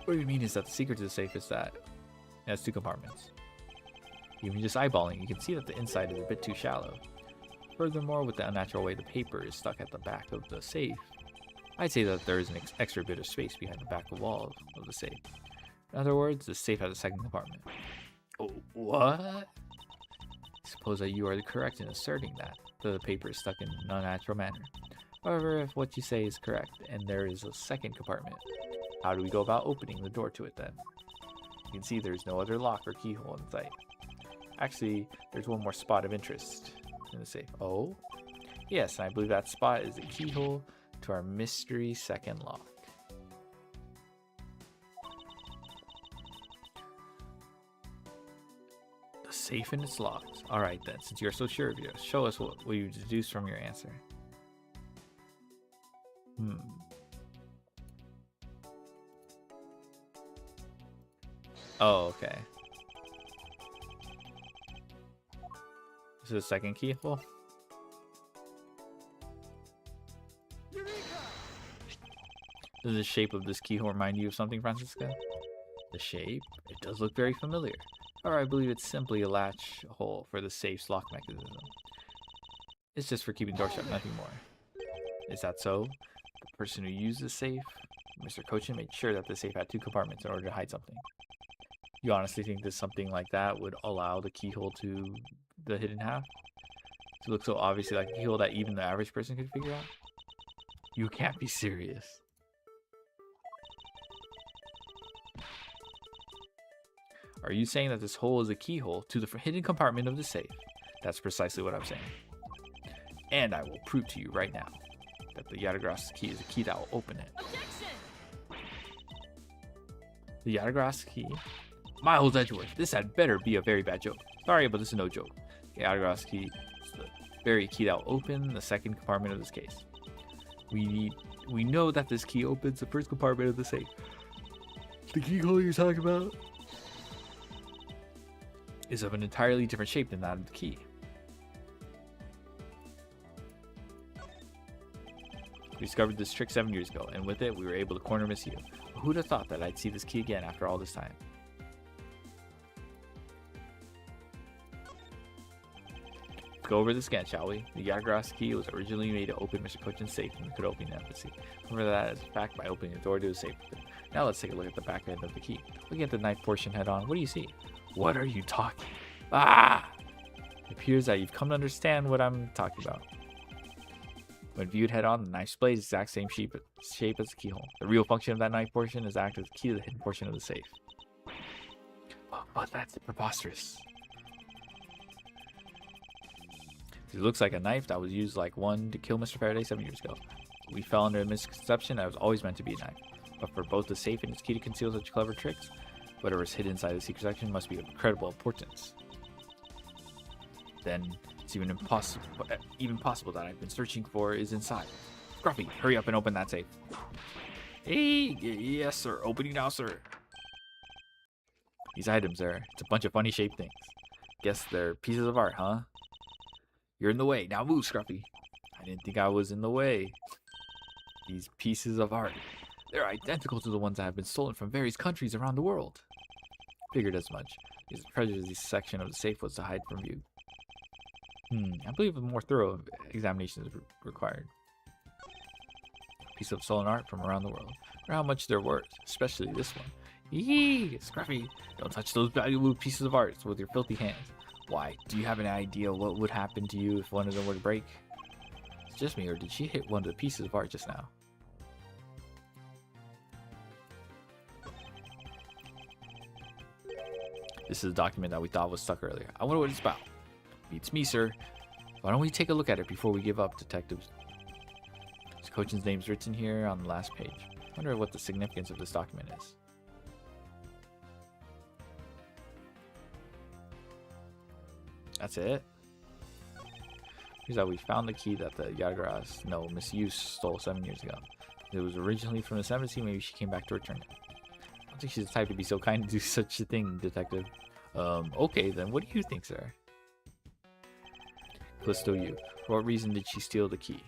A: What you mean is that the secret to the safe is that it has two compartments. Even just eyeballing, you can see that the inside is a bit too shallow. Furthermore, with the unnatural way the paper is stuck at the back of the safe, I'd say that there is an extra bit of space behind the back wall of the safe. In other words, the safe has a second compartment. Oh, what? Suppose that you are correct in asserting that the paper is stuck in an unnatural manner. However, if what you say is correct and there is a second compartment, how do we go about opening the door to it then? You can see there's no other lock or keyhole in sight. Actually, there's one more spot of interest in the safe. Oh? Yes, and I believe that spot is the keyhole to our mystery second lock. The safe and its locks. Alright then, since you're so sure of yours, show us what you deduced from your answer. Oh, okay. This is the second keyhole? Does the shape of this keyhole remind you of something, Francisco? The shape? It does look very familiar. Or I believe it's simply a latch hole for the safe's lock mechanism. It's just for keeping the door shut, nothing more. Is that so? The person who used the safe, Mr. Cochin, made sure that the safe had two compartments in order to hide something. You honestly think that something like that would allow the keyhole to the hidden half to look so obviously like a keyhole that even the average person could figure out? You can't be serious. Are you saying that this hole is a keyhole to the hidden compartment of the safe? That's precisely what I'm saying. And I will prove to you right now that the Yadagras key is a key that will open it. Objection! The Yadagras key? Miles Edgeworth, this had better be a very bad joke. Sorry, but this is no joke. The Yadagras key is the very key that will open the second compartment of this case. We know that this key opens the first compartment of the safe. The keyhole you're talking about is of an entirely different shape than that of the key. We discovered this trick 7 years ago, and with it, we were able to corner Miss Yu. Who'd have thought that I'd see this key again after all this time? Let's go over this again, shall we? The Yadagras key was originally made to open Mr. Cochin's safe and could open the embassy. Remember that as a fact by opening the door to the safe. Now let's take a look at the back end of the key. Looking at the knife portion head on, what do you see? What are you talking? Ah! It appears that you've come to understand what I'm talking about. When viewed head on, the knife's blade is the exact same shape as the keyhole. The real function of that knife portion is to act as the key to the hidden portion of the safe. But that's preposterous. It looks like a knife that was used like one to kill Mr. Faraday 7 years ago. We fell under a misconception that it was always meant to be a knife. But for both the safe and its key to conceal such clever tricks, whatever is hidden inside the secret section must be of incredible importance. Then it's even possible that I've been searching for is inside. Scruffy, hurry up and open that safe. Hey, yes sir, opening now sir. These items there, it's a bunch of funny shaped things. Guess they're pieces of art, huh? You're in the way, now move Scruffy. I didn't think I was in the way. These pieces of art, they're identical to the ones that have been stolen from various countries around the world. Figured as much, because the treasures section of the safe was to hide from view. I believe a more thorough examination is required. pieces of stolen art from around the world. Or how much they're worth, especially this one. Yee! Scruffy! Don't touch those valuable pieces of art with your filthy hands. Why, do you have an idea what would happen to you if one of them were to break? It's just me, or did she hit one of the pieces of art just now? This is a document that we thought was stuck earlier. I wonder what it's about. Beats me, sir. Why don't we take a look at it before we give up, detectives? This coach's name's written here on the last page. I wonder what the significance of this document is. That's it? Here's how we found the key that the Yadagras, no, Miss Yu stole 7 years ago. It was originally from this embassy, maybe she came back to return it. I don't think she's the type to be so kind to do such a thing, detective. Okay then, what do you think, sir? Callisto Yu. For what reason did she steal the key?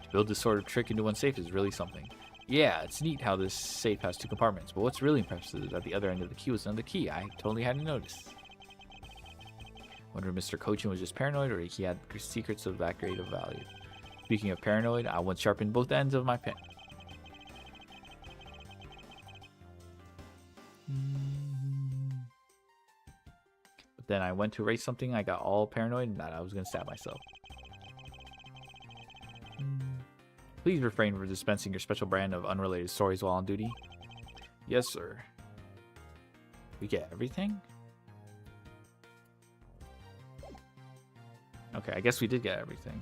A: To build this sort of trick into one safe is really something. Yeah, it's neat how this safe has 2 compartments, but what's really impressive is that the other end of the key was another key. I totally hadn't noticed. Wonder if Mr. Cochin was just paranoid or he had secrets of that great of value. Speaking of paranoid, I once sharpened both ends of my pen. But then I went to erase something, I got all paranoid and that I was going to stab myself. Please refrain from dispensing your special brand of unrelated stories while on duty. Yes, sir. We get everything? Okay, I guess we did get everything.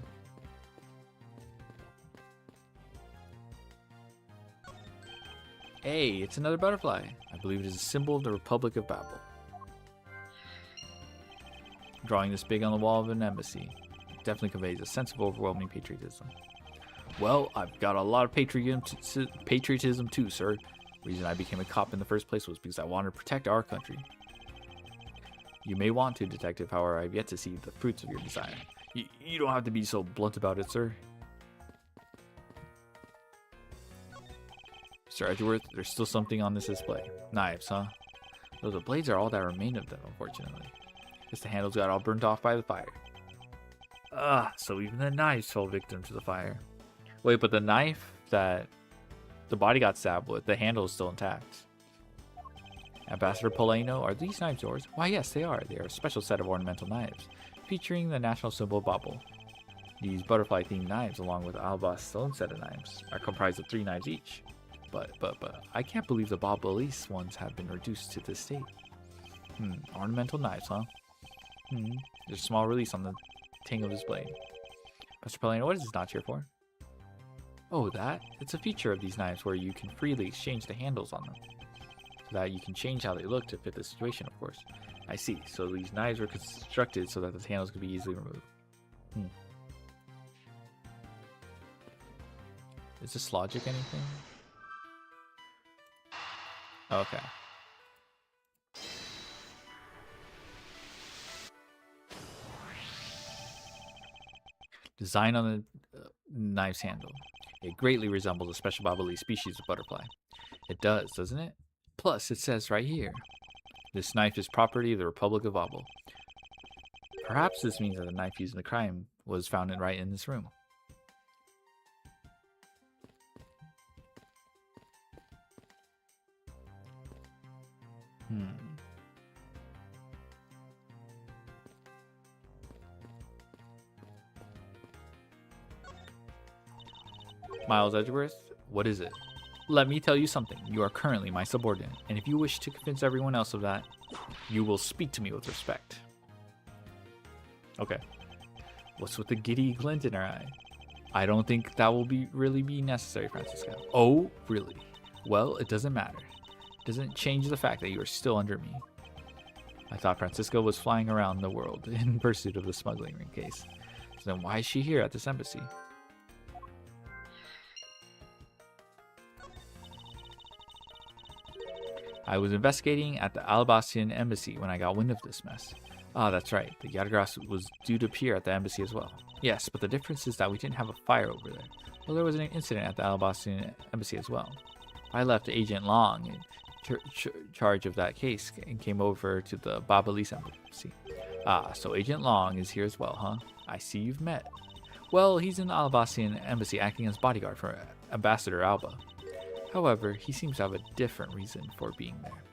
A: Hey, it's another butterfly. I believe it is a symbol of the Republic of Babel. Drawing this big on the wall of an embassy definitely conveys a sense of overwhelming patriotism. Well, I've got a lot of patriotism too, sir. The reason I became a cop in the first place was because I wanted to protect our country. You may want to, detective, however, I've yet to see the fruits of your desire. You don't have to be so blunt about it, sir. Sir Edgeworth, there's still something on this display. Knives, huh? Though the blades are all that remain of them, unfortunately. Guess the handles got all burnt off by the fire. So even the knives fell victim to the fire. Wait, but the knife that the body got stabbed with, the handle is still intact. Ambassador Polano, are these knives yours? Why, yes, they are. They are a special set of ornamental knives, featuring the national symbol Babel. These butterfly-themed knives, along with Alba's own set of knives, are comprised of 3 knives each. But I can't believe the Babelese ones have been reduced to this state. Ornamental knives, huh? There's a small release on the ting of this blade. Mr. Polano, what is this notch here for? Oh, that? It's a feature of these knives where you can freely exchange the handles on them. So that you can change how they look to fit the situation, of course. I see. So these knives were constructed so that the handles could be easily removed. Is this logic anything? Okay. Design on the knife's handle. It greatly resembles a special Babelese species of butterfly. It does, doesn't it? Plus, it says right here, this knife is property of the Republic of Babel. Perhaps this means that the knife used in the crime was found right in this room. Miles Edgeworth, what is it? Let me tell you something. You are currently my subordinate, and if you wish to convince everyone else of that, you will speak to me with respect. Okay. What's with the giddy glint in her eye? I don't think that will really be necessary, Francisca. Oh, really? Well, it doesn't matter. It doesn't change the fact that you are still under me. I thought Francisca was flying around the world in pursuit of the smuggling ring case. So then why is she here at this embassy? I was investigating at the Alabastian embassy when I got wind of this mess. Ah, that's right. The Yadagras was due to appear at the embassy as well. Yes, but the difference is that we didn't have a fire over there. Well, there was an incident at the Alabastian embassy as well. I left Agent Long, and charge of that case and came over to the Babalis embassy. Ah, so Agent Long is here as well, huh? I see you've met. Well, he's in the Alabasian embassy acting as bodyguard for Ambassador Alba. However, he seems to have a different reason for being there.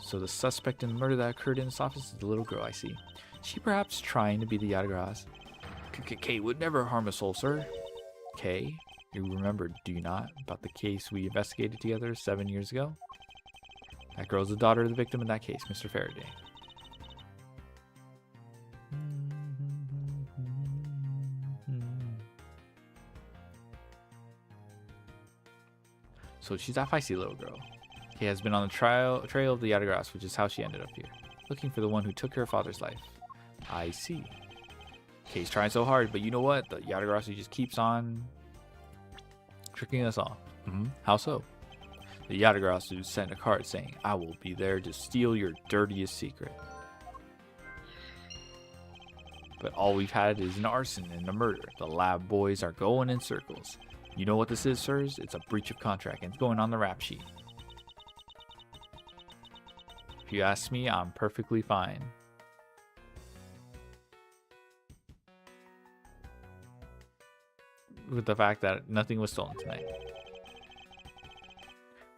A: So the suspect in the murder that occurred in this office is the little girl, I see. She perhaps trying to be the Yatagara's. Kay would never harm a soul, sir. Kay? You remember, do you not, about the case we investigated together 7 years ago? That girl's the daughter of the victim in that case, Mr. Faraday. So she's that feisty little girl. Kay has been on the trail of the Yatagara's, which is how she ended up here, looking for the one who took her father's life. I see. Kay's trying so hard, but you know what? The Yatagara's just keeps on tricking us all. How so? The Yatagarasu sent a card saying, I will be there to steal your dirtiest secret. But all we've had is an arson and a murder. The lab boys are going in circles. You know what this is, sirs? It's a breach of contract and it's going on the rap sheet. If you ask me, I'm perfectly fine. With the fact that nothing was stolen tonight.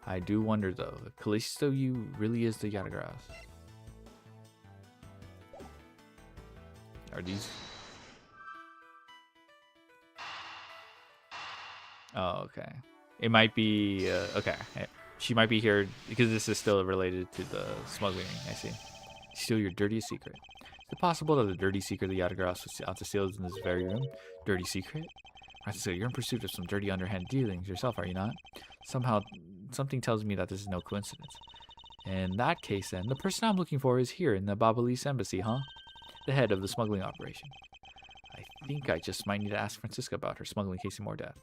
A: I do wonder though, if Callisto Yu really is the Yatagara's. Are these? Oh, okay. It might be okay. She might be here because this is still related to the smuggling. I see. Steal your dirtiest secret. Is it possible that the dirty secret the Yatagara's was out to steal is in this very room? Dirty secret? So you're in pursuit of some dirty underhand dealings yourself, are you not? Somehow, something tells me that this is no coincidence. In that case, then, the person I'm looking for is here in the Babalis embassy, huh? The head of the smuggling operation. I think I just might need to ask Francisca about her smuggling case in more depth.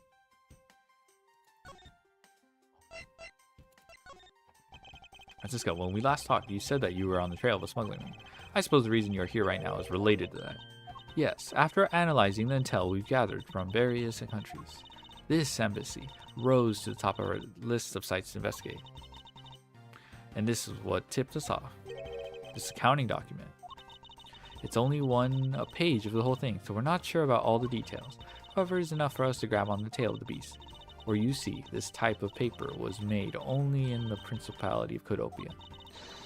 A: Francisca, when we last talked, you said that you were on the trail of a smuggling ring. I suppose the reason you're here right now is related to that. Yes, after analyzing the intel we've gathered from various countries, this embassy rose to the top of our list of sites to investigate. And this is what tipped us off. This accounting document. It's only a page of the whole thing, so we're not sure about all the details. However, it's enough for us to grab on the tail of the beast. Where you see, this type of paper was made only in the Principality of Codopia.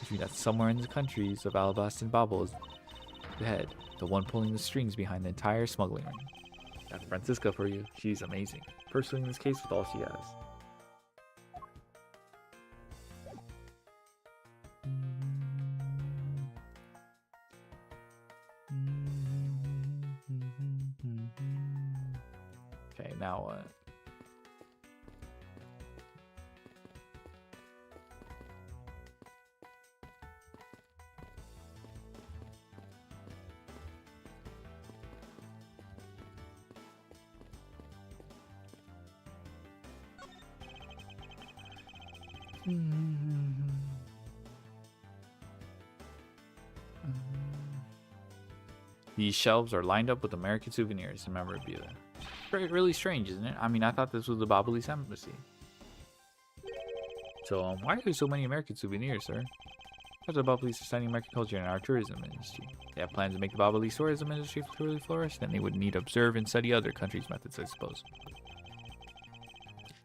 A: Which means that somewhere in the countries of Alabas and Babel is the head, the one pulling the strings behind the entire smuggling ring. That's Francisca for you. She's amazing. Pursuing this case with all she has. Okay, now what? These shelves are lined up with American souvenirs and memorabilia. Really strange, isn't it? I mean, I thought this was the Babalis embassy. So, why are there so many American souvenirs, sir? Because the Babalis are studying American culture in our tourism industry. They have plans to make the Babalis tourism industry truly flourish, then they would need to observe and study other countries' methods, I suppose.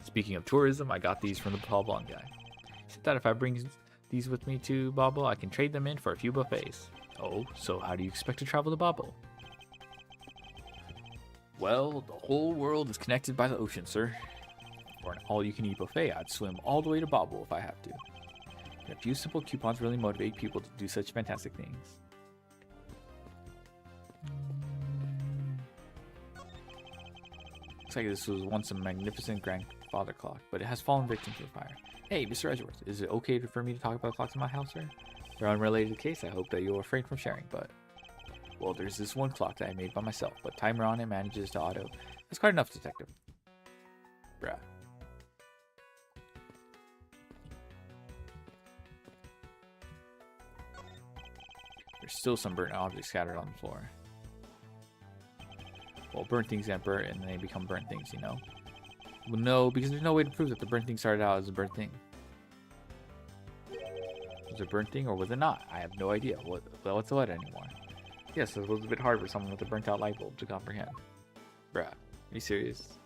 A: Speaking of tourism, I got these from the Paul Blanc guy. He said that if I bring these with me to Babel, I can trade them in for a few buffets. Oh, so how do you expect to travel to Babel? Well, the whole world is connected by the ocean, sir. For an all-you-can-eat buffet, I'd swim all the way to Babel if I have to. And a few simple coupons really motivate people to do such fantastic things. Looks like this was once a magnificent grandfather clock, but it has fallen victim to the fire. Hey, Mr. Edgeworth, is it okay for me to talk about clocks in my house, sir? They're unrelated to the case. I hope that you'll refrain from sharing, but... Well, there's this one clock that I made by myself, but timer on it manages to auto. That's quite enough, detective. Bruh. There's still some burnt objects scattered on the floor. Well, burnt things get burnt, and they become burnt things, you know? Well, no, because there's no way to prove that the burnt thing started out as a burnt thing. Was it a burnt thing or was it not? I have no idea. What's what anymore? Yes, it was a bit hard for someone with a burnt out light bulb to comprehend. Bruh, are you serious?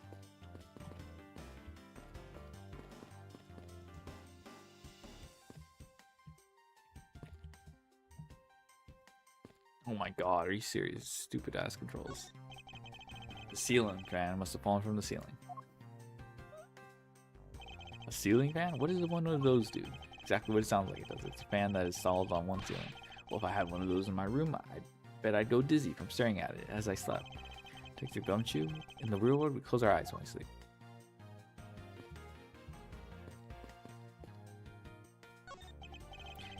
A: Oh my god, are you serious? Stupid ass controls. The ceiling fan must have fallen from the ceiling. A ceiling fan? What does one of those do? Exactly what it sounds like it does. It's a fan that is solid on one ceiling. Well, if I had one of those in my room, I bet I'd go dizzy from staring at it as I slept. Take the gumshoe. In the real world, we close our eyes when we sleep.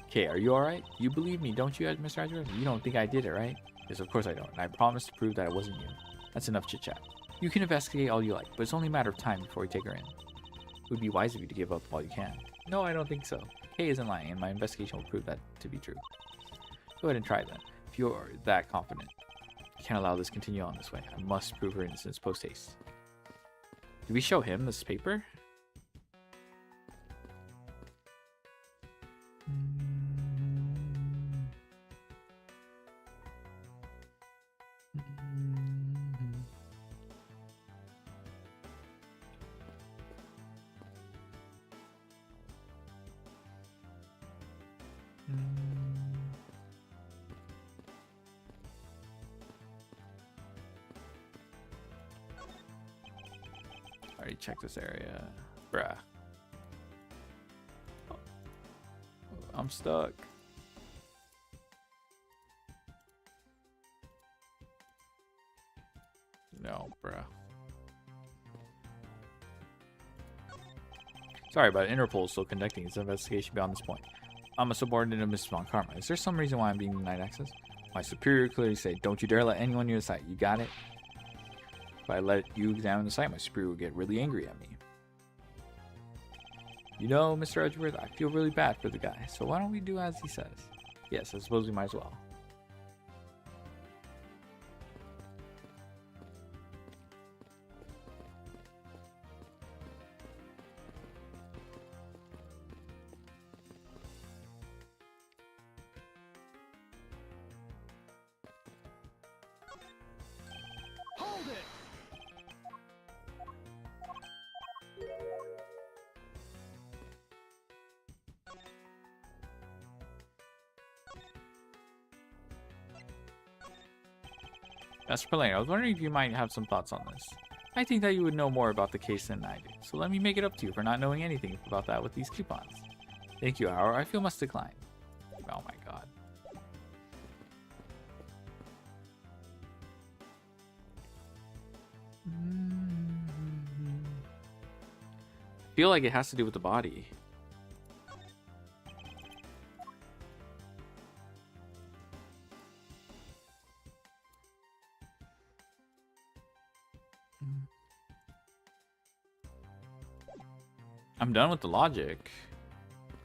A: Okay, are you alright? You believe me, don't you, Mr. Edgeworth? You don't think I did it, right? Yes, of course I don't, and I promise to prove that it wasn't you. That's enough chit-chat. You can investigate all you like, but it's only a matter of time before we take her in. It would be wise of you to give up all you can. No, I don't think so. Kay isn't lying, and my investigation will prove that to be true. Go ahead and try then, if you're that confident. I can't allow this to continue on this way. I must prove her innocence post-haste. Did we show him this paper? Already checked this area. Bruh. I'm stuck. No, bruh. Sorry, but Interpol is still conducting its investigation beyond this point. I'm a subordinate of Mrs. Von Karma. Is there some reason why I'm being denied access? My superior clearly said, don't you dare let anyone near the site. You got it? If I let you examine the site, my superior will get really angry at me. You know, Mr. Edgeworth, I feel really bad for the guy, so why don't we do as he says? Yes, I suppose we might as well.
B: Hold it!
A: Master Pelaine, I was wondering if you might have some thoughts on this. I think that you would know more about the case than I do, so let me make it up to you for not knowing anything about that with these coupons. Thank you, Howard. I feel much declined. Oh my god. I feel like it has to do with the body. I'm done with the logic.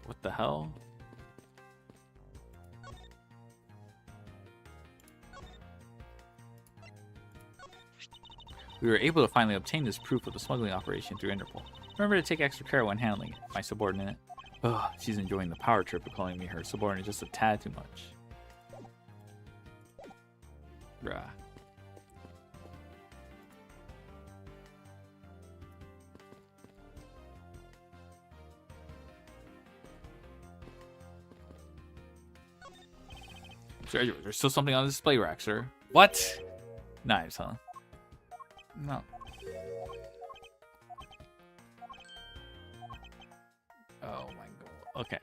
A: What the hell? We were able to finally obtain this proof of the smuggling operation through Interpol. Remember to take extra care when handling it, my subordinate. Ugh, she's enjoying the power trip of calling me her subordinate just a tad too much. Bruh. There's still something on the display rack, sir. What? Knives, huh? No. Oh my god. Okay.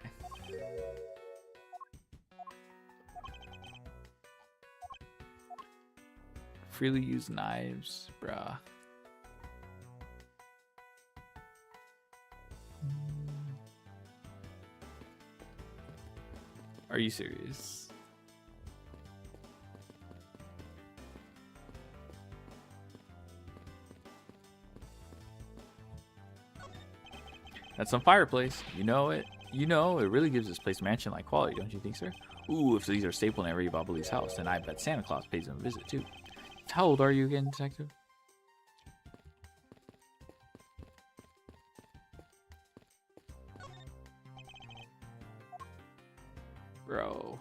A: Freely use knives, bruh. Are you serious? That's some fireplace. You know it. You know, it really gives this place mansion-like quality, don't you think, sir? Ooh, if these are staple in every Bobbly's house, then I bet Santa Claus pays them a visit, too. How old are you again, detective? Bro.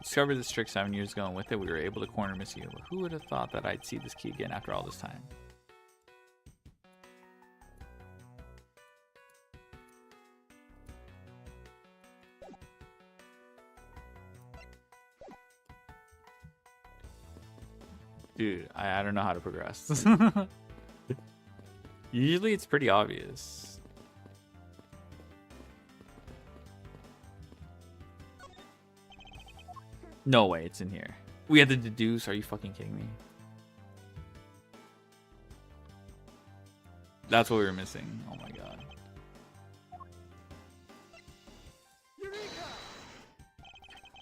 A: Discovered this trick 7 years ago, and with it we were able to corner Miss Yu. Who would have thought that I'd see this key again after all this time? Dude, I don't know how to progress. Usually it's pretty obvious. No way it's in here. We had to deduce. Are you fucking kidding me? That's what we were missing. Oh my god.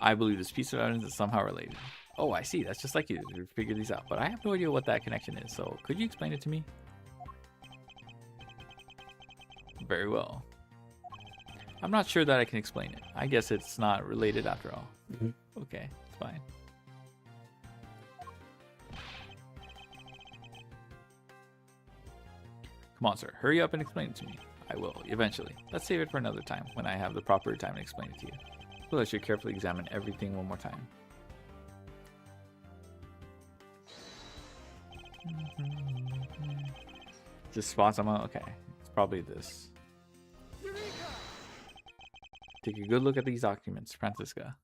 A: I believe this piece of evidence is somehow related. Oh, I see. That's just like you to figure these out. But I have no idea what that connection is. So could you explain it to me? Very well. I'm not sure that I can explain it. I guess it's not related after all. Okay, it's fine. Come on, sir. Hurry up and explain it to me. I will, eventually. Let's save it for another time, when I have the proper time to explain it to you. I feel I should carefully examine everything one more time. Just spots I'm on. Okay, it's probably this. Take a good look at these documents, Francisca.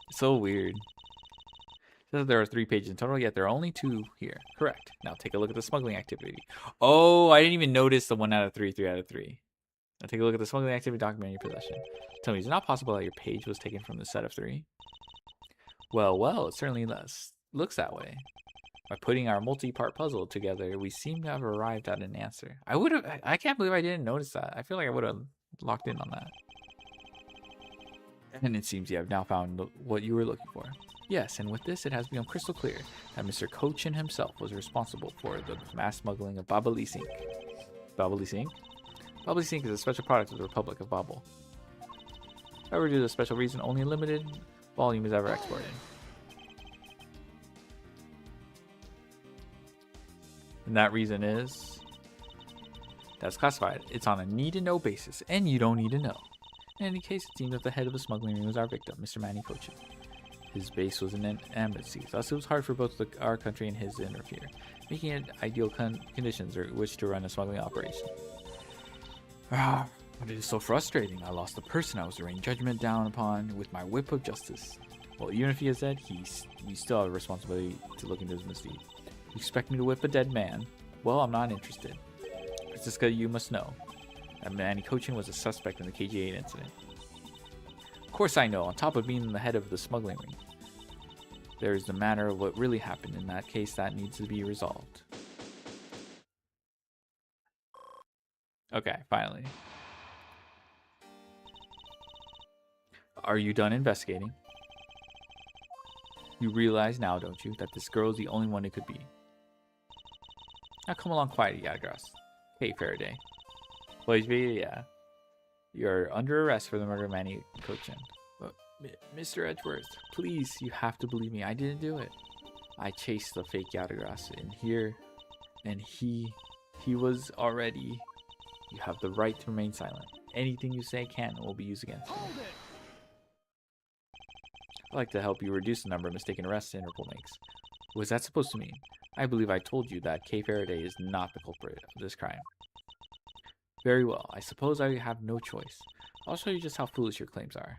A: It's so weird. It says there are 3 pages in total, yet there are only 2 here. Correct. Now take a look at the smuggling activity. Oh, I didn't even notice the 1 out of 3, 3 out of 3. Now take a look at the smuggling activity document in your possession. Tell me, is it not possible that your page was taken from the set of 3? Well, it certainly looks that way. By putting our multi-part puzzle together, we seem to have arrived at an answer. I can't believe I didn't notice that. I feel like I would have locked in on that. And it seems you have now found what you were looking for. Yes, and with this, it has become crystal clear that Mr. Cochin himself was responsible for the mass smuggling of Babali Sink. Babali Sink? Babali Sink is a special product of the Republic of Babel. However, due to a special reason, only a limited volume is ever exported. And that reason is that's classified. It's on a need-to-know basis, and you don't need to know. In any case, it seems that the head of the smuggling ring was our victim, Mr. Manny Cochin. His base was in an embassy, thus it was hard for both our country and his to interfere, making it ideal conditions in which to run a smuggling operation. But it is so frustrating. I lost the person I was to rain judgment down upon with my whip of justice. Well, even if he is dead, we still have a responsibility to look into his misdeed. You expect me to whip a dead man? Well, I'm not interested. Francisca, you must know that Manny Cochin was a suspect in the KG8 incident. Of course I know, on top of being the head of the smuggling ring. There is the matter of what really happened in that case that needs to be resolved. Okay, finally. Are you done investigating? You realize now, don't you, that this girl is the only one it could be? Now come along quietly, Yadagras. Hey, Faraday. Please be, yeah. You're under arrest for the murder of Manny Cochin. But, Mr. Edgeworth, please, you have to believe me. I didn't do it. I chased the fake Yadagras in here, and he was already. You have the right to remain silent. Anything you say can and will be used against you. I'd like to help you reduce the number of mistaken arrests Interpol makes. What is that supposed to mean? I believe I told you that Kay Faraday is not the culprit of this crime. Very well. I suppose I have no choice. I'll show you just how foolish your claims are.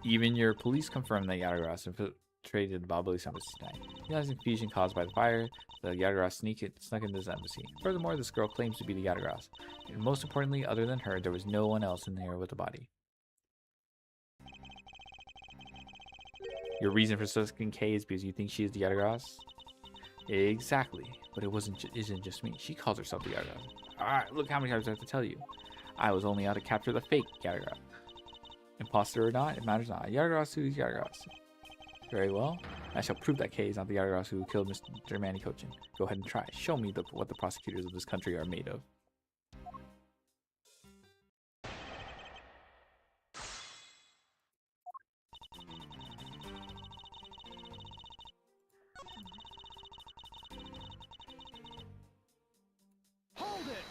A: Even your police confirm that Yadagras infiltrated the Babali embassy tonight. Realizing confusion caused by the fire, the Yadagras snuck into this embassy. Furthermore, this girl claims to be the Yadagras. And most importantly, other than her, there was no one else in there with the body. Your reason for suspecting Kay is because you think she is the Yatagarasu? Exactly. But it isn't just me. She calls herself the Yatagarasu. Alright, look how many times I have to tell you. I was only out to capture the fake Yatagarasu. Imposter or not, it matters not. Yatagarasu is Yatagarasu. Very well. I shall prove that Kay is not the Yatagarasu who killed Mr. Manny-Kochin. Go ahead and try. Show me what the prosecutors of this country are made of.
B: Hold it.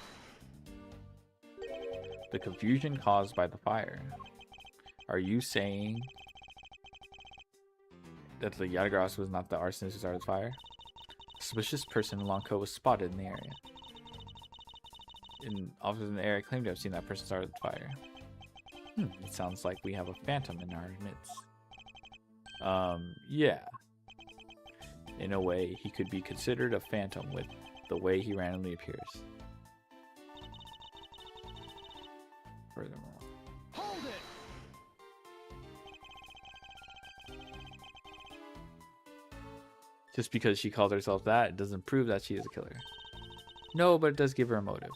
A: The confusion caused by the fire. Are you saying that the Yatagarasu was not the arsonist who started the fire? A suspicious person in long coat was spotted in the area. Officers in the area claim to have seen that person start the fire. It sounds like we have a phantom in our midst. Yeah. In a way, he could be considered a phantom with the way he randomly appears. Furthermore,
B: Hold it.
A: just because she calls herself that, it doesn't prove that she is a killer. No, but it does give her a motive.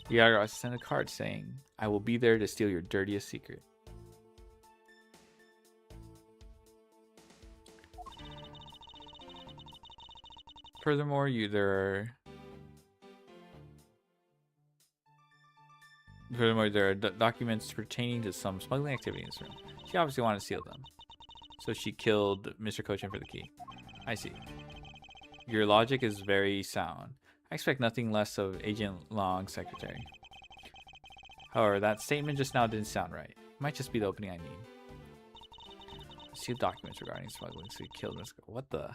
A: The Yatagarasu sent a card saying, I will be there to steal your dirtiest secret. Furthermore, there are documents pertaining to some smuggling activity in this room. She obviously wanted to steal them. So she killed Mr. Kochin for the key. I see. Your logic is very sound. I expect nothing less of Agent Long's secretary. However, that statement just now didn't sound right. It might just be the opening I need. See the documents regarding smuggling, so you killed Mr. What the?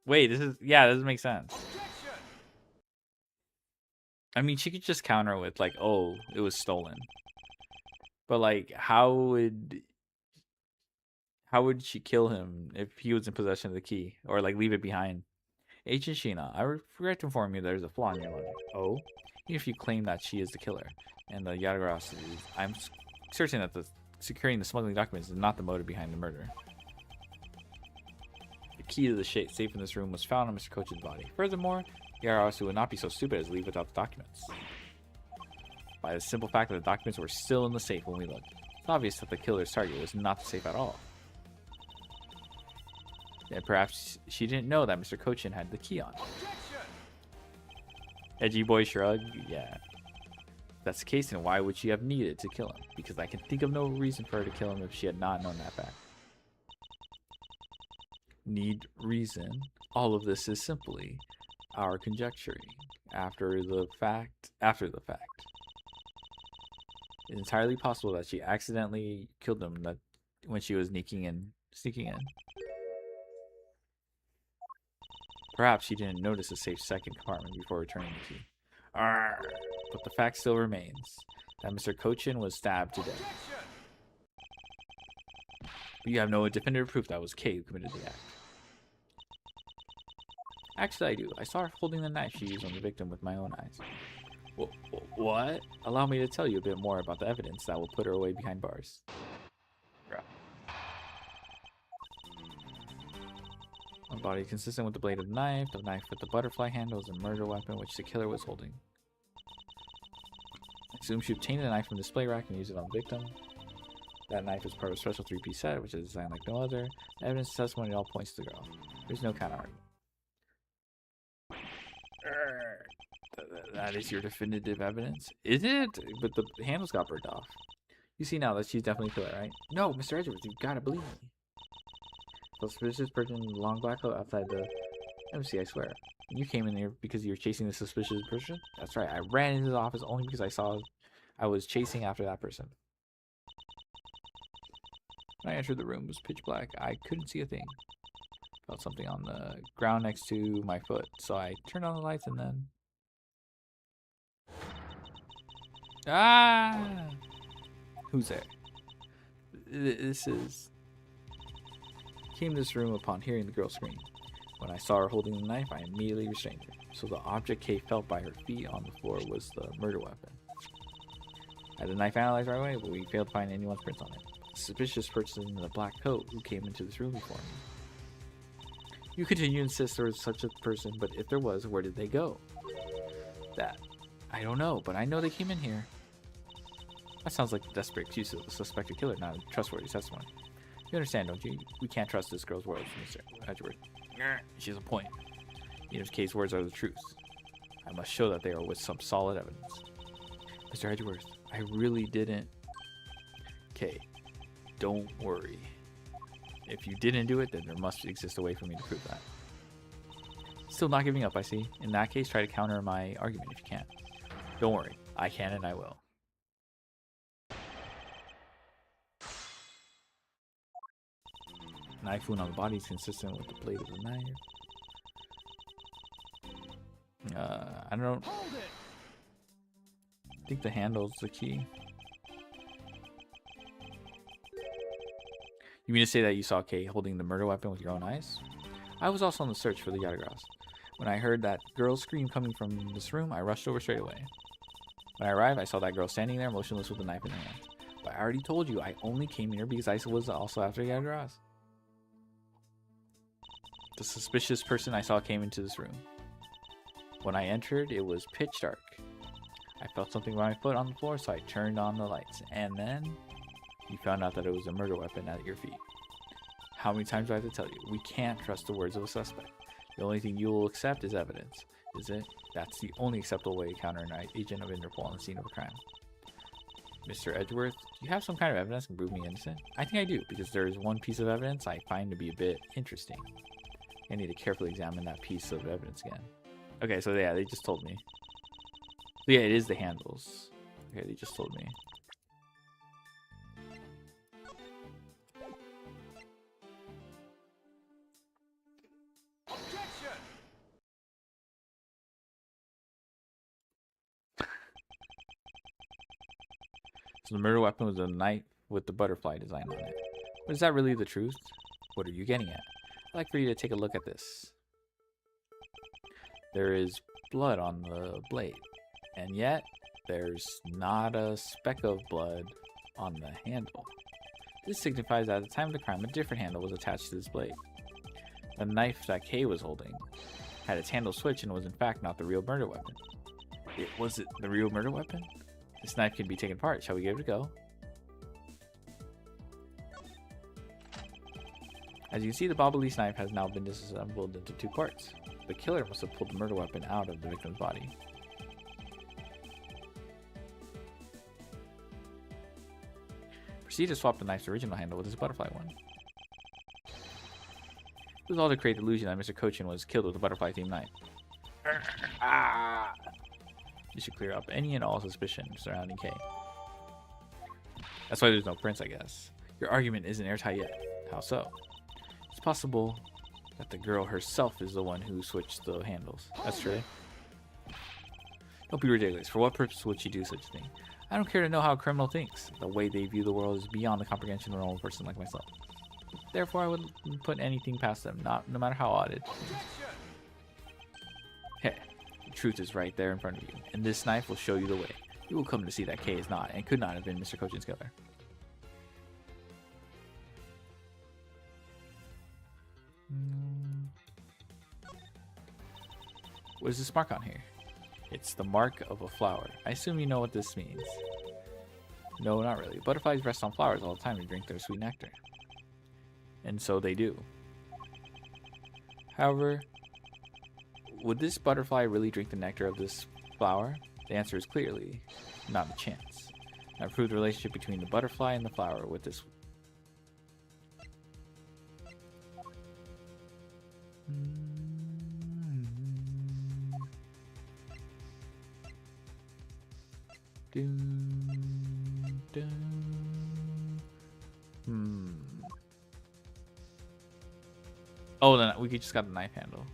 A: Wait, this doesn't make sense. I mean, she could just counter with like, oh, it was stolen. But like, how would she kill him if he was in possession of the key? Or like leave it behind? Agent Sheena, I regret to inform you there's a flaw in your logic. Oh? Even if you claim that she is the killer, and the Yatagarasu, I'm certain that securing the smuggling documents is not the motive behind the murder. The key to the safe in this room was found on Mr. Kochin's body. Furthermore, Yatagarasu would not be so stupid as to leave without the documents. By the simple fact that the documents were still in the safe when we looked, it's obvious that the killer's target was not the safe at all. And perhaps she didn't know that Mr. Kochin had the key on. Edgy boy shrug. Yeah. If that's the case, then why would she have needed to kill him? Because I can think of no reason for her to kill him if she had not known that fact. Need reason? All of this is simply our conjecturing after the fact. It's entirely possible that she accidentally killed him when she was sneaking in. Perhaps she didn't notice the safe second compartment before returning the key. Arrgh. But the fact still remains that Mr. Kochin was stabbed to death. But you have no definitive proof that it was Kay who committed the act. Actually, I do. I saw her holding the knife she used on the victim with my own eyes. What? Allow me to tell you a bit more about the evidence that will put her away behind bars. A body consistent with the blade of the knife with the butterfly handle is a murder weapon which the killer was holding. I assume she obtained the knife from the display rack and used it on the victim. That knife is part of a special 3-piece set, which is designed like no other. The evidence and testimony all points to the girl. There's no counter-argument. That is your definitive evidence? Is it? But the handles got burnt off. You see now that she's definitely a killer, right? No, Mr. Edgeworth, you've got to believe me. The suspicious person in the long black coat outside the embassy, I swear. You came in here because you were chasing the suspicious person? That's right, I ran into the office only because I was chasing after that person. When I entered the room, it was pitch black. I couldn't see a thing. Felt something on the ground next to my foot, so I turned on the lights and then... Ah! Who's there? This is... Came to this room upon hearing the girl scream. When I saw her holding the knife, I immediately restrained her. So the object Kay felt by her feet on the floor was the murder weapon. I had the knife analyzed right away, but we failed to find anyone's prints on it. A suspicious person in a black coat who came into this room before me. You continue to insist there was such a person, but if there was, where did they go? That, I don't know, but I know they came in here. That sounds like a desperate excuse of the suspected killer, not a trustworthy testimony. You understand, don't you? We can't trust this girl's words, Mr. Edgeworth. She has a point. Even if Kay's words are the truth, I must show that they are with some solid evidence. Mr. Edgeworth, I really didn't. Kay, don't worry. If you didn't do it, then there must exist a way for me to prove that. Still not giving up, I see. In that case, try to counter my argument if you can. Don't worry. I can and I will. Knife wound on the body is consistent with the blade of the knife. I don't think the handle's the key. You mean to say that you saw Kay holding the murder weapon with your own eyes? I was also on the search for the Yatagras. When I heard that girl's scream coming from this room, I rushed over straight away. When I arrived, I saw that girl standing there motionless with a knife in her hand. But I already told you, I only came here because I was also after Yatagras. The suspicious person I saw came into this room. When I entered, it was pitch dark. I felt something by my foot on the floor, so I turned on the lights. And then, you found out that it was a murder weapon at your feet. How many times do I have to tell you? We can't trust the words of a suspect. The only thing you will accept is evidence. Is it? That's the only acceptable way to counter an agent of Interpol on the scene of a crime. Mr. Edgeworth, do you have some kind of evidence that can prove me innocent? I think I do, because there is one piece of evidence I find to be a bit interesting. I need to carefully examine that piece of evidence again. Okay, so yeah, they just told me. So yeah, it is the handles. Okay, they just told me.
B: Objection!
A: So the murder weapon was a knife with the butterfly design on it. But is that really the truth? What are you getting at? I'd like for you to take a look at this. There is blood on the blade, and yet there's not a speck of blood on the handle. This signifies that at the time of the crime, a different handle was attached to this blade. The knife that Kay was holding had its handle switch and was in fact not the real murder weapon. Was it the real murder weapon? This knife can be taken apart. Shall we give it a go? As you can see, the Bobolese knife has now been disassembled into two parts. The killer must have pulled the murder weapon out of the victim's body. Proceed to swap the knife's original handle with its butterfly one. It was all to create the illusion that Mr. Cochin was killed with a butterfly-themed knife. You should clear up any and all suspicion surrounding Kay. That's why there's no prints, I guess. Your argument isn't airtight yet. How so? It's possible that the girl herself is the one who switched the handles. That's true. Don't be ridiculous. For what purpose would she do such a thing? I don't care to know how a criminal thinks. The way they view the world is beyond the comprehension of a normal person like myself. Therefore, I wouldn't put anything past them, no matter how odd it is. Hey, the truth is right there in front of you, and this knife will show you the way. You will come to see that Kay is not, and could not have been Mr. Cochin's killer. What is this mark on here? It's the mark of a flower. I assume you know what this means. No, not really. Butterflies rest on flowers all the time to drink their sweet nectar. And so they do. However, would this butterfly really drink the nectar of this flower? The answer is clearly not a chance. I've proved the relationship between the butterfly and the flower with this. Oh, then we just got the knife handle.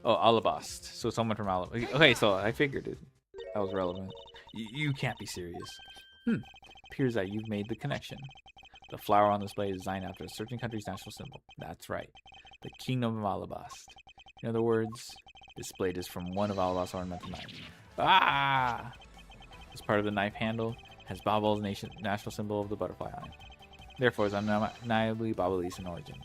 A: Oh, Alabast. So someone from Alabast. Okay, so I figured it. That was relevant. You can't be serious. Appears that you've made the connection. The flower on display is designed after a certain country's national symbol. That's right. The Kingdom of Alabast. In other words, displayed is from one of Alabast's ornamental knives. Ah! As part of the knife handle, has Babal's national symbol of the butterfly on it. Therefore, it's undeniably Babalese in origin.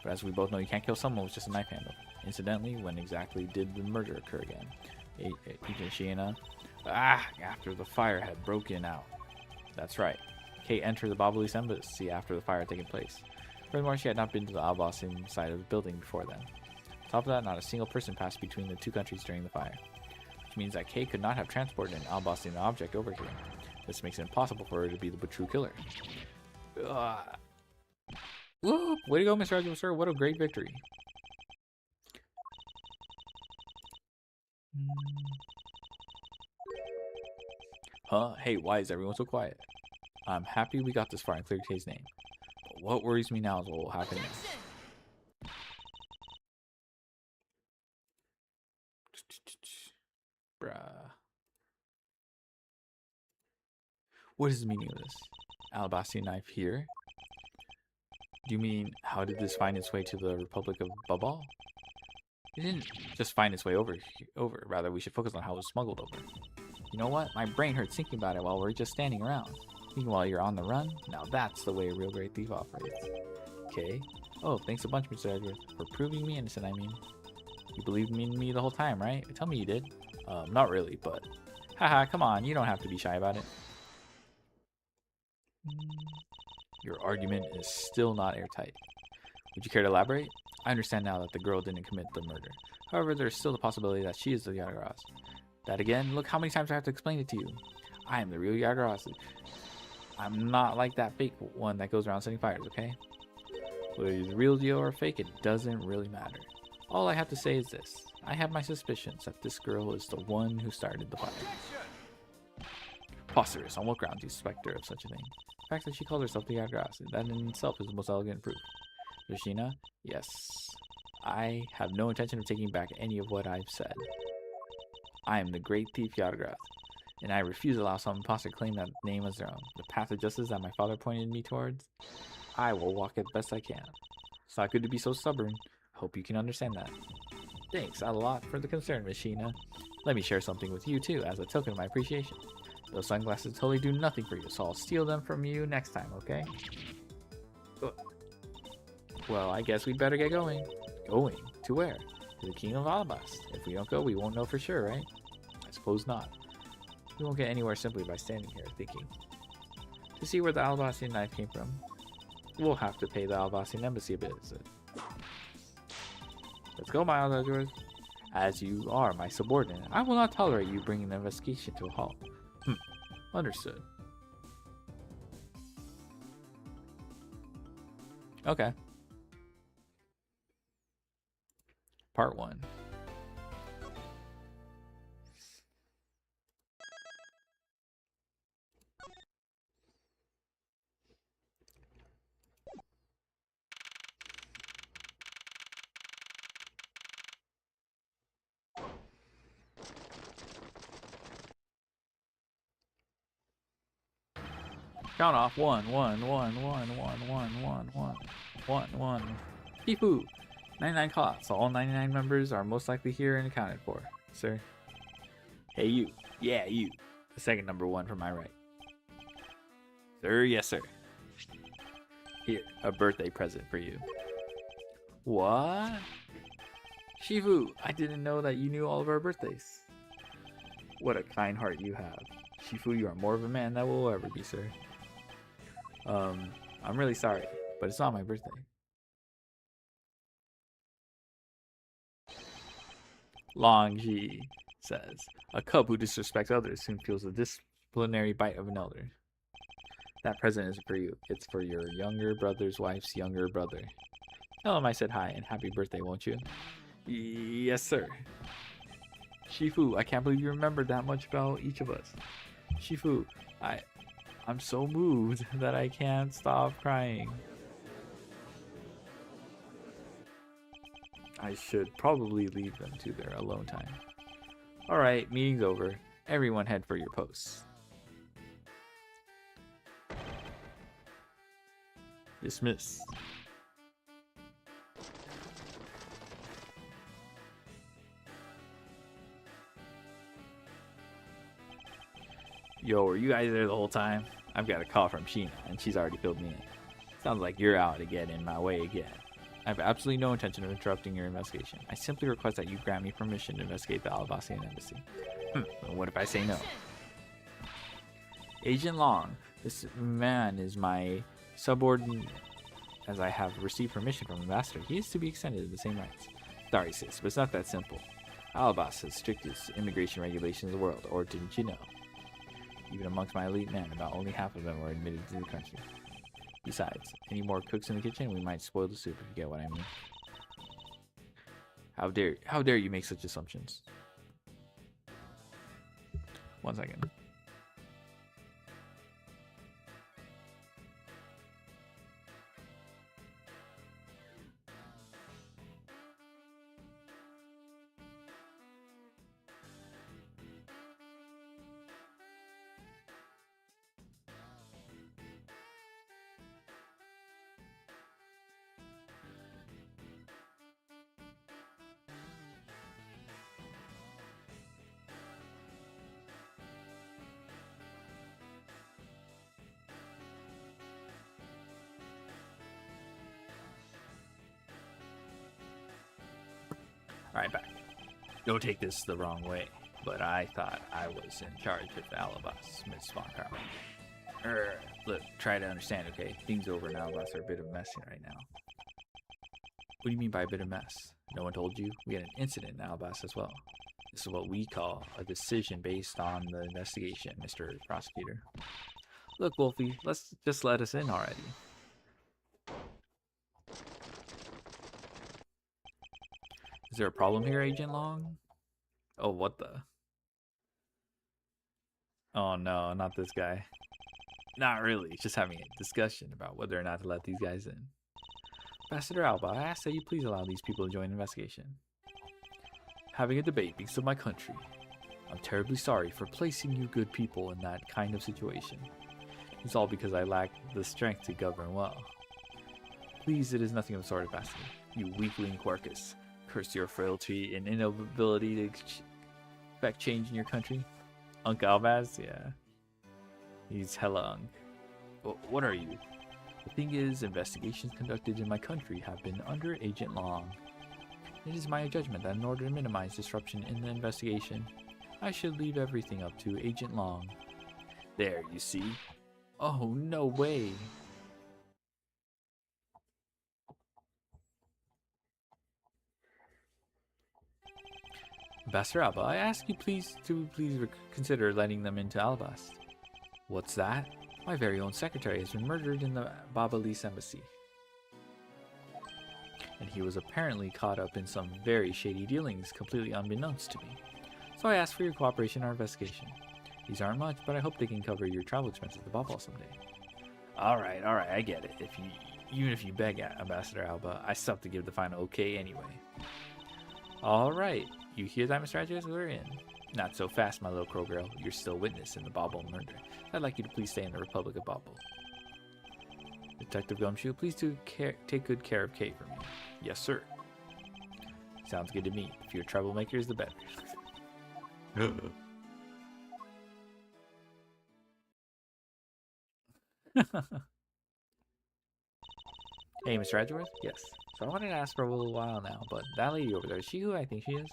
A: But as we both know, you can't kill someone with just a knife handle. Incidentally, when exactly did the murder occur again? Agent Sheena. After the fire had broken out. That's right. Kate entered the Babalese embassy after the fire had taken place. Furthermore, she had not been to the Alabasta side of the building before then. On top of that, not a single person passed between the two countries during the fire. Which means that Kate could not have transported an Alabasta object over here. This makes it impossible for her to be the true killer. Woo! Way to go, Mr. Edgeworth, sir. What a great victory. Huh? Hey, why is everyone so quiet? I'm happy we got this far and cleared Kay's name. But what worries me now is what will happen next. Bruh. What is the meaning of this? Alabaster knife here? Do you mean, how did this find its way to the Republic of Babal? It didn't just find its way over. Rather, we should focus on how it was smuggled over. You know what? My brain hurts thinking about it while we're just standing around. Thinking while you're on the run? Now that's the way a real great thief operates. Okay. Oh, thanks a bunch, Mr. Edgeworth, for proving me innocent, I mean. You believed in me the whole time, right? Tell me you did. Not really, but... Haha, come on, you don't have to be shy about it. Your argument is still not airtight. Would you care to elaborate? I understand now that the girl didn't commit the murder. However, there's still the possibility that she is the Yagras. That again? Look how many times I have to explain it to you. I am the real Yagras. I'm not like that fake one that goes around setting fires, okay? Whether you're the real deal or fake, it doesn't really matter. All I have to say is this. I have my suspicions that this girl is the one who started the fire. Preposterous. On what grounds do you suspect her of such a thing? The fact that she called herself the Yagras, that in itself is the most elegant proof. Yoshina? Yes. I have no intention of taking back any of what I've said. I am the great thief Yagras, and I refuse to allow some imposter to claim that name as their own. The path of justice that my father pointed me towards, I will walk it best I can. It's not good to be so stubborn. Hope you can understand that. Thanks a lot for the concern, Miss Sheena. Let me share something with you too, as a token of my appreciation. Those sunglasses totally do nothing for you, so I'll steal them from you next time, okay? Well, I guess we'd better get going. Going? To where? To the King of Alabast. If we don't go, we won't know for sure, right? I suppose not. We won't get anywhere simply by standing here thinking. To see where the Alabastian knife came from, we'll have to pay the Alabastian embassy a visit. Let's go, Miles Edgeworth. As you are my subordinate, I will not tolerate you bringing the investigation to a halt. Understood. Okay. Part 1. Count off 1, 1, 1, 1, 1, 1, 1, 1, 1, 1. Peepoo! 99 cots. All 99 members are most likely here and accounted for, sir. Hey, you. Yeah, you. The second number 1 from my right. Sir, yes, sir. Here, a birthday present for you. What? Shifu, I didn't know that you knew all of our birthdays. What a kind heart you have. Shifu, you are more of a man than will ever be, sir. I'm really sorry, but it's not my birthday. Long Ji says, a cub who disrespects others soon feels the disciplinary bite of an elder. That present isn't for you. It's for your younger brother's wife's younger brother. Tell him I said hi and happy birthday, won't you? Yes, sir. Shifu, I can't believe you remembered that much about each of us. Shifu, I'm so moved that I can't stop crying. I should probably leave them to their alone time. Alright, meeting's over. Everyone head for your posts. Dismiss. Yo, were you guys there the whole time? I've got a call from Sheena, and she's already filled me in. Sounds like you're out to get in my way again. I have absolutely no intention of interrupting your investigation. I simply request that you grant me permission to investigate the Alabastian embassy. What if I say no? Agent Long, this man is my subordinate. As I have received permission from the master, he is to be extended the same rights. Sorry, sis, but it's not that simple. Alabas has strictest immigration regulations in the world, or didn't you know? Even amongst my elite men, about only half of them were admitted to the country. Besides, any more cooks in the kitchen, we might spoil the soup, if you get what I mean. How dare you make such assumptions? 1 second. Alright, back. Don't take this the wrong way, but I thought I was in charge with Alabas, Miss Von Karma. Look, try to understand, okay? Things over in Alabas are a bit of a mess right now. What do you mean by a bit of mess? No one told you? We had an incident in Alabas as well. This is what we call a decision based on the investigation, Mr. Prosecutor. Look, Wolfie, just let us in already. Is there a problem here, Agent Long? Oh, what the? Oh no, not this guy. Not really, just having a discussion about whether or not to let these guys in. Ambassador Alba, I ask that you please allow these people to join the investigation. Having a debate because of my country. I'm terribly sorry for placing you good people in that kind of situation. It's all because I lack the strength to govern well. Please, it is nothing of the sort, Ambassador. You weakling Quarkus. Curse your frailty and inability to effect change in your country. Unc Albaz? Yeah. He's hella unk. What are you? The thing is, investigations conducted in my country have been under Agent Long. It is my judgment that in order to minimize disruption in the investigation, I should leave everything up to Agent Long. There, you see? Oh, no way. Ambassador Alba, I ask you please consider letting them into Alabast. What's that? My very own secretary has been murdered in the Babalis embassy. And he was apparently caught up in some very shady dealings completely unbeknownst to me. So I ask for your cooperation in our investigation. These aren't much, but I hope they can cover your travel expenses to Babal someday. Alright, I get it. Even if you beg, Ambassador Alba, I still have to give the final okay anyway. Alright, you hear that, Mr. Edgeworth? We're in. Not so fast, my little crow girl. You're still witness in the Bobble murder. I'd like you to please stay in the Republic of Bobble. Detective Gumshoe, please take good care of Kay for me. Yes, sir. Sounds good to me. The fewer troublemakers, the better. Hey, Mr. Edgeworth? Yes. So I wanted to ask for a little while now, but that lady over there, is she who I think she is?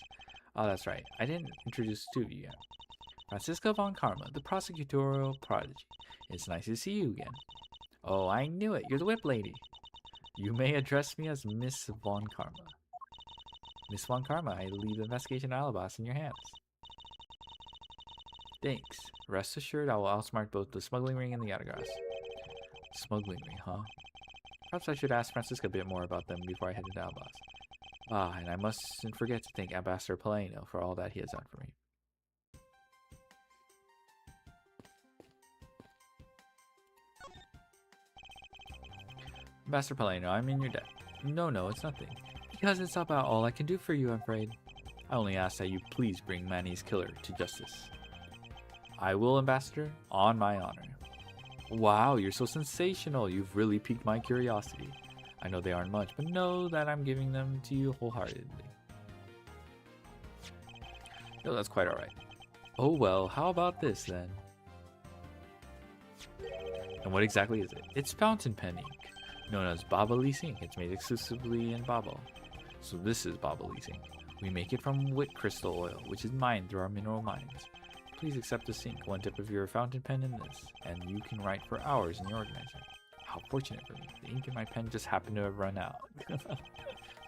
A: Oh, that's right. I didn't introduce the two of you yet. Francisca Von Karma, the prosecutorial prodigy. It's nice to see you again. Oh, I knew it. You're the whip lady. You may address me as Miss Von Karma. Miss Von Karma, I leave the investigation of Alabas in your hands. Thanks. Rest assured, I will outsmart both the smuggling ring and the Yatagras. Smuggling ring, huh? Perhaps I should ask Francisca a bit more about them before I head into Alabas. Ah, and I mustn't forget to thank Ambassador Paleno for all that he has done for me. Ambassador Paleno, I'm in your debt. No, it's nothing. Because it's about all I can do for you, I'm afraid. I only ask that you please bring Manny's killer to justice. I will, Ambassador, on my honor. Wow, you're so sensational. You've really piqued my curiosity. I know they aren't much, but know that I'm giving them to you wholeheartedly. No, that's quite alright. Oh well, how about this then? And what exactly is it? It's fountain pen ink, known as Babalis ink. It's made exclusively in Babo. So this is Babalis ink. We make it from wit crystal oil, which is mined through our mineral mines. Please accept this ink, one dip of your fountain pen in this, and you can write for hours in your organizer. How fortunate for me. The ink in my pen just happened to have run out.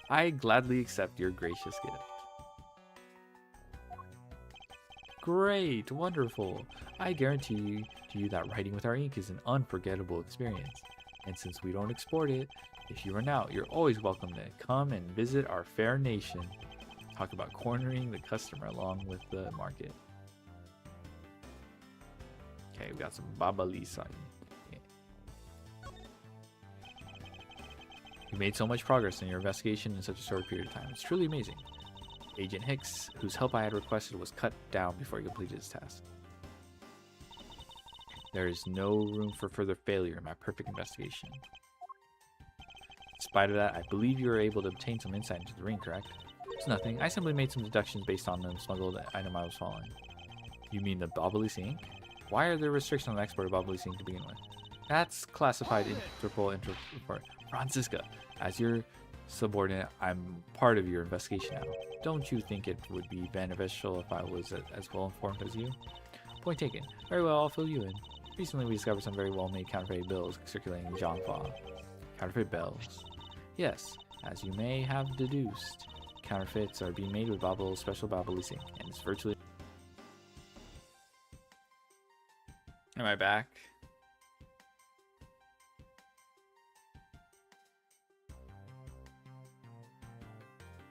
A: I gladly accept your gracious gift. Great, wonderful. I guarantee to you that writing with our ink is an unforgettable experience. And since we don't export it, if you run out, you're always welcome to come and visit our fair nation. Talk about cornering the customer along with the market. Okay, we got some Babalis on. Yeah. You made so much progress in your investigation in such a short period of time. It's truly amazing. Agent Hicks, whose help I had requested, was cut down before he completed his task. There is no room for further failure in my perfect investigation. In spite of that, I believe you were able to obtain some insight into the ring, correct? It's nothing. I simply made some deductions based on the smuggled item I was following. You mean the Babalis ink? Why are there restrictions on the export of Babalis ink to begin with? That's classified Interpol report. Francisca, as your subordinate, I'm part of your investigation now. Don't you think it would be beneficial if I was as well informed as you? Point taken. Very well, I'll fill you in. Recently, we discovered some very well-made counterfeit bills circulating in Jiangfa. Counterfeit bills? Yes, as you may have deduced, counterfeits are being made with special Babalis ink, and it's virtually... Am I back?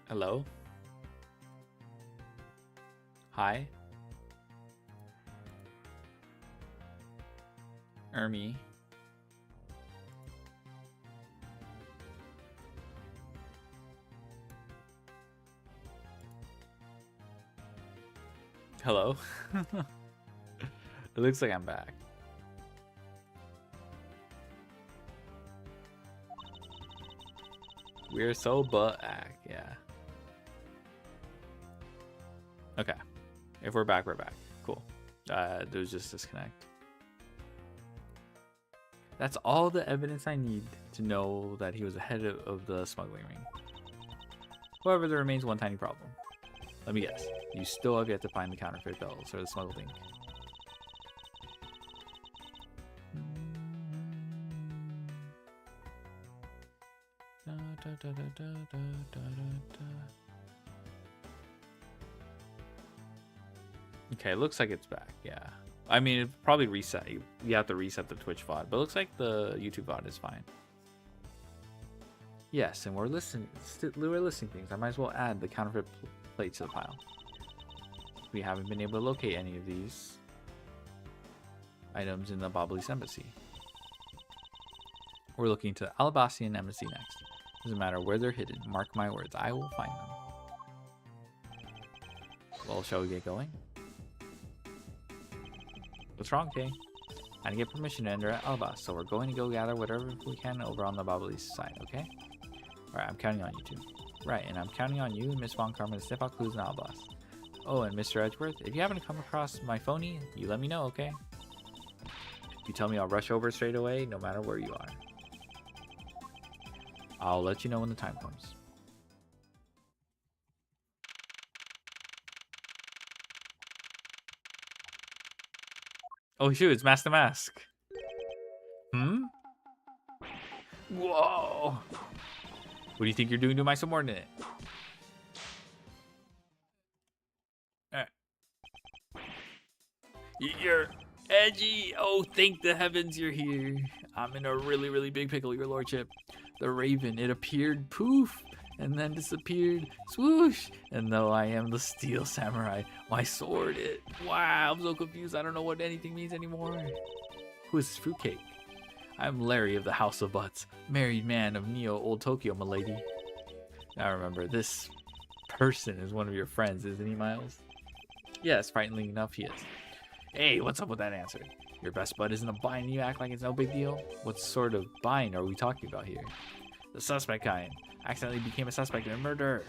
A: Hello? Hi? Ermi? Hello? It looks like I'm back. We're so butt-ack, yeah. Okay. If we're back, we're back. Cool. There was just disconnect. That's all the evidence I need to know that he was ahead of the smuggling ring. However, there remains one tiny problem. Let me guess. You still have yet to find the counterfeit bells or the smuggled ink. Okay, it looks like it's back, yeah. I mean, it probably reset. You have to reset the Twitch VOD, but it looks like the YouTube VOD is fine. Yes, and we're listing things. I might as well add the counterfeit plate to the pile. We haven't been able to locate any of these items in the Babalis embassy. We're looking to Alabastian embassy next. Doesn't matter where they're hidden. Mark my words, I will find them. Well, shall we get going? What's wrong, Kay? I didn't get permission to enter at Albas, so we're going to go gather whatever we can over on the Babalis side, okay? Alright, I'm counting on you two. Right, and I'm counting on you and Miss Von Karma to step out clues in Albas. Oh, and Mr. Edgeworth, if you happen to come across my phony, you let me know, okay? If you tell me, I'll rush over straight away, no matter where you are. I'll let you know when the time comes. Oh shoot, it's Master Mask. Hmm? Whoa! What do you think you're doing to my subordinate? You're edgy. Oh, thank the heavens you're here. I'm in a really, really big pickle, your lordship. The raven, it appeared, poof, and then disappeared, swoosh. And though I am the steel samurai, my sword, wow, I'm so confused. I don't know what anything means anymore. Who is this fruitcake? I'm Larry of the House of Butts, married man of Neo Old Tokyo, milady. I remember this person is one of your friends, isn't he, Miles? Yes, frighteningly enough, he is. Hey, what's up with that answer? Your best bud isn't a bind and you act like it's no big deal? What sort of bind are we talking about here? The suspect kind. Accidentally became a suspect in a murder.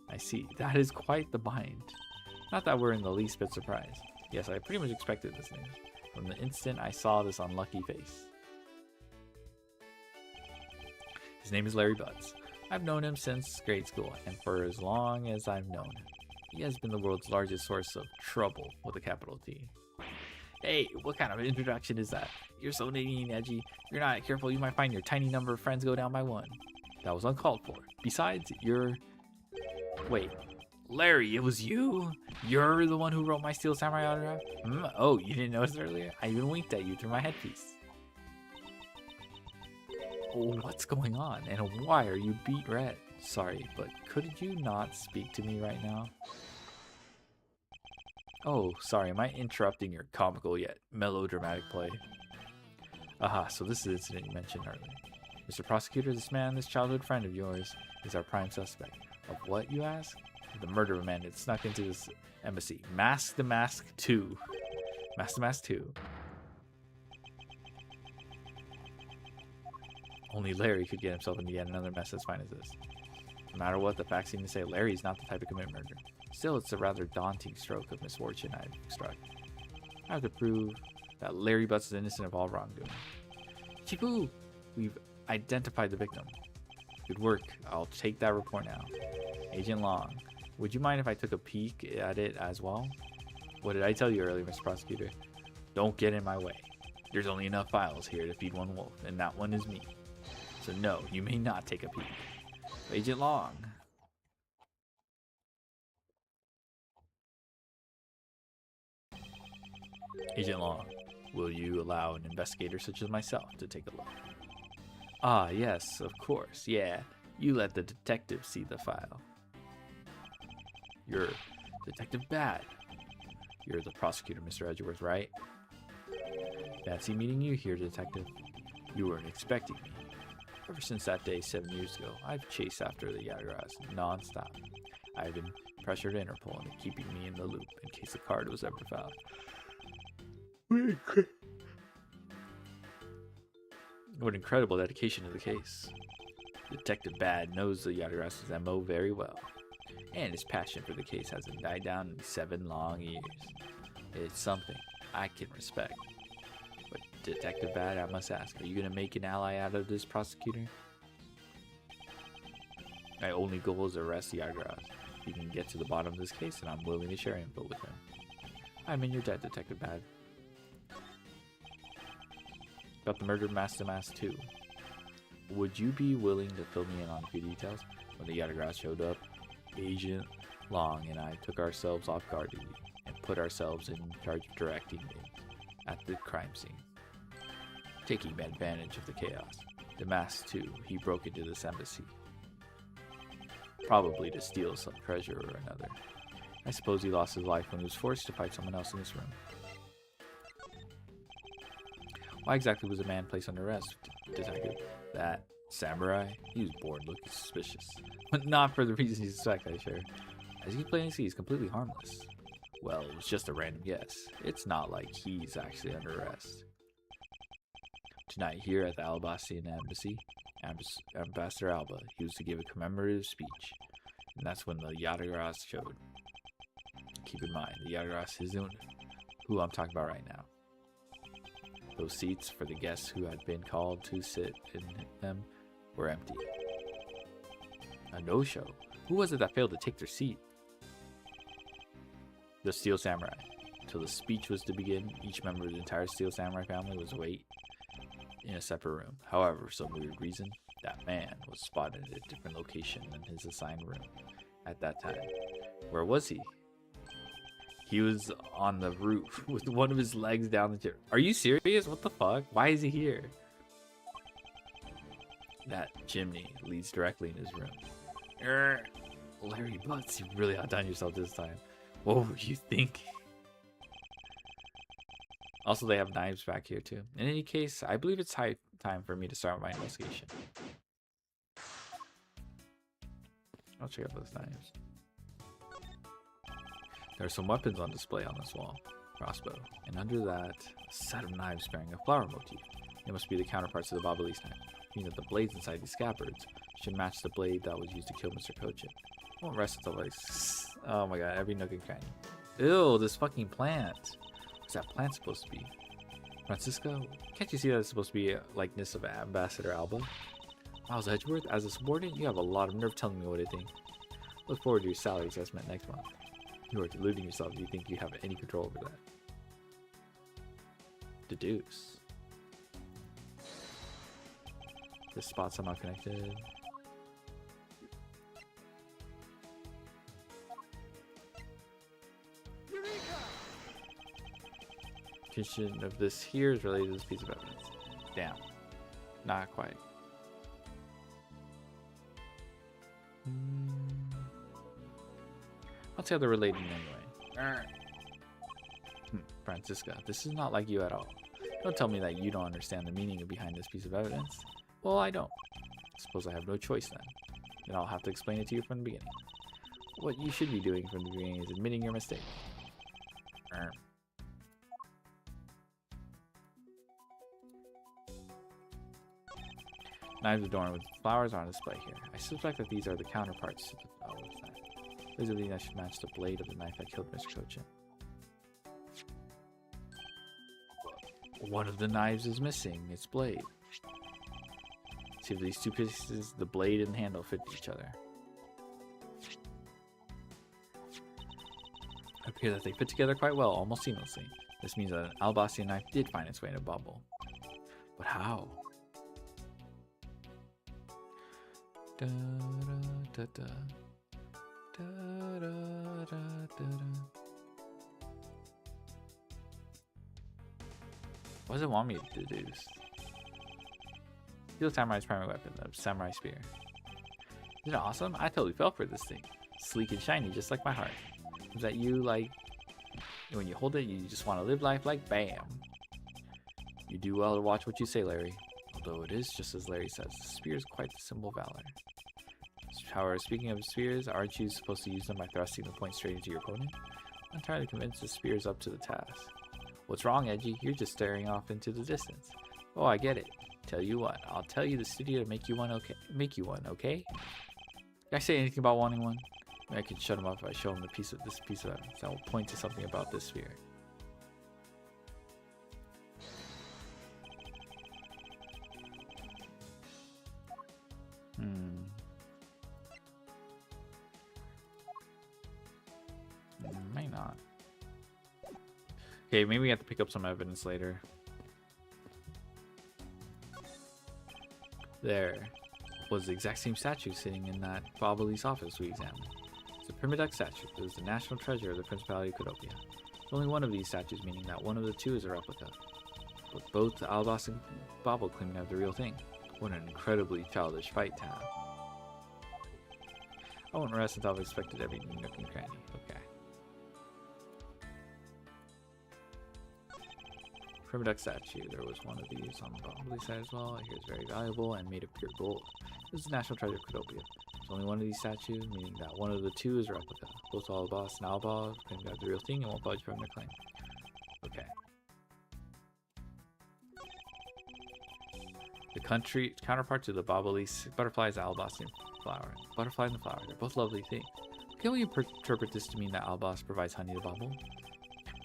A: I see. That is quite the bind. Not that we're in the least bit surprised. Yes, I pretty much expected this name from the instant I saw this unlucky face. His name is Larry Butts. I've known him since grade school, and for as long as I've known him, he has been the world's largest source of trouble with a capital T. Hey, what kind of introduction is that? You're so nitty and edgy. If you're not careful, you might find your tiny number of friends go down by one. That was uncalled for. Besides, you're... Wait, Larry, it was you? You're the one who wrote my Steel Samurai autograph? Oh, you didn't notice earlier? I even winked at you through my headpiece. Oh, what's going on? And why are you beet red? Sorry, but could you not speak to me right now? Oh, sorry, am I interrupting your comical yet melodramatic play? Aha, so this is the incident you mentioned earlier. Mr. Prosecutor, this man, this childhood friend of yours, is our prime suspect. Of what, you ask? The murder of a man that snuck into this embassy. Mask the Mask 2. Mask the Mask 2. Only Larry could get himself into yet another mess as fine as this. No matter what the facts seem to say, Larry's not the type to commit murder. Still, it's a rather daunting stroke of misfortune I've struck. I have to prove that Larry Butts is innocent of all wrongdoing. Chipu! We've identified the victim. Good work. I'll take that report now. Agent Long, would you mind if I took a peek at it as well? What did I tell you earlier, Mr. Prosecutor? Don't get in my way. There's only enough files here to feed one wolf, and that one is me. So no, you may not take a peek. Agent Long. Agent Long, will you allow an investigator such as myself to take a look? Ah, yes, of course, yeah. You let the detective see the file. You're Detective Bad. You're the prosecutor, Mr. Edgeworth, right? Fancy meeting you here, Detective. You weren't expecting me. Ever since that day 7 years ago, I've chased after the Yagaras non-stop. I've been pressured Interpol into keeping me in the loop in case the card was ever found. What incredible dedication to the case. Detective Bad knows the Yagaras' MO very well, and his passion for the case hasn't died down in 7 long years. It's something I can respect. But Detective Bad, I must ask, are you going to make an ally out of this prosecutor? My only goal is to arrest the Yagaras. If you can get to the bottom of this case, then I'm willing to share info with him. I'm in your debt, Detective Bad. About the murder of Master Mask 2. Would you be willing to fill me in on a few details? When the Yagaras showed up, Agent Long and I took ourselves off guard duty and put ourselves in charge of directing things at the crime scene. Taking advantage of the chaos, the Mask 2, he broke into this embassy. Probably to steal some treasure or another. I suppose he lost his life when he was forced to fight someone else in this room. Why exactly was a man placed under arrest, Detective? That samurai? He was bored looking suspicious. But not for the reasons you suspect, I assure. As you plainly see, he's completely harmless. Well, it was just a random guess. It's not like he's actually under arrest. Tonight, here at the Alabasian Embassy, Ambassador Alba, he was to give a commemorative speech. And that's when the Yagaras showed. Keep in mind, the Yagaras isn't who I'm talking about right now. Those seats for the guests who had been called to sit in them were empty. A no-show? Who was it that failed to take their seat? The Steel Samurai. Until the speech was to begin, each member of the entire Steel Samurai family was to wait in a separate room. However, for some weird reason, that man was spotted at a different location than his assigned room at that time. Where was he? He was on the roof with one of his legs down the chair. Are you serious? What the fuck? Why is he here? That chimney leads directly in his room. Larry Butts, you really outdone yourself this time. What were you thinking? Also, they have knives back here too. In any case, I believe it's high time for me to start my investigation. I'll check out those knives. There are some weapons on display on this wall. Crossbow. And under that, a set of knives bearing a flower motif. They must be the counterparts to the Bob-Elise knife, meaning that the blades inside these scabbards should match the blade that was used to kill Mr. Cochin. I won't rest until oh my god, every nook and cranny. Ew, this fucking plant. What's that plant supposed to be? Francisco, can't you see that it's supposed to be a likeness of Ambassador Alba? Miles Edgeworth, as a subordinate, you have a lot of nerve telling me what to think. Look forward to your salary assessment next month. You are deluding yourself if you think you have any control over that. Deduce. This spot somehow connected. Condition of this here is related to this piece of evidence. Damn. Not quite. I'll say they're related anyway. Francisca, this is not like you at all. Don't tell me that you don't understand the meaning behind this piece of evidence. Well, I don't. Suppose I have no choice then. Then I'll have to explain it to you from the beginning. What you should be doing from the beginning is admitting your mistake. Knives adorned with flowers are on display here. I suspect that these are the counterparts to the Bob-Elise knife. These are the that should match the blade of the knife that killed Mr. Cochin. One of the knives is missing, its blade. See if these two pieces, the blade and handle, fit each other. It appears that they fit together quite well, almost seamlessly. This means that an Albacian knife did find its way in a bubble. But how? Da, da, da, da. Da, da, da, da, da. What does it want me to deduce? Steel Samurai's primary weapon, the samurai spear. Isn't it awesome? I totally fell for this thing. Sleek and shiny, just like my heart. Is that you, like, when you hold it, you just want to live life like bam. You do well to watch what you say, Larry. Although it is just as Larry says, the spear is quite the symbol of valor. However, speaking of spears, aren't you supposed to use them by thrusting the point straight into your opponent? I'm entirely convinced the spear is up to the task. What's wrong, Edgy? You're just staring off into the distance. Oh, I get it. Tell you what, I'll tell you the studio to make you one, okay? Did I say anything about wanting one? Maybe I can shut him up if I show him this piece of evidence that will point to something about this sphere. Might not. Okay, maybe we have to pick up some evidence later. There was the exact same statue sitting in that Bob-Elise office we examined. It's a primiduck statue. It was the national treasure of the Principality of Codopia. There's only one of these statues, meaning that one of the two is a replica. But both Albas and Bobble claim to have the real thing. What an incredibly childish fight to have. I won't rest until I've inspected every nook and cranny. Okay. Primiduck statue. There was one of these on the Bob-Elise side as well. Here is very valuable and made of pure gold. This is the national treasure of Codopia. There's only one of these statues, meaning that one of the two is a replica. Both Albas and Alba claim to have the real thing and won't budge from their claim. Okay. The country counterpart to the Bob-Elise butterfly is the Albacian flower. Butterfly and the flower, they're both lovely things. Can we interpret this to mean that Albas provides honey to Bobble?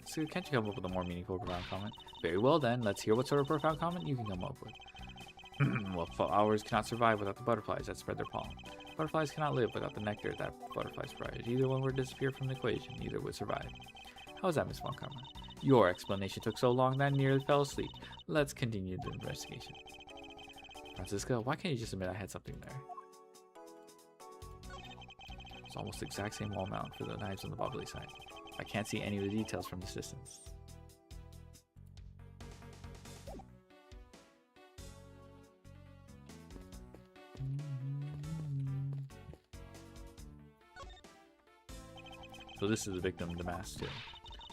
A: So can't you come up with a more meaningful, profound comment? Very well then, let's hear what sort of profound comment you can come up with. Well, flowers cannot survive without the butterflies that spread their pollen. Butterflies cannot live without the nectar that butterflies provide. If either one were to disappear from the equation, neither would survive. How is that, Miss Montgomery? Your explanation took so long that I nearly fell asleep. Let's continue the investigation. Francisca, why can't you just admit I had something there? It's almost the exact same wall mount for the knives on the Bob-Elise side. I can't see any of the details from this distance. So this is the victim of the mask too.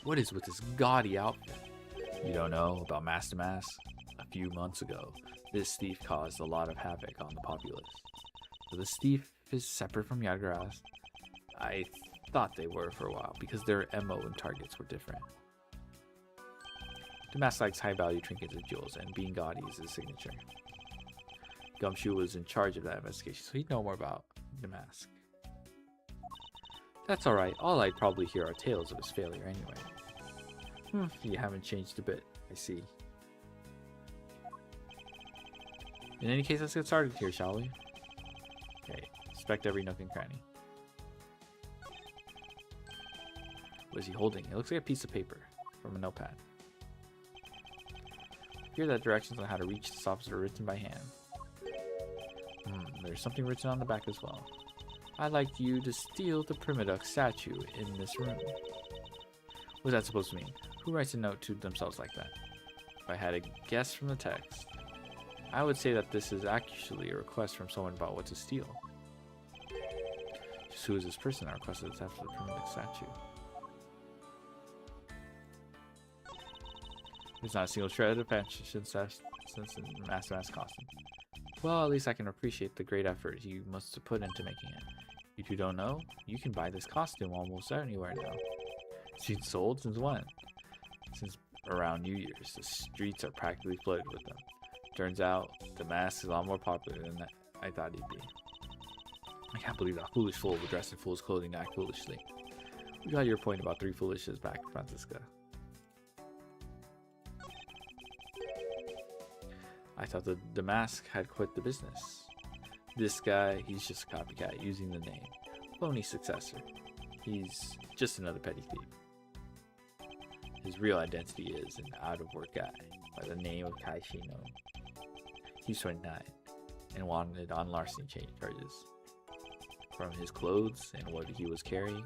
A: What is with this gaudy outfit? You don't know about Master Mass? A few months ago, this thief caused a lot of havoc on the populace. So this thief is separate from Yagura's. I thought they were for a while because their MO and targets were different. Damask likes high-value trinkets and jewels, and being gaudy is his signature. Gumshoe was in charge of that investigation, so he'd know more about Damask. That's alright, all I'd probably hear are tales of his failure anyway. You haven't changed a bit, I see. In any case, let's get started here, shall we? Okay, inspect every nook and cranny. What is he holding? It looks like a piece of paper from a notepad. Here, that directions on how to reach this office are written by hand. There's something written on the back as well. I'd like you to steal the Primiduck statue in this room. What's that supposed to mean? Who writes a note to themselves like that? If I had a guess from the text, I would say that this is actually a request from someone about what to steal. Just who is this person that requested this after the Primiduck statue? There's not a single shred of fashion sense in Master Mask costume. Well, at least I can appreciate the great effort you must have put into making it. You two don't know? You can buy this costume almost anywhere now. It's been sold since when? Since around New Year's. The streets are practically flooded with them. Turns out, the mask is a lot more popular than I thought he'd be. I can't believe that foolish fool would dress in fool's clothing to act foolishly. We got your point about 3 foolishes back, Francisca. I thought the mask had quit the business. This guy, he's just a copycat using the name. Phony successor. He's just another petty thief. His real identity is an out-of-work guy by the name of Kaishino. He's 29 and wanted on larceny charges. From his clothes and what he was carrying,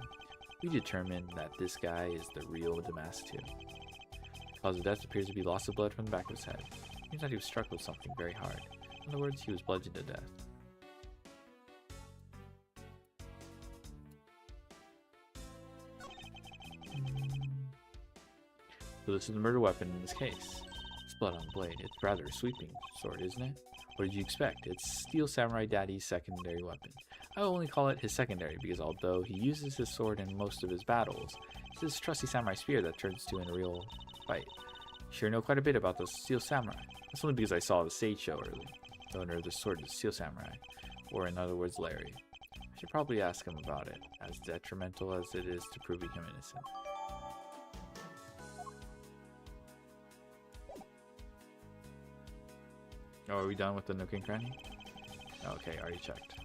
A: we determined that this guy is the real Damask too. The cause of death appears to be loss of blood from the back of his head. Seems like he was struck with something very hard. In other words, he was bludgeoned to death. So this is the murder weapon in this case. It's blood on the blade. It's rather a sweeping sword, isn't it? What did you expect? It's Steel Samurai Daddy's secondary weapon. I will only call it his secondary because although he uses his sword in most of his battles, it's his trusty samurai spear that turns to in a real fight. You sure know quite a bit about the Steel Samurai. That's only because I saw the stage show earlier. The owner of the sword is Steel Samurai, or in other words, Larry. I should probably ask him about it, as detrimental as it is to proving him innocent. Oh, are we done with the nook and cranny? Okay, already checked.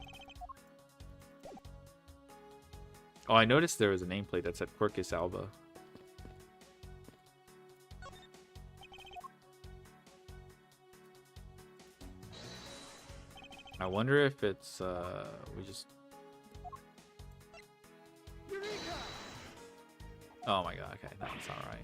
A: Oh, I noticed there was a nameplate that said Quercus Alba. I wonder if it's, we just... Oh my god, okay, that's not right.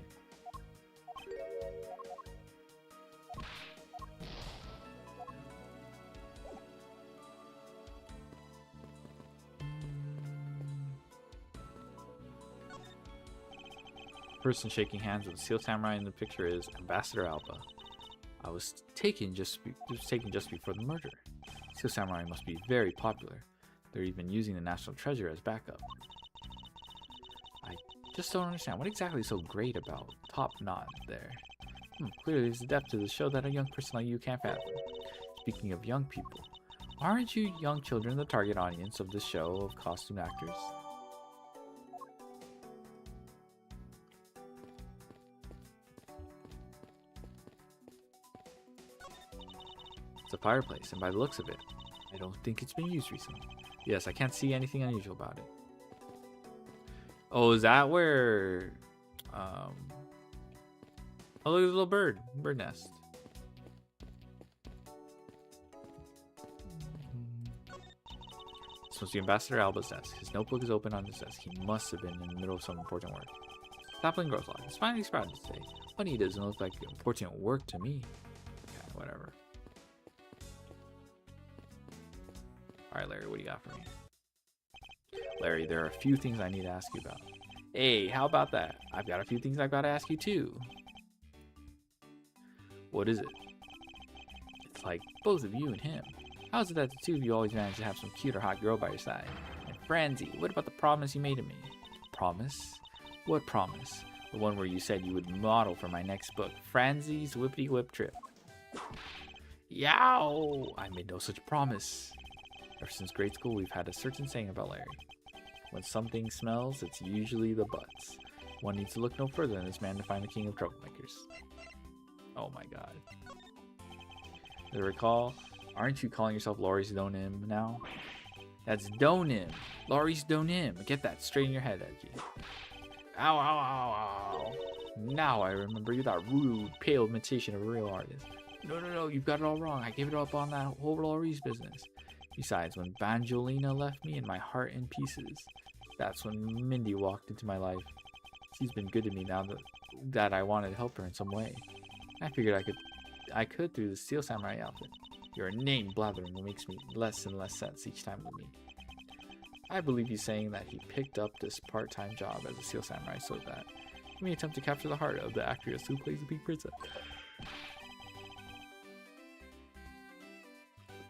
A: The person shaking hands with the Steel Samurai in the picture is Ambassador Alba. I was taken just before the murder. Steel Samurai must be very popular. They're even using the National Treasure as backup. I just don't understand. What exactly is so great about Top Knot there? Clearly there's a depth to the show that a young person like you can't fathom. Speaking of young people, aren't you young children the target audience of this show of costume actors? It's a fireplace, and by the looks of it, I don't think it's been used recently. Yes, I can't see anything unusual about it. Oh, is that where... Oh, look at the little bird nest. This must be Ambassador Alba's desk. His notebook is open on his desk. He must have been in the middle of some important work. Sapling grows long. It's finally sprouted today. Funny, it doesn't look like important work to me. Yeah, whatever. Alright, Larry, what do you got for me? Larry, there are a few things I need to ask you about. Hey, how about that? I've got a few things I've got to ask you too. What is it? It's like both of you and him. How is it that the two of you always manage to have some cute or hot girl by your side? And Franzi, what about the promise you made to me? Promise? What promise? The one where you said you would model for my next book, Franzi's Whippity Whip Trip. Yow! I made no such promise. Ever since grade school, we've had a certain saying about Larry. When something smells, it's usually the butts. One needs to look no further than this man to find the king of troublemakers. Oh my god. Do you recall? Aren't you calling yourself Laurie's Donim now? That's Donim. Laurie's Donim. Get that straight in your head, Edgy. Ow, ow, ow, ow. Now I remember you, that rude, pale imitation of a real artist. No, you've got it all wrong. I gave it up on that whole Laurie's business. Besides, when Banjolina left me and my heart in pieces, that's when Mindy walked into my life. She's been good to me now that I wanted to help her in some way. I figured I could through the Steel Samurai outfit. Your name blathering makes me less and less sense each time with me. I believe he's saying that he picked up this part-time job as a Steel Samurai so that he may attempt to capture the heart of the actress who plays the Pink Princess.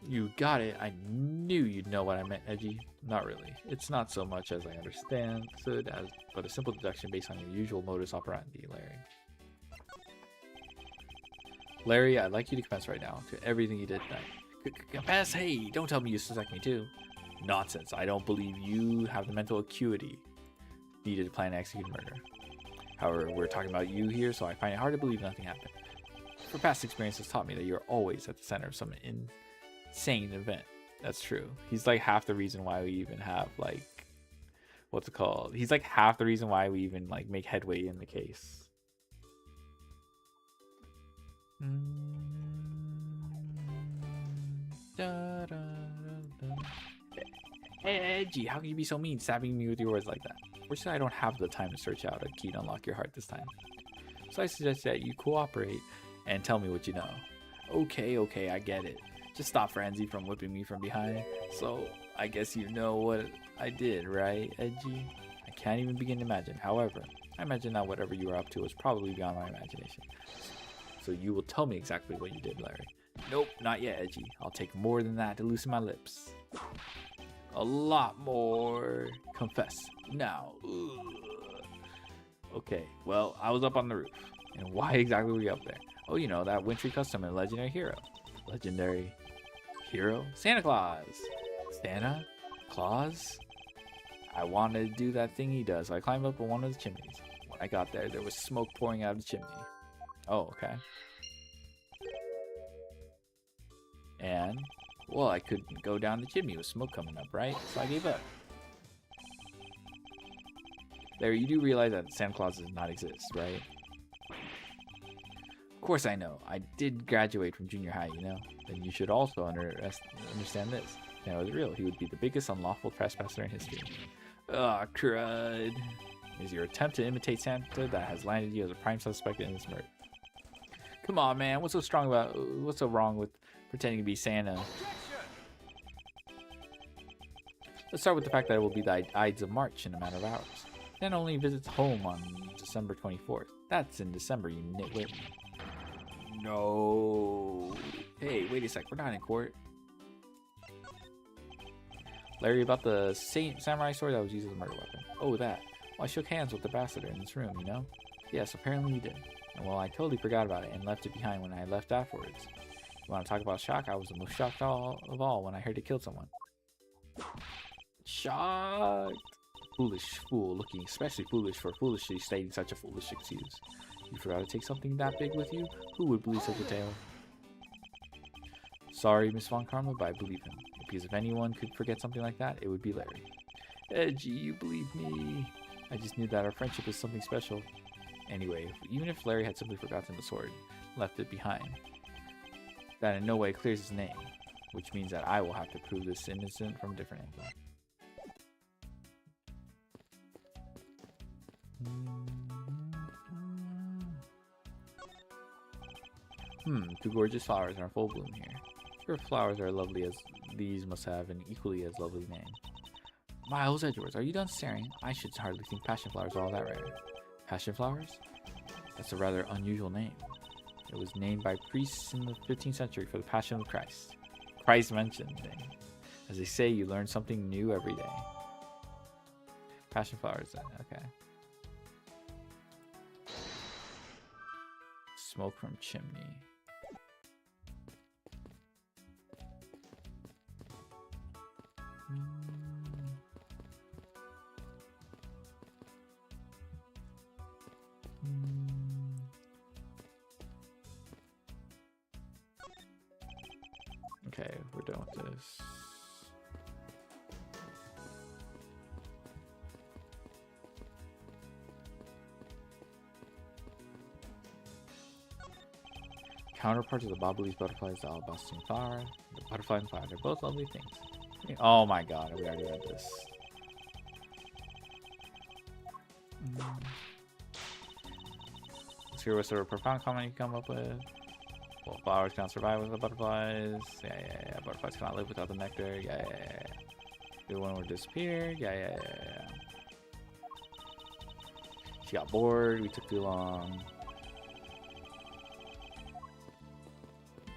A: You got it. I knew you'd know what I meant, Edgy. Not really. It's not so much as I understand it as but a simple deduction based on your usual modus operandi, Larry. Larry, I'd like you to confess right now to everything you did tonight. Confess? Hey, don't tell me you suspect me too. Nonsense. I don't believe you have the mental acuity needed to plan and execute murder. However, we're talking about you here, so I find it hard to believe nothing happened. For past experience has taught me that you're always at the center of some insane event. That's true. He's like half the reason why we even have like, what's it called? He's like half the reason why we even like make headway in the case. Hey, Edgy, how can you be so mean, stabbing me with your words like that? Fortunately, I don't have the time to search out a key to unlock your heart this time. So I suggest that you cooperate and tell me what you know. Okay, I get it. Just stop Franzi from whipping me from behind. So, I guess you know what I did, right, Edgy? I can't even begin to imagine. However, I imagine that whatever you were up to was probably beyond my imagination. So you will tell me exactly what you did, Larry. Nope, not yet, Edgy. I'll take more than that to loosen my lips. A lot more. Confess. Now. Ugh. Okay, well, I was up on the roof. And why exactly were you up there? Oh, you know, that wintry custom and legendary hero. Legendary hero? Santa Claus. Santa Claus? I wanted to do that thing he does, so I climbed up on one of the chimneys. When I got there, there was smoke pouring out of the chimney. Oh, okay. And, well, I couldn't go down the chimney with smoke coming up, right? So I gave up. Larry, you do realize that Santa Claus does not exist, right? Of course I know. I did graduate from junior high, you know? Then you should also understand this. If Santa was real, he would be the biggest unlawful trespasser in history. Ugh, crud. It is your attempt to imitate Santa that has landed you as a prime suspect in this murder. Come on, man. What's so wrong with pretending to be Santa? Let's start with the fact that it will be the Ides of March in a matter of hours. Then only visits home on December 24th. That's in December, you nitwit. No. Hey, wait a sec. We're not in court. Larry, about the samurai sword that was used as a murder weapon. Oh, that. Well, I shook hands with the ambassador in this room, you know? Yes, apparently you did. And well, I totally forgot about it and left it behind when I left afterwards. You want to talk about shock? I was the most shocked of all when I heard it killed someone. Shocked! Foolish fool, looking especially foolish for foolishly stating such a foolish excuse. You forgot to take something that big with you? Who would believe such a tale? Sorry, Miss Von Karma, but I believe him. Because if anyone could forget something like that, it would be Larry. Edgy, you believe me. I just knew that our friendship is something special. Anyway, even if Larry had simply forgotten the sword, left it behind, that in no way clears his name, which means that I will have to prove this innocent from a different angle. Two gorgeous flowers are in full bloom here. Your flowers are lovely as these must have an equally as lovely name. Miles Edgeworth, are you done staring? I should hardly think passion flowers are all that rare. Passion flowers? That's a rather unusual name. It was named by priests in the 15th century for the Passion of Christ. Price mentioned thing. As they say, you learn something new every day. Passion flowers then, okay. Smoke from chimney. Okay, we're done with this. Counterparts of the bobbleys, butterflies, the alabastine flower, the butterfly and flower. They're both lovely things. Oh my god, we already read this. Let's hear what sort of profound comment you come up with. Well, flowers cannot survive with the butterflies. Yeah. Butterflies cannot live without the nectar. Yeah. The one would disappear. Yeah. She got bored. We took too long.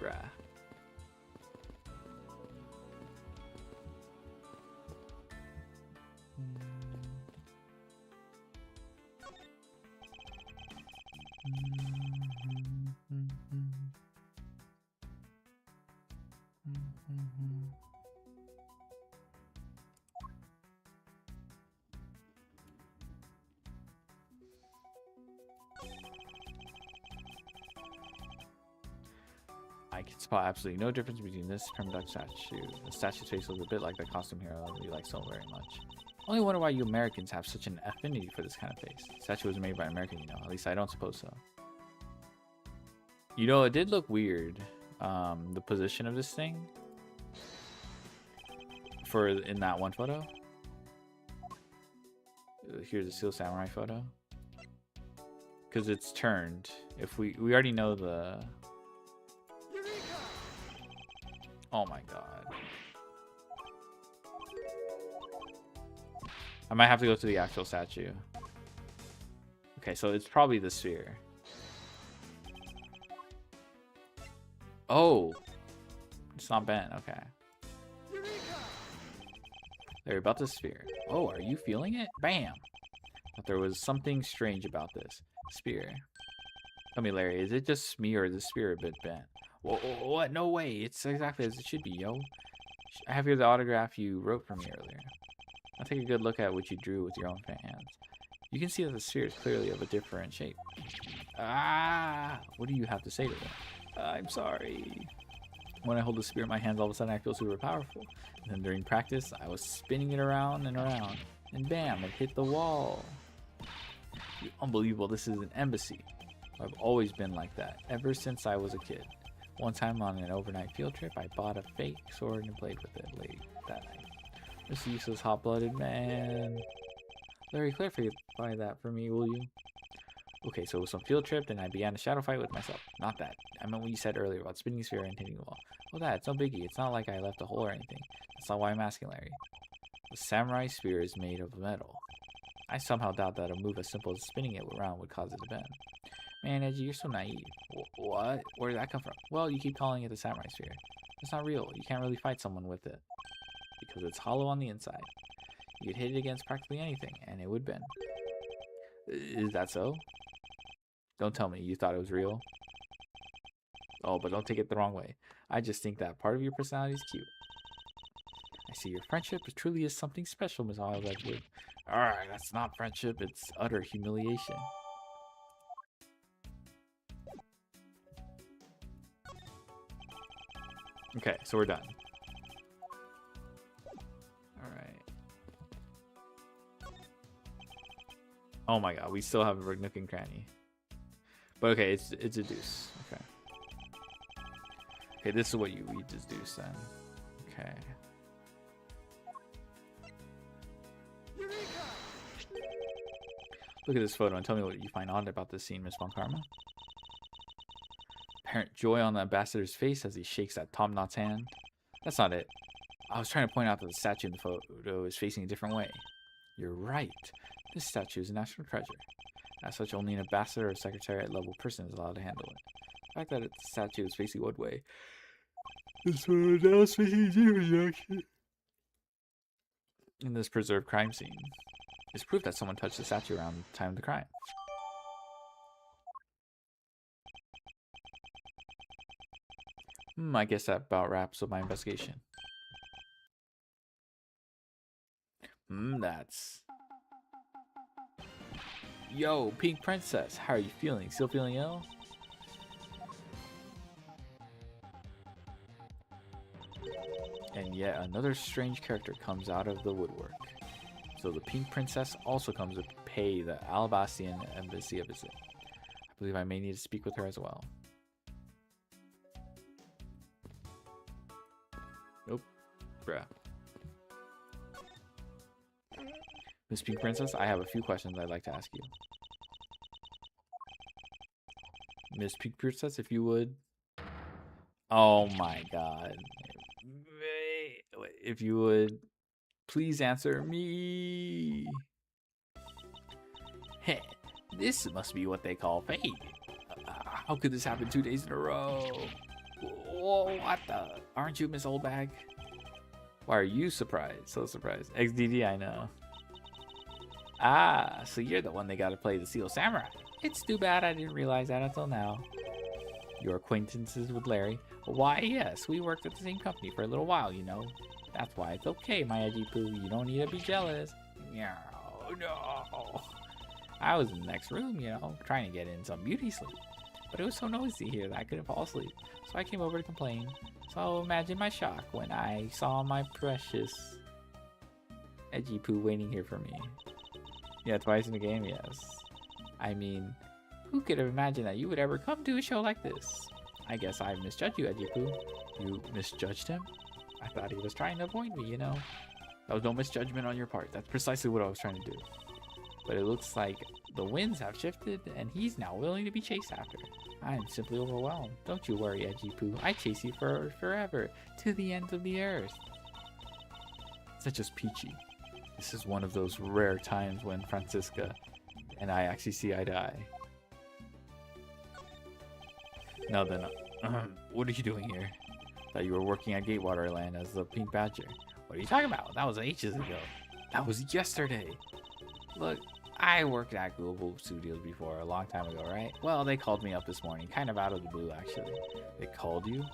A: Bruh. I can spot absolutely no difference between this Duck statue. The statue's face looks a bit like the costume hero we like so very much. Only wonder why you Americans have such an affinity for this kind of face. The statue was made by American, you know. At least I don't suppose so. You know, it did look weird. The position of this thing in that one photo. Here's a Steel Samurai photo. Because it's turned. If we already know the. Oh my god. I might have to go to the actual statue. Okay, so it's probably the sphere. Oh. It's not bent, okay. They're about the sphere. Oh, are you feeling it? Bam! But there was something strange about this. Sphere. Tell me, Larry, is it just me or is the sphere a bit bent? What? No way. It's exactly as it should be, yo. I have here the autograph you wrote for me earlier. I'll take a good look at what you drew with your own hands. You can see that the sphere is clearly of a different shape. Ah! What do you have to say to that? I'm sorry. When I hold the sphere in my hands, all of a sudden I feel super powerful. And then during practice, I was spinning it around and around. And bam, it hit the wall. Unbelievable, this is an embassy. I've always been like that, ever since I was a kid. One time on an overnight field trip, I bought a fake sword and played with it late that night. This useless hot-blooded man. Larry, clarify that for me, will you? Okay, so it was some field trip, and I began a shadow fight with myself. Not that. I meant what you said earlier about spinning sphere and hitting the wall. Well, it's no biggie. It's not like I left a hole or anything. That's not why I'm asking, Larry. The samurai spear is made of metal. I somehow doubt that a move as simple as spinning it around would cause it to bend. Man, Edgy, you're so naive. What? Where did that come from? Well, you keep calling it the samurai sphere. It's not real. You can't really fight someone with it. Because it's hollow on the inside. You could hit it against practically anything, and it would bend. Is that so? Don't tell me you thought it was real. Oh, but don't take it the wrong way. I just think that part of your personality is cute. I see your friendship truly is something special, Miss Isles Edgeworth. Alright, that's not friendship, it's utter humiliation. Okay, so we're done. Alright. Oh my god, we still have a nook and cranny. But okay, it's a deuce. Okay. Okay, this is what you read as deuce then. Okay. Look at this photo and tell me what you find odd about this scene, Miss Von Karma. Apparent joy on the ambassador's face as he shakes that top knot's hand. That's not it. I was trying to point out that the statue in the photo is facing a different way. You're right. This statue is a national treasure. As such, only an ambassador or secretariat level person is allowed to handle it. The fact that the statue is facing one way This one else reaction. In this preserved crime scene, is proof that someone touched the statue around the time of the crime. I guess that about wraps up my investigation. That's... Yo, Pink Princess, how are you feeling? Still feeling ill? And yet another strange character comes out of the woodwork. So the Pink Princess also comes to pay the Alabastian Embassy a visit. I believe I may need to speak with her as well. Nope. Bruh. Miss Pink Princess, I have a few questions I'd like to ask you. Miss Pink Princess, if you would. Oh my god. If you would, please answer me. Hey, this must be what they call fate. How could this happen 2 days in a row? Whoa, what the? Aren't you Miss Oldbag? Why are you surprised? So surprised. XDD, I know. Ah, so you're the one that got to play the Seal Samurai. It's too bad I didn't realize that until now. Your acquaintances with Larry? Why, yes, we worked at the same company for a little while, you know. That's why it's okay, my edgy poo. You don't need to be jealous. No. I was in the next room, you know, trying to get in some beauty sleep. But it was so noisy here that I couldn't fall asleep. So I came over to complain. So imagine my shock when I saw my precious edgy poo waiting here for me. Yeah, twice in the game, yes. I mean, who could have imagined that you would ever come to a show like this? I guess I misjudged you, Edgy Poo. You misjudged him? I thought he was trying to avoid me, you know? That was no misjudgment on your part. That's precisely what I was trying to do. But it looks like the winds have shifted, and he's now willing to be chased after. I am simply overwhelmed. Don't you worry, Edgy Poo. I chase you for forever, to the ends of the earth. Such as Peachy. This is one of those rare times when Francisca and I actually see eye to eye. Now then, what are you doing here? Thought you were working at Gatewater Land as the Pink Badger. What are you talking about? That was ages ago. That was yesterday. Look, I worked at Global Studios before, a long time ago, right? Well, they called me up this morning, kind of out of the blue, actually. They called you?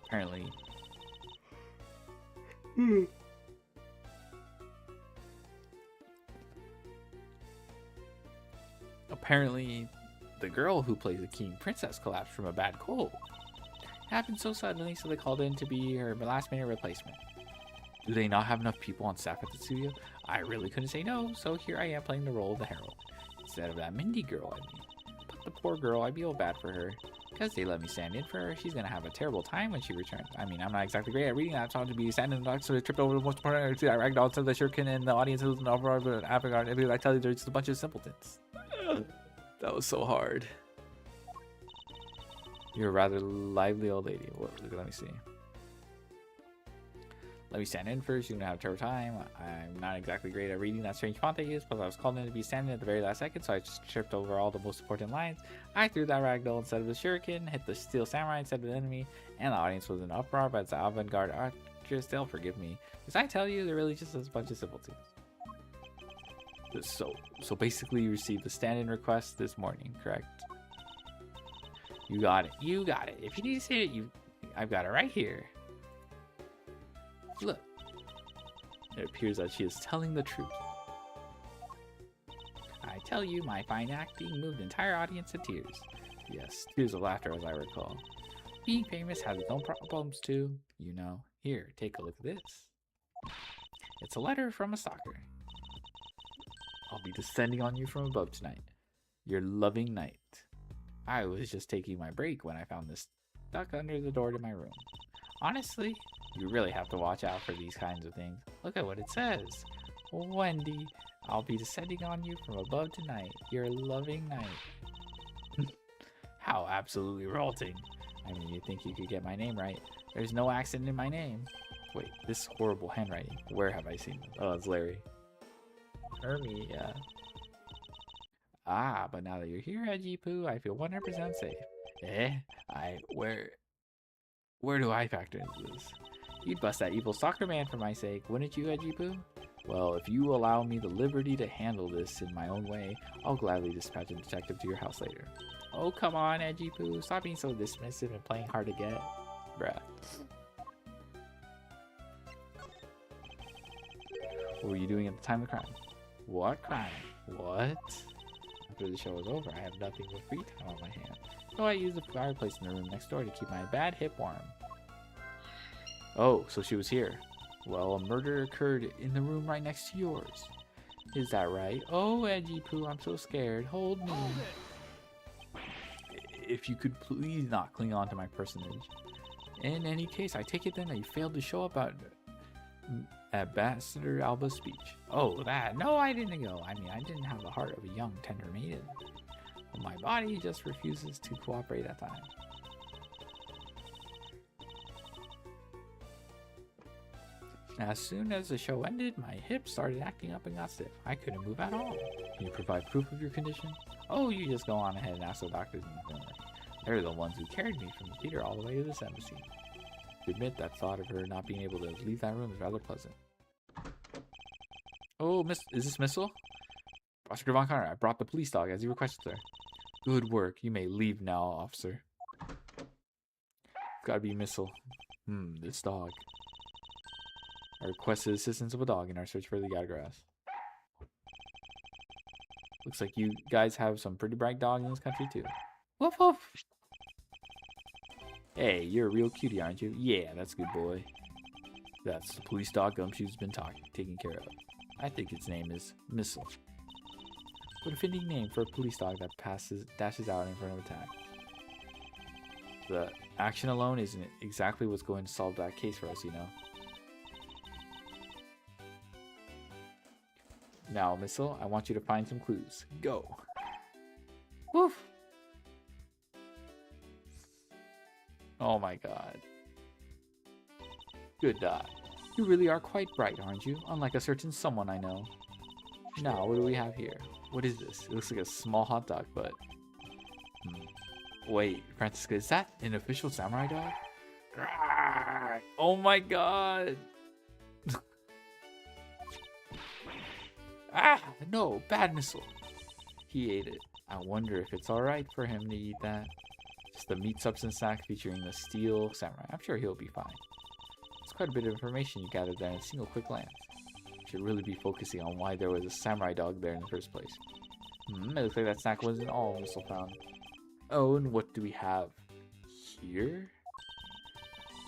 A: Apparently. Apparently, the girl who plays the King Princess collapsed from a bad cold. It happened so suddenly, so they called in to be her last-minute replacement. Do they not have enough people on staff at the studio? I really couldn't say no, so here I am playing the role of the herald. Instead of that Mindy girl, I mean. But the poor girl, I feel bad for her. Because they let me stand in for her, she's gonna have a terrible time when she returns. I mean, I'm not exactly great at reading that. I to be standing in the dark, so they tripped over the most important thing. I ragdolled to the shuriken, and the audience was an overall avant-garde. I tell you, they're just a bunch of simpletons. That was so hard. You're a rather lively old lady. Let me see. Let me stand in first. You're gonna have a terrible time. I'm not exactly great at reading that strange font they use, but I was called in to be standing at the very last second, so I just tripped over all the most important lines. I threw that ragdoll instead of the shuriken, hit the steel samurai instead of the enemy, and the audience was in an uproar, but it's the avant-garde actress. They'll forgive me. Because I tell you, they're really just a bunch of simpletons. So basically you received the stand-in request this morning, correct? You got it. You got it. If you need to see it, I've got it right here. Look. It appears that she is telling the truth. I tell you, my fine acting moved the entire audience to tears. Yes, tears of laughter as I recall. Being famous has its own problems too, you know. Here, take a look at this. It's a letter from a stalker. I'll be descending on you from above tonight. Your loving knight. I was just taking my break when I found this stuck under the door to my room. Honestly, you really have to watch out for these kinds of things. Look at what it says. Wendy, I'll be descending on you from above tonight. Your loving knight. How absolutely revolting. I mean, you think you could get my name right. There's no accent in my name. Wait, this horrible handwriting. Where have I seen it? Oh, it's Larry. Hermie, yeah. Ah, but now that you're here, Edgy Poo, I feel 100% safe. Where? Where do I factor into this? You'd bust that evil soccer man for my sake, wouldn't you, Edgy Poo? Well, if you allow me the liberty to handle this in my own way, I'll gladly dispatch a detective to your house later. Oh, come on, Edgy Poo. Stop being so dismissive and playing hard to get. Bruh. What were you doing at the time of the crime? What crime? What? After the show was over, I have nothing but free time on my hands. So I used the fireplace in the room next door to keep my bad hip warm. Oh, so she was here. Well, a murder occurred in the room right next to yours. Is that right? Oh, Edgy Poo, I'm so scared. Hold me.
B: Hold it.
A: If you could please not cling on to my personage. In any case, I take it then that you failed to show up at Ambassador Alba's speech. Oh, that. No, I didn't go. I mean, I didn't have the heart of a young, tender maiden. But my body just refuses to cooperate at times. As soon as the show ended, my hips started acting up and got stiff. I couldn't move at all. Can you provide proof of your condition? Oh, you just go on ahead and ask the doctors in the clinic. They're the ones who carried me from the theater all the way to this embassy. To admit that thought of her not being able to leave that room is rather pleasant. Oh, is this Missile? Prosecutor Von Connor, I brought the police dog as you requested, sir. Good work. You may leave now, officer. It's gotta be Missile. This dog. I requested assistance of a dog in our search for the Yatagrass. Looks like you guys have some pretty bright dogs in this country too. Woof woof! Hey, you're a real cutie, aren't you? Yeah, that's a good boy. That's the police dog Gumshoe's been taking care of. I think its name is Missile. What a fitting name for a police dog that dashes out in front of attack. The action alone isn't exactly what's going to solve that case for us, you know. Now, Missile, I want you to find some clues. Go! Woof! Oh my god. Good dog. You really are quite bright, aren't you? Unlike a certain someone I know. Now, what do we have here? What is this? It looks like a small hot dog, but... Wait, Francisca, is that an official samurai dog? Oh my god! Ah, no, bad Missile. He ate it. I wonder if it's alright for him to eat that. Just a meat substance snack featuring the steel samurai. I'm sure he'll be fine. It's quite a bit of information you gathered there in a single quick glance. You should really be focusing on why there was a samurai dog there in the first place. It looks like that snack wasn't all Missile found. Oh, and what do we have here?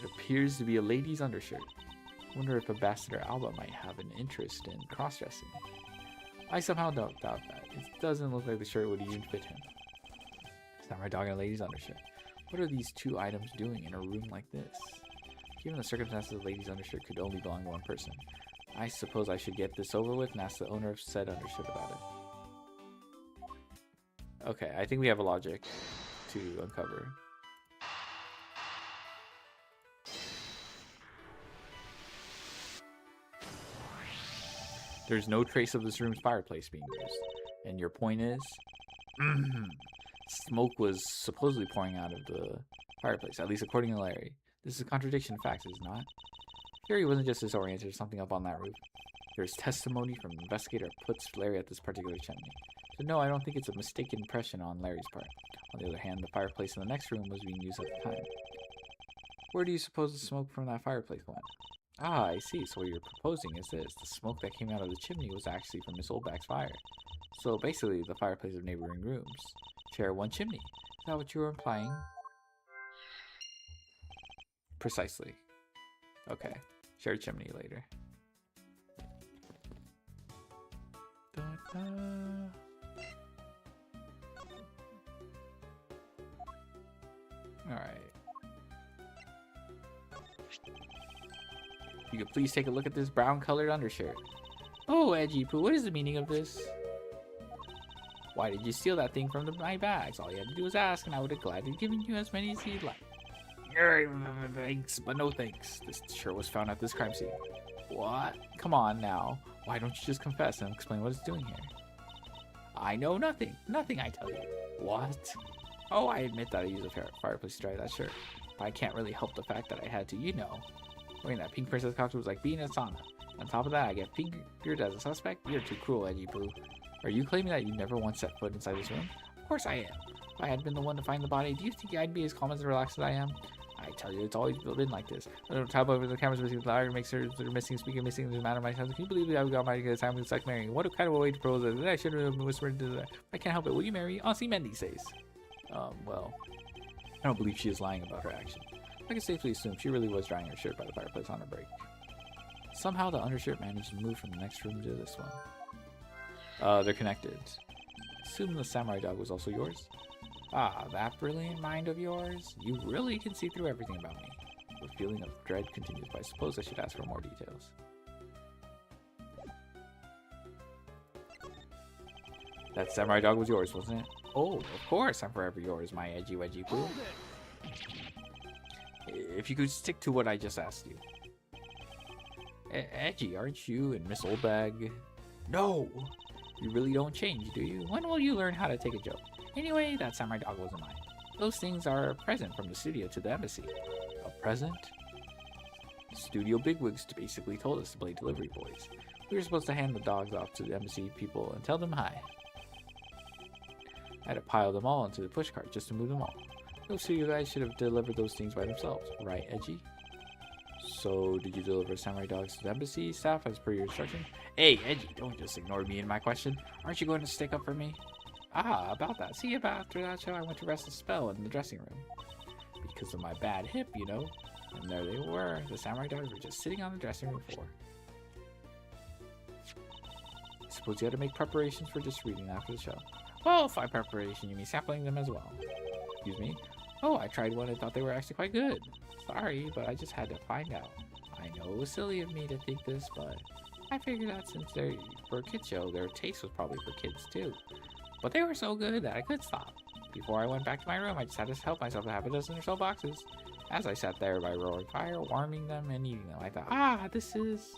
A: It appears to be a lady's undershirt. Wonder if Ambassador Alba might have an interest in cross-dressing. I somehow don't doubt that. It doesn't look like the shirt would even fit him. Samurai dog and a lady's undershirt. What are these two items doing in a room like this? Given the circumstances, the lady's undershirt could only belong to one person. I suppose I should get this over with and ask the owner of said undershirt about it. Okay, I think we have a logic to uncover. There's no trace of this room's fireplace being used. And your point is? Smoke was supposedly pouring out of the fireplace, at least according to Larry. This is a contradiction of facts, is it not? Larry wasn't just disoriented or something up on that roof. There's testimony from an investigator that puts Larry at this particular chimney. So no, I don't think it's a mistaken impression on Larry's part. On the other hand, the fireplace in the next room was being used at the time. Where do you suppose the smoke from that fireplace went? Ah, I see. So what you're proposing is this. The smoke that came out of the chimney was actually from Miss Oldback's fire. So basically, the fireplace of neighboring rooms share one chimney. Is that what you were implying? Precisely. Okay. Share chimney later. Alright. You could please take a look at this brown colored undershirt. Oh, Edgy Poo, what is the meaning of this? Why did you steal that thing from my bags? All you had to do was ask, and I would have gladly given you as many as you'd like. Thanks, but no thanks. This shirt was found at this crime scene. What? Come on now. Why don't you just confess and explain what it's doing here? I know nothing. Nothing, I tell you. What? Oh, I admit that I used a fireplace to dry that shirt.
C: but I can't really help the fact that I had to, you know. Wearing that pink princess costume was like being in a sauna. On top of that, I get fingered as a suspect? You're too cruel, Edgy Poo. Are you claiming that you never once set foot inside this room? Of course I am. If I had been the one to find the body, do you think I'd be as calm and relaxed as I am? I tell you, it's always been like this. I don't tap over the cameras missing, the liar makes her missing, speaking missing, doesn't matter my son. Can you believe that we got married because time we stuck marrying? What kind of a way to propose it? I should have whispered to that. I can't help it. Will you marry? Auntie Mendy says. Well, I don't believe she is lying about her action. I can safely assume she really was drying her shirt by the fireplace on her break. Somehow the undershirt managed to move from the next room to this one. They're connected. Assume the samurai dog was also yours? Ah, that brilliant mind of yours. You really can see through everything about me. The feeling of dread continues, but I suppose I should ask for more details. That samurai dog was yours, wasn't it? Oh, of course I'm forever yours, my edgy wedgy poo.
B: Hold it.
C: If you could stick to what I just asked you. Edgy, aren't you and Miss Oldbag? No! You really don't change, do you? When will you learn how to take a joke? Anyway, that samurai dog wasn't mine. Those things are a present from the studio to the embassy. A present? Studio bigwigs basically told us to play delivery boys. We were supposed to hand the dogs off to the embassy people and tell them hi. I had to pile them all into the pushcart just to move them all. Those studio guys should have delivered those things by themselves, right, Edgy? So, did you deliver samurai dogs to the embassy staff as per your instruction? Hey, Edgy, don't just ignore me and my question. Aren't you going to stick up for me? Ah, about that. See, after that show, I went to rest a spell in the dressing room. Because of my bad hip, you know. And there they were. The samurai dogs were just sitting on the dressing room floor. I suppose you had to make preparations for just reading after the show. Well, by preparation, you mean sampling them as well. Excuse me? Oh, I tried one and thought they were actually quite good. Sorry, but I just had to find out. I know it was silly of me to think this, but I figured that since they're for a kids show, their taste was probably for kids too. But they were so good that I could stop. Before I went back to my room, I just had to help myself to half a dozen or so boxes. As I sat there by roaring fire, warming them and eating them, I thought, this is...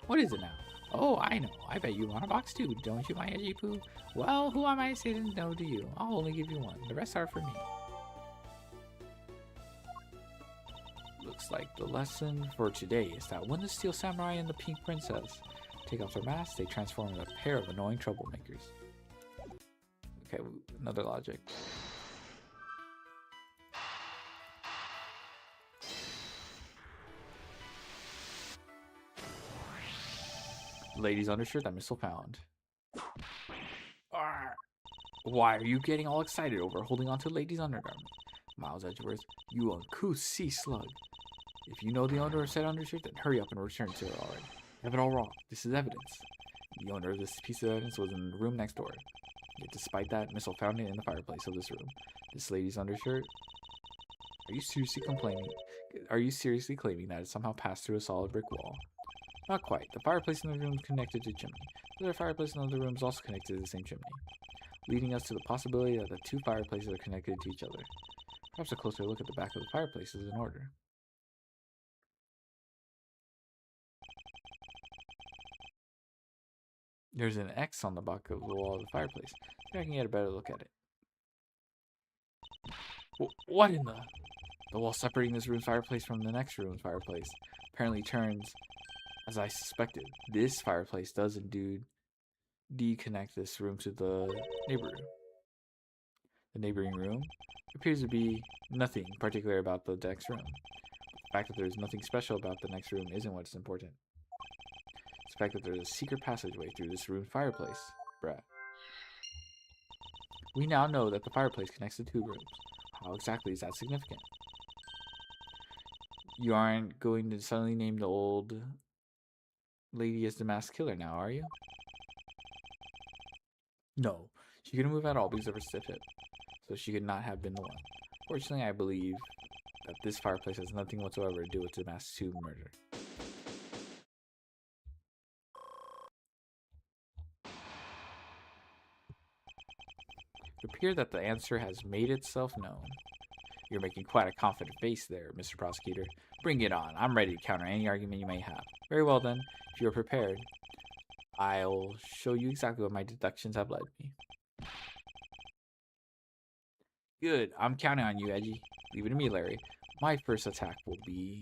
C: what is it now? Oh, I know. I bet you want a box too, don't you, my edgy poo? Well, who am I to say no to you? I'll only give you one. The rest are for me. Looks like the lesson for today is that when the Steel Samurai and the Pink Princess take off their masks, they transform into a pair of annoying troublemakers. Okay, another logic. Lady's undershirt that Missile found. Arr! Why are you getting all excited over holding onto Lady's undergarment? Miles Edgeworth, you uncouth sea slug. If you know the owner of said undershirt, then hurry up and return to it already. You have it all wrong. This is evidence. The owner of this piece of evidence was in the room next door. Yet despite that, Missile found it in the fireplace of this room. This lady's undershirt? Are you seriously claiming that it somehow passed through a solid brick wall? Not quite. The fireplace in the room is connected to a chimney. The other fireplace in the other room is also connected to the same chimney, leading us to the possibility that the two fireplaces are connected to each other. Perhaps a closer look at the back of the fireplace is in order. There's an X on the back of the wall of the fireplace. Maybe I can get a better look at it. What in the... The wall separating this room's fireplace from the next room's fireplace apparently turns, as I suspected. This fireplace does indeed connect this room to the neighbor room. The neighboring room appears to be nothing particular about the next room. The fact that there's nothing special about the next room isn't what's important. It's the fact that there's a secret passageway through this room's fireplace. Bruh. We now know that the fireplace connects the two rooms. How exactly is that significant? You aren't going to suddenly name the old lady as the masked killer now, are you? No, she couldn't move at all because of her stiff hip, so she could not have been the one. Fortunately, I believe that this fireplace has nothing whatsoever to do with the masked 2 murder. It appears that the answer has made itself known. You're making quite a confident face there, Mr. Prosecutor. Bring it on. I'm ready to counter any argument you may have. Very well then, if you are prepared, I'll show you exactly what my deductions have led me. Good. I'm counting on you, Edgy. Leave it to me, Larry. My first attack will be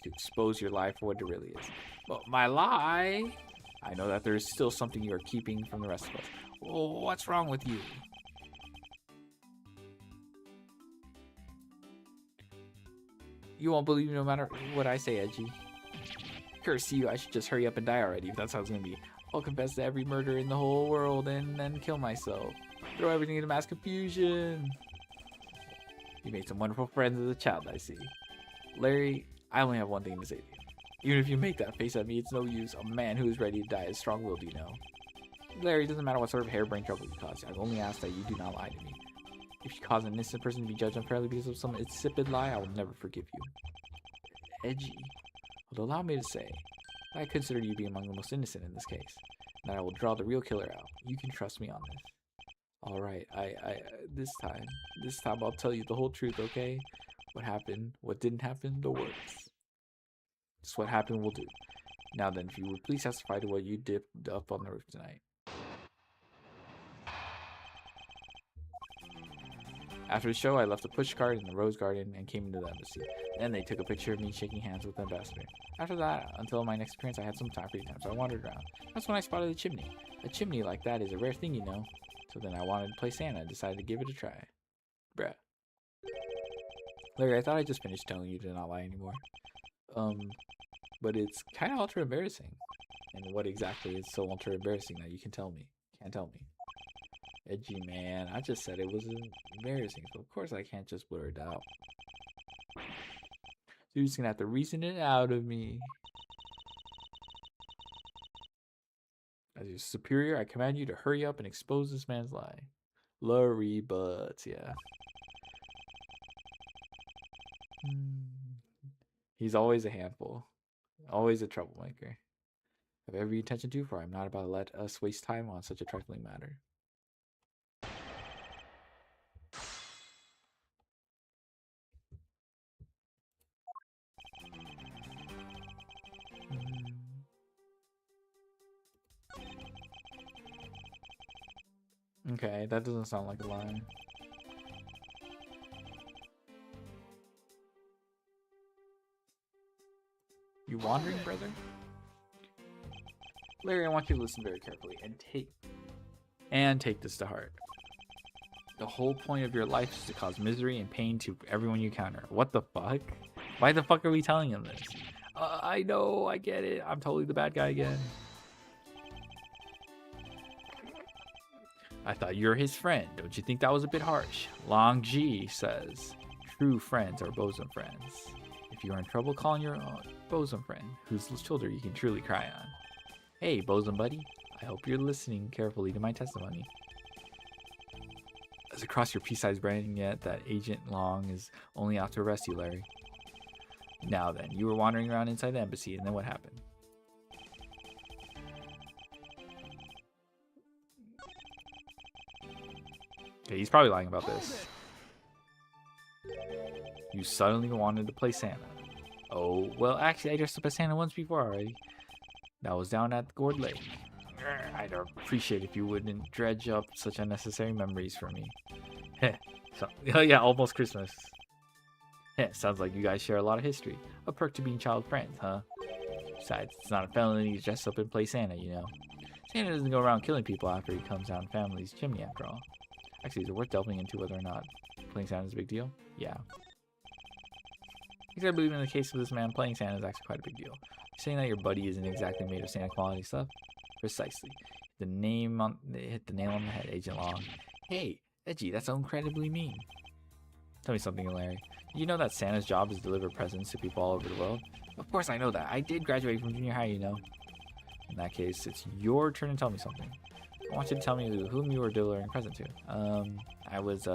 C: to expose your lie for what it really is. But my lie? I know that there is still something you are keeping from the rest of us. Oh, what's wrong with you? You won't believe me no matter what I say, Edgy. Curse you, I should just hurry up and die already if that's how it's gonna be. I'll confess to every murder in the whole world and then kill myself. Throw everything into mass confusion. You made some wonderful friends as a child, I see. Larry, I only have one thing to say to you. Even if you make that face at me, it's no use. A man who is ready to die is strong-willed, you know. Larry, it doesn't matter what sort of harebrained trouble you cause. I've only asked that you do not lie to me. If you cause an innocent person to be judged unfairly because of some insipid lie, I will never forgive you. Edgy. But allow me to say, I consider you to be among the most innocent in this case, and I will draw the real killer out. You can trust me on this. All right, this time I'll tell you the whole truth, okay? What happened, what didn't happen, the works. Just what happened will do. Now then, if you would please testify to what you did up on the roof tonight. After the show, I left a pushcart in the rose garden and came into the embassy. Then they took a picture of me shaking hands with the ambassador. After that, until my next appearance, I had some free time, so I wandered around. That's when I spotted a chimney. A chimney like that is a rare thing, you know. So then I wanted to play Santa and decided to give it a try. Bruh. Larry, I thought I just finished telling you to not lie anymore. But it's kind of ultra embarrassing. And what exactly is so ultra embarrassing that you can tell me? Can't tell me. Edgy man, I just said it was embarrassing, so of course I can't just blur it out. So you're just gonna have to reason it out of me. As your superior, I command you to hurry up and expose this man's lie. Blurry butts, yeah. He's always a handful. Always a troublemaker. I have every intention to, for I'm not about to let us waste time on such a trifling matter. Okay, that doesn't sound like a lie. You wandering, brother? Larry, I want you to listen very carefully and take this to heart. The whole point of your life is to cause misery and pain to everyone you encounter. What the fuck? Why the fuck are we telling him this? I know, I get it. I'm totally the bad guy again. I thought you were his friend. Don't you think that was a bit harsh? Long G says, true friends are bosom friends. If you are in trouble, call on your own bosom friend, whose shoulder you can truly cry on. Hey, bosom buddy. I hope you're listening carefully to my testimony. Has it crossed your pea-sized brain yet that Agent Long is only out to arrest you, Larry? Now then, you were wandering around inside the embassy, and then what happened? Okay, he's probably lying about this. You suddenly wanted to play Santa. Oh, well, actually, I dressed up as Santa once before already. That was down at the Gourd Lake. I'd appreciate if you wouldn't dredge up such unnecessary memories for me. Heh. Oh yeah, almost Christmas. Heh, sounds like you guys share a lot of history. A perk to being child friends, huh? Besides, it's not a felony to dress up and play Santa, you know. Santa doesn't go around killing people after he comes down family's chimney, after all. Actually, is it worth delving into whether or not playing Santa is a big deal? Yeah. Because I believe in the case of this man, playing Santa is actually quite a big deal. You're saying that your buddy isn't exactly made of Santa quality stuff? Precisely. Hit the nail on the head, Agent Long. Hey, Edgy, that's incredibly mean. Tell me something, Larry. You know that Santa's job is to deliver presents to people all over the world? Of course I know that. I did graduate from junior high, you know. In that case, it's your turn to tell me something. I want you to tell me whom you were delivering a present to. I was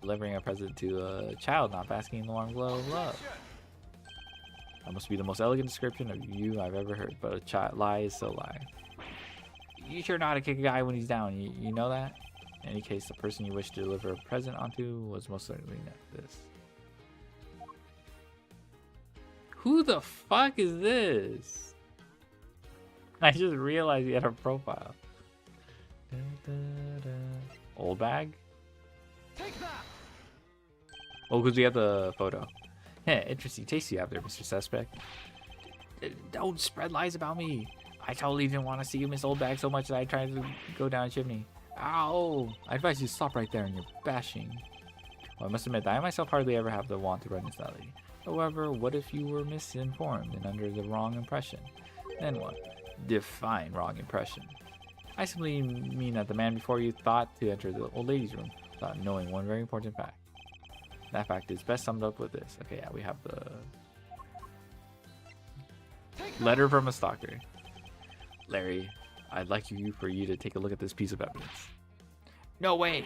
C: delivering a present to a child not basking in the warm glow of love. That must be the most elegant description of you I've ever heard, but a child lie is still lie. You sure know how to kick a guy when he's down, you know that? In any case, the person you wish to deliver a present onto was most certainly this. Who the fuck is this? I just realized he had a profile. Old bag?
B: Take that!
C: Oh, because we have the photo. Heh, interesting taste you have there, Mr. Suspect. Don't spread lies about me. I totally didn't want to see you miss old bag so much that I tried to go down a chimney. Ow! I advise you to stop right there and you're bashing. Well, I must admit that I myself hardly ever have the want to run this alley. However, what if you were misinformed and under the wrong impression? Then what? Define wrong impression. I simply mean that the man before you thought to enter the old lady's room without knowing one very important fact. That fact is best summed up with this. Okay, yeah, we have the letter from a stalker. Larry, I'd like for you to take a look at this piece of evidence. No way!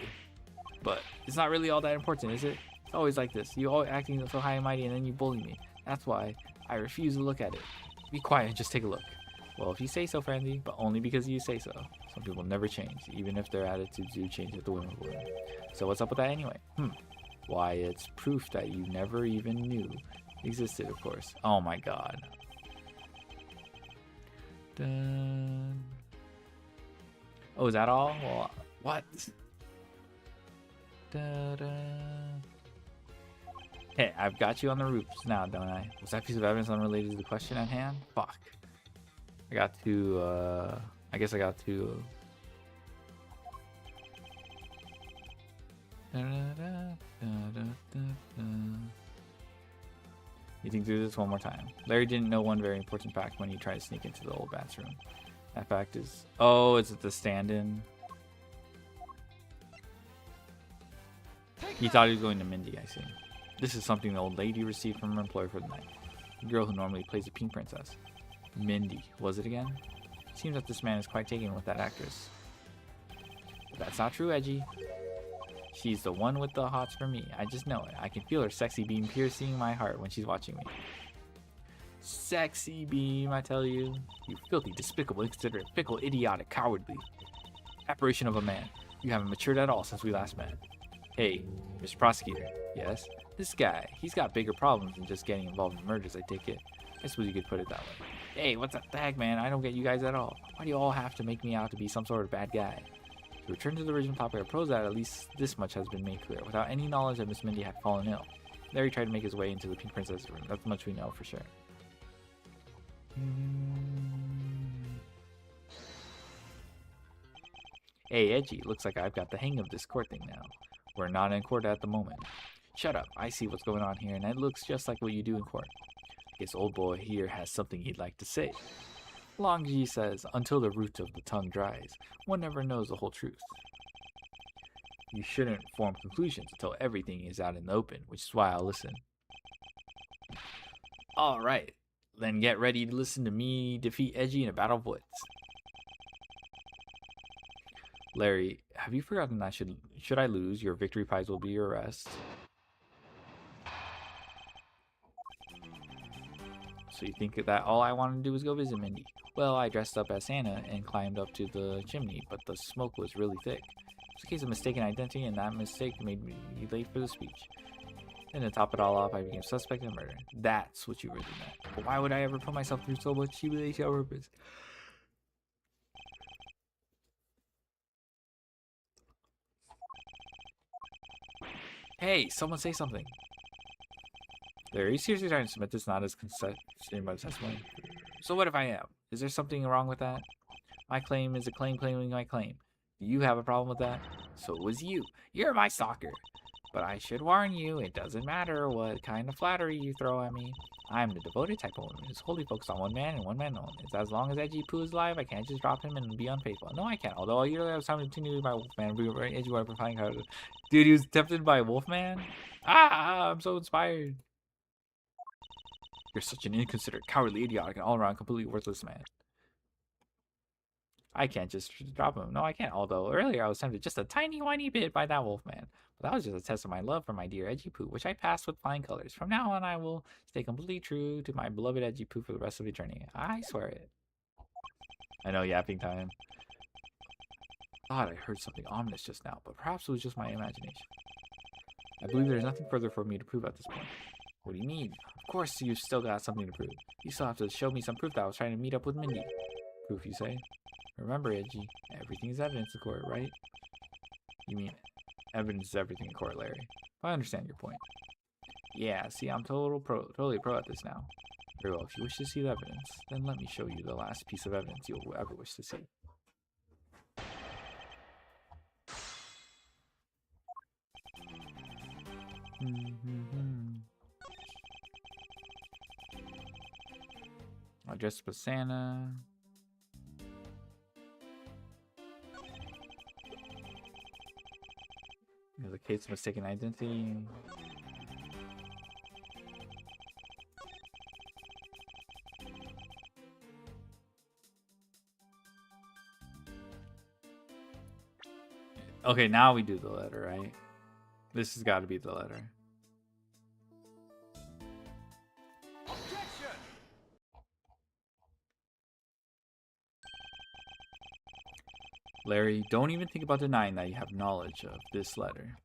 C: But it's not really all that important, is it? It's always like this. You always acting so high and mighty and then you bully me. That's why I refuse to look at it. Be quiet and just take a look. Well, if you say so, Frandy, but only because you say so. Some people never change, even if their attitudes do change at the whim of a whim. So what's up with that anyway? Why, it's proof that you never even knew existed, of course. Oh my god. Dun. Oh, is that all? Well, what? Hey, I've got you on the roofs now, don't I? Was that piece of evidence unrelated to the question at hand? Fuck. I got to, I guess I got to... You think through this one more time. Larry didn't know one very important fact when he tried to sneak into the old bat's room. That fact is... Oh, is it the stand-in? He thought he was going to Mindy, I see. This is something the old lady received from her employer for the night. The girl who normally plays the Pink Princess. Mindy, was it again? Seems that this man is quite taken with that actress. But that's not true, Edgy. She's the one with the hots for me. I just know it. I can feel her sexy beam piercing my heart when she's watching me. Sexy beam, I tell you. You filthy, despicable, inconsiderate, fickle, idiotic, cowardly apparition of a man. You haven't matured at all since we last met. Hey, Mr. Prosecutor. Yes? This guy, he's got bigger problems than just getting involved in murders, I take it. I suppose you could put it that way. Hey, what's that tag, man? I don't get you guys at all. Why do you all have to make me out to be some sort of bad guy? To return to the original topic of prose, that at least this much has been made clear. Without any knowledge that Miss Mindy had fallen ill, Larry tried to make his way into the Pink Princess room. That's much we know for sure. Hey, Edgy, looks like I've got the hang of this court thing now. We're not in court at the moment. Shut up, I see what's going on here, and it looks just like what you do in court. Guess old boy here has something he'd like to say. Longji says, until the root of the tongue dries, one never knows the whole truth. You shouldn't form conclusions until everything is out in the open, which is why I'll listen. Alright, then get ready to listen to me defeat Edgy in a battle of wits. Larry, have you forgotten that should I lose, your victory prize will be your arrest? So you think that all I wanted to do was go visit Mindy? Well, I dressed up as Santa and climbed up to the chimney, but the smoke was really thick. It's a case of mistaken identity, and that mistake made me late for the speech. And to top it all off, I became suspect in murder. That's what you really meant. But why would I ever put myself through so much humiliation on purpose? Hey, someone say something. Are you seriously trying to submit this not as concession by testimony? So what if I am? Is there something wrong with that? My claim is a claim claiming my claim. Do you have a problem with that? So it was you. You're my stalker. But I should warn you, it doesn't matter what kind of flattery you throw at me. I'm the devoted type of woman who's wholly focused on one man and one man only. It's as long as Edgy Poo is alive, I can't just drop him and be unfaithful. No, I can't. Although I usually have time to continue by Wolfman. Edgeworth for finding out. Dude, he was tempted by Wolfman? I'm so inspired. You're such an inconsiderate, cowardly, idiotic, and all-around completely worthless man. I can't just drop him. No, I can't. Although earlier I was tempted just a tiny, whiny bit by that Wolfman. But that was just a test of my love for my dear Edgy Poo, which I passed with flying colors. From now on, I will stay completely true to my beloved Edgy Poo for the rest of eternity. I swear it. I know, yapping time. Thought I heard something ominous just now, but perhaps it was just my imagination. I believe there's nothing further for me to prove at this point. What do you mean? Of course you've still got something to prove. You still have to show me some proof that I was trying to meet up with Mindy. Proof, you say? Remember, Edgy, everything is evidence in court, right? You mean evidence is everything in court, Larry. I understand your point. Yeah, see, I'm totally pro at this now. Very well, if you wish to see the evidence, then let me show you the last piece of evidence you'll ever wish to see. I dressed up as Santa. There's a case of mistaken identity. Okay, now we do the letter, right? This has got to be the letter.
B: Objection!
C: Larry, don't even think about denying that you have knowledge of this letter.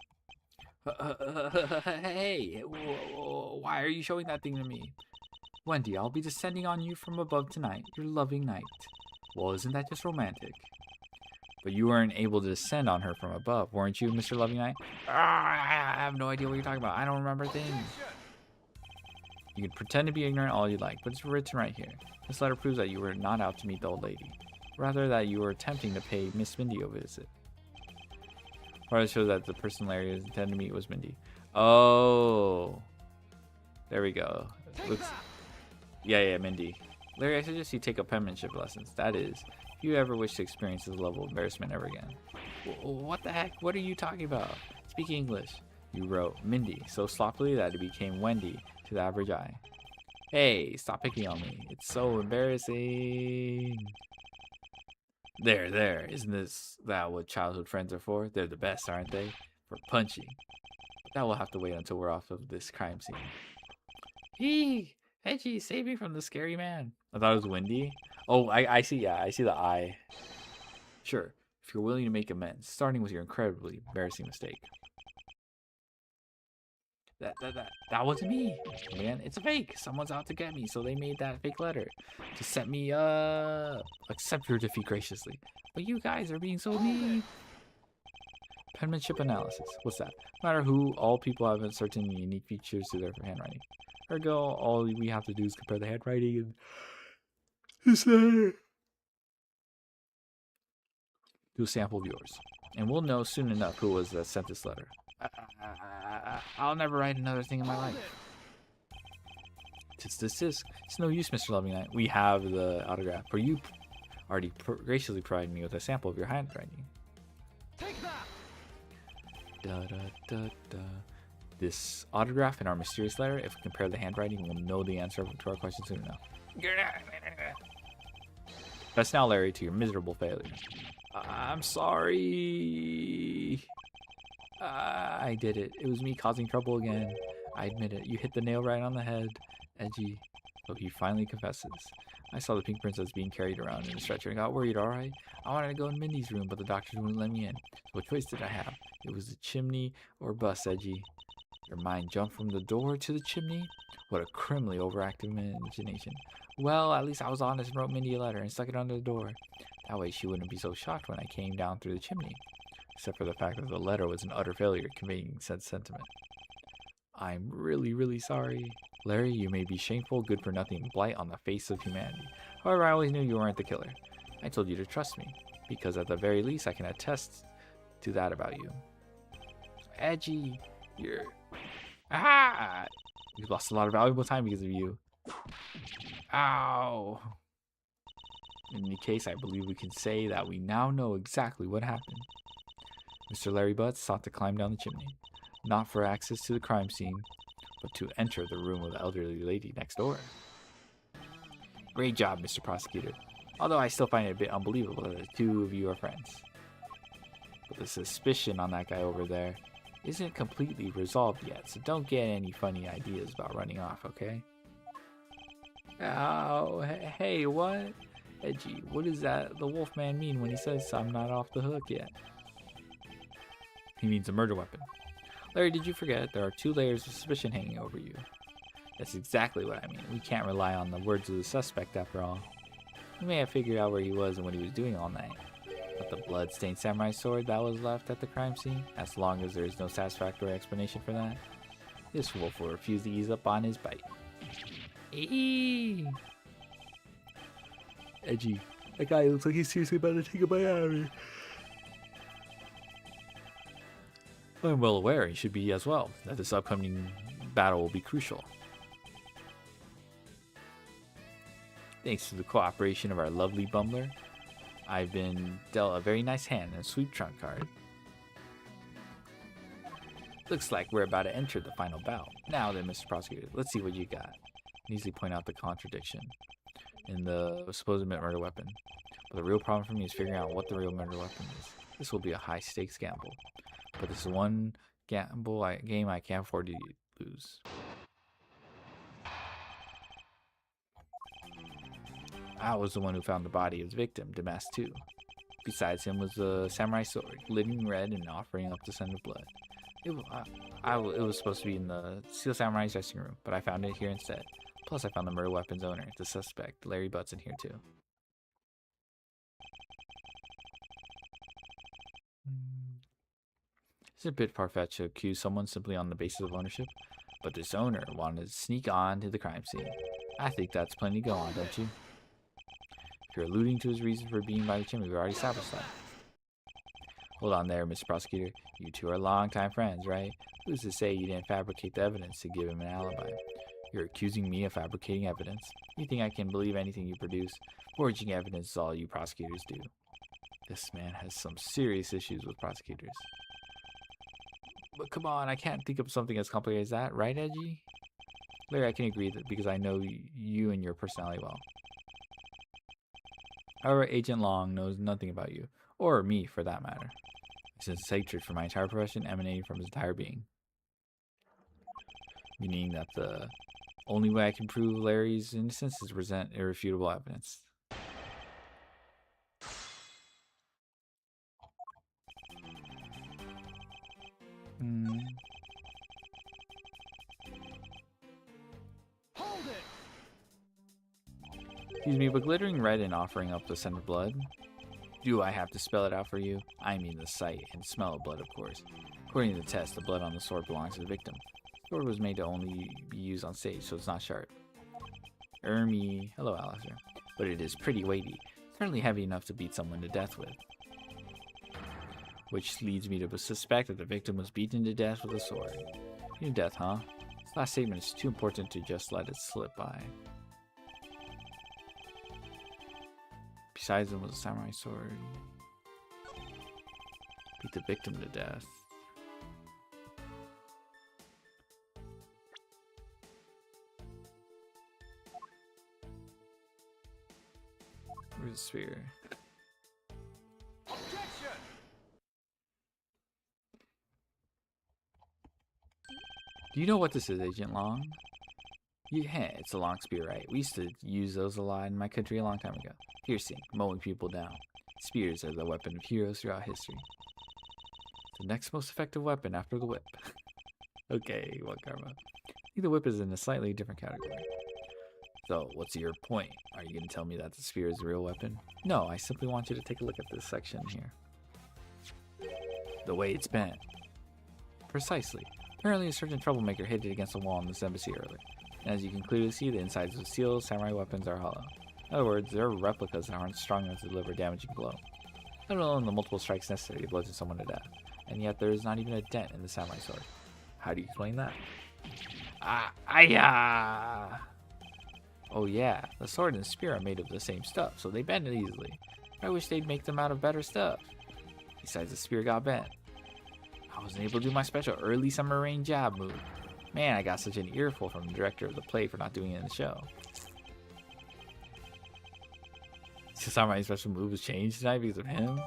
C: Hey, why are you showing that thing to me? Wendy, I'll be descending on you from above tonight, your loving knight. Well, isn't that just romantic? But you weren't able to descend on her from above, weren't you, Mr. Loving Knight? I have no idea what you're talking about. I don't remember things. You can pretend to be ignorant all you like, but it's written right here. This letter proves that you were not out to meet the old lady. Rather, that you were attempting to pay Miss Mindy a visit. Rather shows that the person Larry was intending to meet was Mindy. Oh. There we go. Looks... Yeah, Mindy. Larry, I suggest you take up penmanship lessons. That is, if you ever wish to experience this level of embarrassment ever again. What the heck? What are you talking about? Speak English. You wrote Mindy so sloppily that it became Wendy to the average eye. Hey, stop picking on me. It's so embarrassing. There. Isn't that what childhood friends are for? They're the best, aren't they? For punching. But that will have to wait until we're off of this crime scene. Edgy, save me from the scary man. I thought it was Wendy. Oh, I see. Yeah, I see the eye. Sure, if you're willing to make amends, starting with your incredibly embarrassing mistake. That wasn't me, man. It's a fake. Someone's out to get me, so they made that fake letter to set me up. Accept your defeat graciously. But you guys are being so mean. Penmanship analysis. What's that? No matter who, all people have certain unique features to their handwriting. Ergo, all we have to do is compare the handwriting and this letter to a sample of yours, and we'll know soon enough who was that sent this letter. I'll never write another thing in my life. It's no use, Mr. Loving Knight. We have the autograph, for you already graciously provided me with a sample of your handwriting.
B: Take that!
C: This autograph and our mysterious letter, if we compare the handwriting, we'll know the answer to our question soon enough. That's now, Larry, to your miserable failure. I'm sorry. I did it. It was me causing trouble again. I admit it. You hit the nail right on the head. Edgy. So he finally confesses. I saw the pink princess being carried around in a stretcher and got worried, alright? I wanted to go in Mindy's room, but the doctors wouldn't let me in. So what choice did I have? It was the chimney or bus, Edgy. Your mind jumped from the door to the chimney? What a criminally overactive imagination. Well, at least I was honest and wrote Mindy a letter and stuck it under the door. That way she wouldn't be so shocked when I came down through the chimney. Except for the fact that the letter was an utter failure conveying said sentiment. I'm really, really sorry. Larry, you may be shameful, good for nothing, blight on the face of humanity. However, I always knew you weren't the killer. I told you to trust me, because at the very least I can attest to that about you. Edgy, you're... Ah! We've lost a lot of valuable time because of you. Ow! In any case, I believe we can say that we now know exactly what happened. Mr. Larry Butts sought to climb down the chimney, not for access to the crime scene, but to enter the room of the elderly lady next door. Great job, Mr. Prosecutor. Although I still find it a bit unbelievable that the two of you are friends. But the suspicion on that guy over there isn't completely resolved yet, so don't get any funny ideas about running off, okay? Oh, hey, what? Edgy, what does that the Wolfman mean when he says I'm not off the hook yet? He means a murder weapon. Larry, did you forget there are 2 layers of suspicion hanging over you? That's exactly what I mean. We can't rely on the words of the suspect after all. We may have figured out where he was and what he was doing all night. But the blood-stained samurai sword that was left at the crime scene, as long as there is no satisfactory explanation for that,
A: This wolf will refuse to ease up on his bite. Eee! Edgy. That guy looks like he's seriously about to take a bite out of me. I'm well aware, he should be as well, that this upcoming battle will be crucial. Thanks to the cooperation of our lovely bumbler, I've been dealt a very nice hand and a sweet trump card. Looks like we're about to enter the final bout. Now then, Mr. Prosecutor, let's see what you got. Easily point out the contradiction in the supposed murder weapon. But the real problem for me is figuring out what the real murder weapon is. This will be a high stakes gamble. But this is one game I can't afford to lose. I was the one who found the body of the victim, Damas too. Besides him was the samurai sword, glittering red and offering up the scent of blood. It was supposed to be in the Steel Samurai's dressing room, but I found it here instead. Plus, I found the murder weapon's owner, the suspect, Larry Butts, in here too. It's a bit far-fetched to accuse someone simply on the basis of ownership, but this owner wanted to sneak on to the crime scene. I think that's plenty to go on, don't you? If you're alluding to his reason for being by the chimney, we've already established that. Hold on there, Mr. Prosecutor. You two are longtime friends, right? Who's to say you didn't fabricate the evidence to give him an alibi? You're accusing me of fabricating evidence. You think I can believe anything you produce? Forging evidence is all you prosecutors do. This man has some serious issues with prosecutors. But come on, I can't think of something as complicated as that, right, Edgy? Larry, I can agree that because I know you and your personality well. However, Agent Long knows nothing about you, or me for that matter. His hatred for my entire profession emanating from his entire being. Meaning that the only way I can prove Larry's innocence is to present irrefutable evidence.
B: Hold it!
A: Excuse me, but glittering red and offering up the scent of blood? Do I have to spell it out for you? I mean the sight and smell of blood, of course. According to the test, the blood on the sword belongs to the victim. The sword was made to only be used on stage, so it's not sharp. Hello, Alistair. But it is pretty weighty. Certainly heavy enough to beat someone to death with. Which leads me to suspect that the victim was beaten to death with a sword. Beaten to death, huh? This last statement is too important to just let it slip by. Besides, it was a samurai sword. Beat the victim to death. Where's the spear?
B: Objection!
A: Do you know what this is, Agent Long? Yeah, it's a long spear, right? We used to use those a lot in my country a long time ago. Piercing, mowing people down. Spears are the weapon of heroes throughout history. The next most effective weapon after the whip. Okay, what karma? I think the whip is in a slightly different category. So, what's your point? Are you going to tell me that the spear is a real weapon? No, I simply want you to take a look at this section here. The way it's bent. Precisely. Apparently a certain troublemaker hit it against the wall in this embassy earlier. And as you can clearly see, the insides of steel samurai weapons are hollow. In other words, there are replicas that aren't strong enough to deliver a damaging blow. Let alone the multiple strikes necessary to bludgeon someone to death. And yet there is not even a dent in the samurai sword. How do you explain that? Oh yeah, the sword and the spear are made of the same stuff, so they bend easily. I wish they'd make them out of better stuff. Besides, the spear got bent. I wasn't able to do my special early summer rain jab move. Man, I got such an earful from the director of the play for not doing it in the show. So Samurai's special move was changed tonight because of him?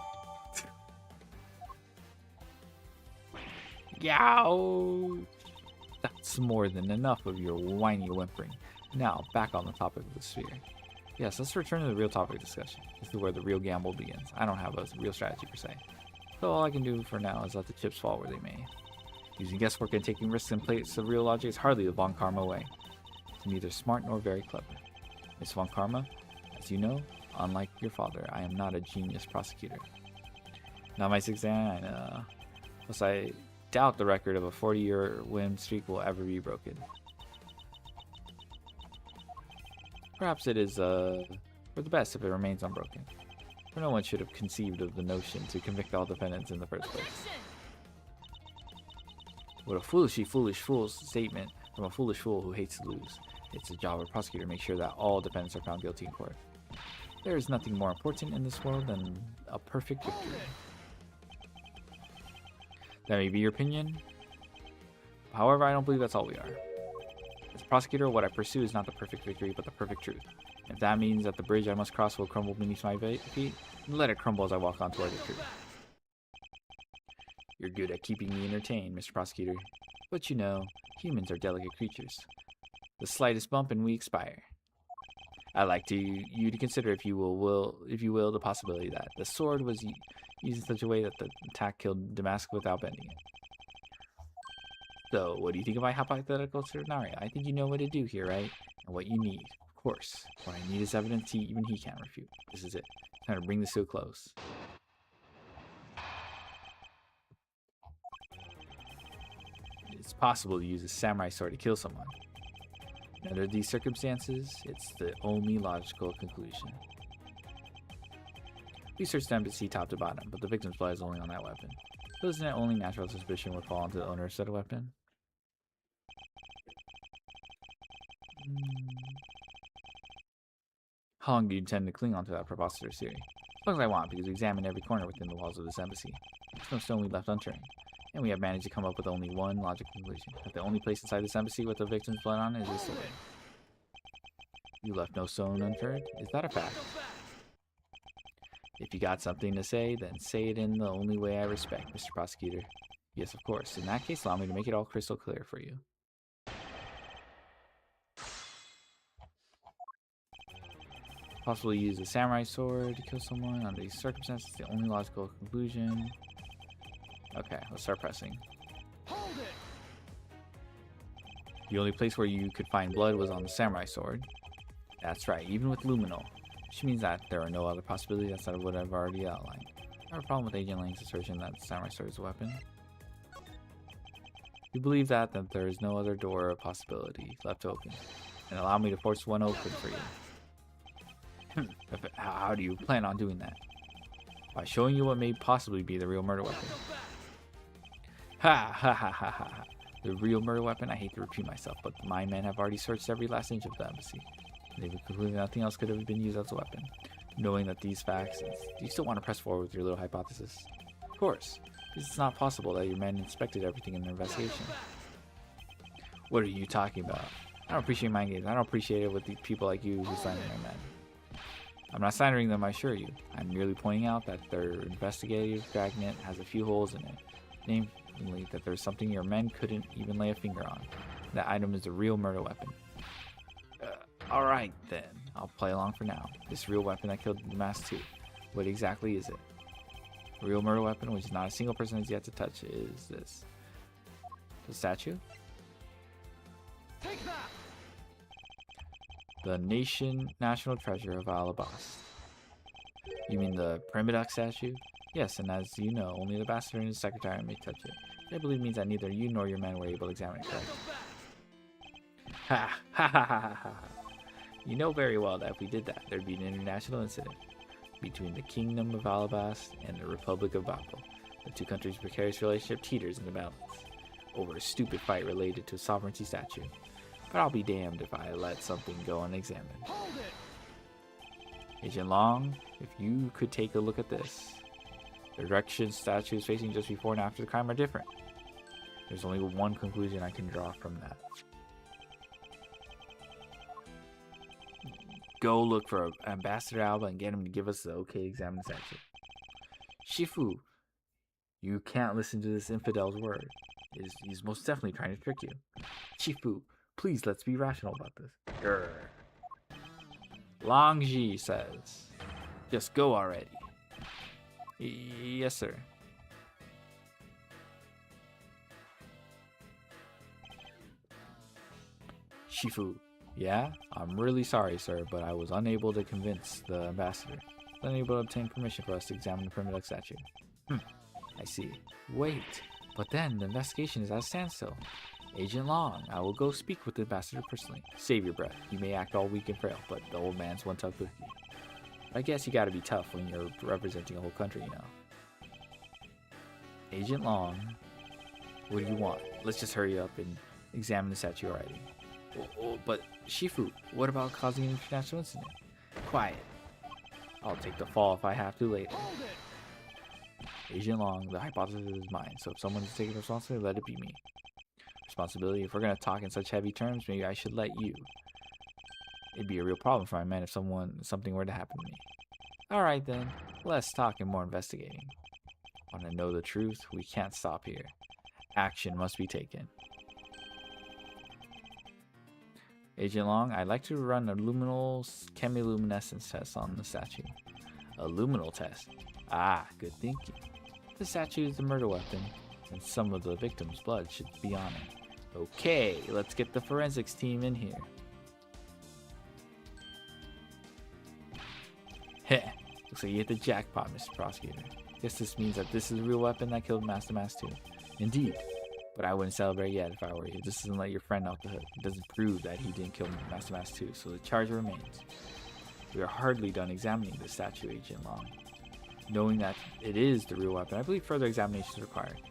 A: Yow! That's more than enough of your whiny whimpering. Now, back on the topic of the sphere. Yes, let's return to the real topic of discussion. This is where the real gamble begins. I don't have a real strategy per se. So all I can do for now is let the chips fall where they may. Using guesswork and taking risks in place of real logic is hardly the Von Karma way. It's neither smart nor very clever. Miss Von Karma, as you know, unlike your father, I am not a genius prosecutor. Not my 6th exam, plus
C: doubt the record of a 40-year win streak will ever be broken. Perhaps it is for the best if it remains unbroken. For no one should have conceived of the notion to convict all defendants in the first place. What a foolish fool's statement from a foolish fool who hates to lose. It's the job of a prosecutor to make sure that all defendants are found guilty in court. There is nothing more important in this world than a perfect victory. That may be your opinion. However, I don't believe that's all we are. As a prosecutor, what I pursue is not the perfect victory, but the perfect truth. If that means that the bridge I must cross will crumble beneath my feet, let it crumble as I walk on toward the truth. You're good at keeping me entertained, Mr. Prosecutor. But you know, humans are delicate creatures. The slightest bump and we expire. I'd like you to consider, if you will, the possibility that the sword was used in such a way that the attack killed Damask without bending it. So, what do you think of my hypothetical scenario? I think you know what to do here, right? And what you need. Of course. What I need is evidence even he can't refute. This is it. Time to bring this to a close. It's possible to use a samurai sword to kill someone. Under these circumstances, it's the only logical conclusion. We searched the embassy top to bottom, but the victim's blood is only on that weapon. So isn't it only natural suspicion would fall onto the owner of said weapon? How long do you intend to cling onto that preposterous theory? As long as I want, because we examined every corner within the walls of this embassy. There's no stone we left unturned. And we have managed to come up with only one logical conclusion. That the only place inside this embassy with the victim's blood on is this sword. You left no stone unturned? Is that a fact? If you got something to say, then say it in the only way I respect, Mr. Prosecutor. Yes, of course. In that case, allow me to make it all crystal clear for you. Possibly use a samurai sword to kill someone under these circumstances. The only logical conclusion. Okay, let's start pressing.
B: Hold it.
C: The only place where you could find blood was on the samurai sword. That's right, even with luminol. Which means that there are no other possibilities outside of what I've already outlined. I have a problem with Agent Lang's assertion that the samurai sword is a weapon. You believe that there is no other door or possibility left open, and allow me to force one open for you. How do you plan on doing that? By showing you what may possibly be the real murder weapon. Ha ha ha ha ha. The real murder weapon? I hate to repeat myself, but my men have already searched every last inch of the embassy. They've concluded nothing else could have been used as a weapon. Knowing that these facts, do you still want to press forward with your little hypothesis? Of course. It's not possible that your men inspected everything in their investigation. What are you talking about? I don't appreciate mind games. I don't appreciate it with the people like you who slander my men. I'm not slandering them, I assure you. I'm merely pointing out that their investigative dragnet has a few holes in it. Namely, that there's something your men couldn't even lay a finger on. That item is a real murder weapon. Alright then, I'll play along for now. This real weapon that killed the Mask 2. What exactly is it? A real murder weapon, which not a single person has yet to touch, is this. The statue?
B: Take that.
C: The national treasure of Alabast. You mean the Primiduck statue? Yes, and as you know, only the ambassador and his secretary may touch it. I believe means that neither you nor your men were able to examine it correctly. Ha ha ha ha ha ha. You know very well that if we did that, there'd be an international incident between the Kingdom of Alabast and the Republic of Bako. The two countries' precarious relationship teeters in the balance over a stupid fight related to a sovereignty statue. But I'll be damned if I let something go unexamined.
B: Hold it.
C: Agent Long, if you could take a look at this. The direction statues facing just before and after the crime are different. There's only one conclusion I can draw from that. Go look for Ambassador Alba and get him to give us the okay to examine the statue. Shifu, you can't listen to this infidel's word. He's most definitely trying to trick you. Shifu, please let's be rational about this. Grr. Longji says, just go already. Yes, sir. Shifu, yeah? I'm really sorry, sir, but I was unable to convince the ambassador. Unable to obtain permission for us to examine the Primiduck statue. I see. Wait, But then the investigation is at a standstill. Agent Long, I will go speak with the ambassador personally. Save your breath. You may act all weak and frail, but the old man's one tough cookie. I guess you gotta be tough when you're representing a whole country, you know. Agent Long, what do you want? Let's just hurry up and examine the statue already. But Shifu, what about causing an international incident? Quiet. I'll take the fall if I have to later.
B: Hold it.
C: Agent Long, the hypothesis is mine, so if someone's taking responsibility, let it be me. Responsibility, if we're gonna talk in such heavy terms, maybe I should let you. It'd be a real problem for my men if something were to happen to me. Alright then, less talk and more investigating. Want to know the truth? We can't stop here. Action must be taken. Agent Long, I'd like to run a luminal chemiluminescence test on the statue. A luminal test? Ah, good thinking. The statue is the murder weapon, and some of the victim's blood should be on it. Okay, let's get the forensics team in here. Heh, looks like you hit the jackpot, Mr. Prosecutor. Guess this means that this is the real weapon that killed Master Mask 2. Indeed. But I wouldn't celebrate yet if I were you. This doesn't let your friend off the hook. It doesn't prove that he didn't kill Master Mask 2, so the charge remains. We are hardly done examining the statue, Agent Long. Knowing that it is the real weapon, I believe further examination is required.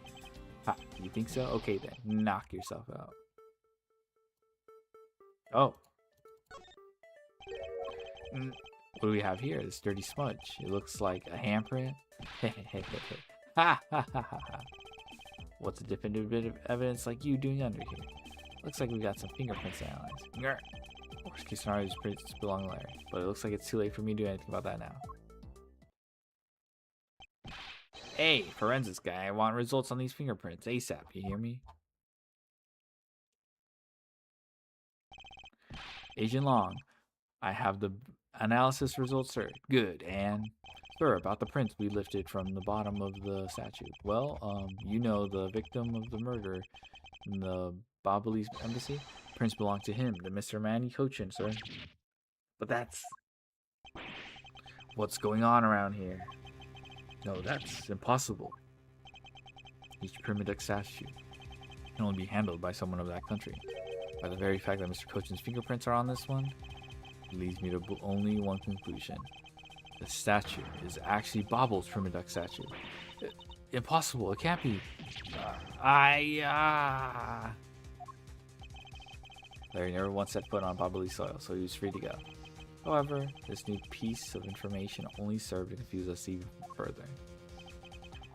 C: Ha, you think so? Okay then, knock yourself out. Oh. What do we have here? This dirty smudge. It looks like a handprint. Ha ha ha ha ha. What's a definitive bit of evidence like you doing under here? Looks like we got some fingerprints to analyze. Worst case scenario, these prints belong to Larry, but it looks like it's too late for me to do anything about that now. Hey, forensics guy, I want results on these fingerprints ASAP, you hear me? Agent Long, I have the analysis results, sir. Good, and... Sir, about the prints we lifted from the bottom of the statue. Well, you know the victim of the murder in the Babali's embassy? Prints belong to him, to Mr. Manny Cochin, sir. But that's... What's going on around here? No, that's impossible. Each primitive statue can only be handled by someone of that country. By the very fact that Mr. Cochin's fingerprints are on this one, it leads me to only one conclusion. The statue is actually Bobble's primitive statue. Impossible, it can't be. Larry never once set foot on Babali's soil, so he was free to go. However, this new piece of information only served to confuse us even further.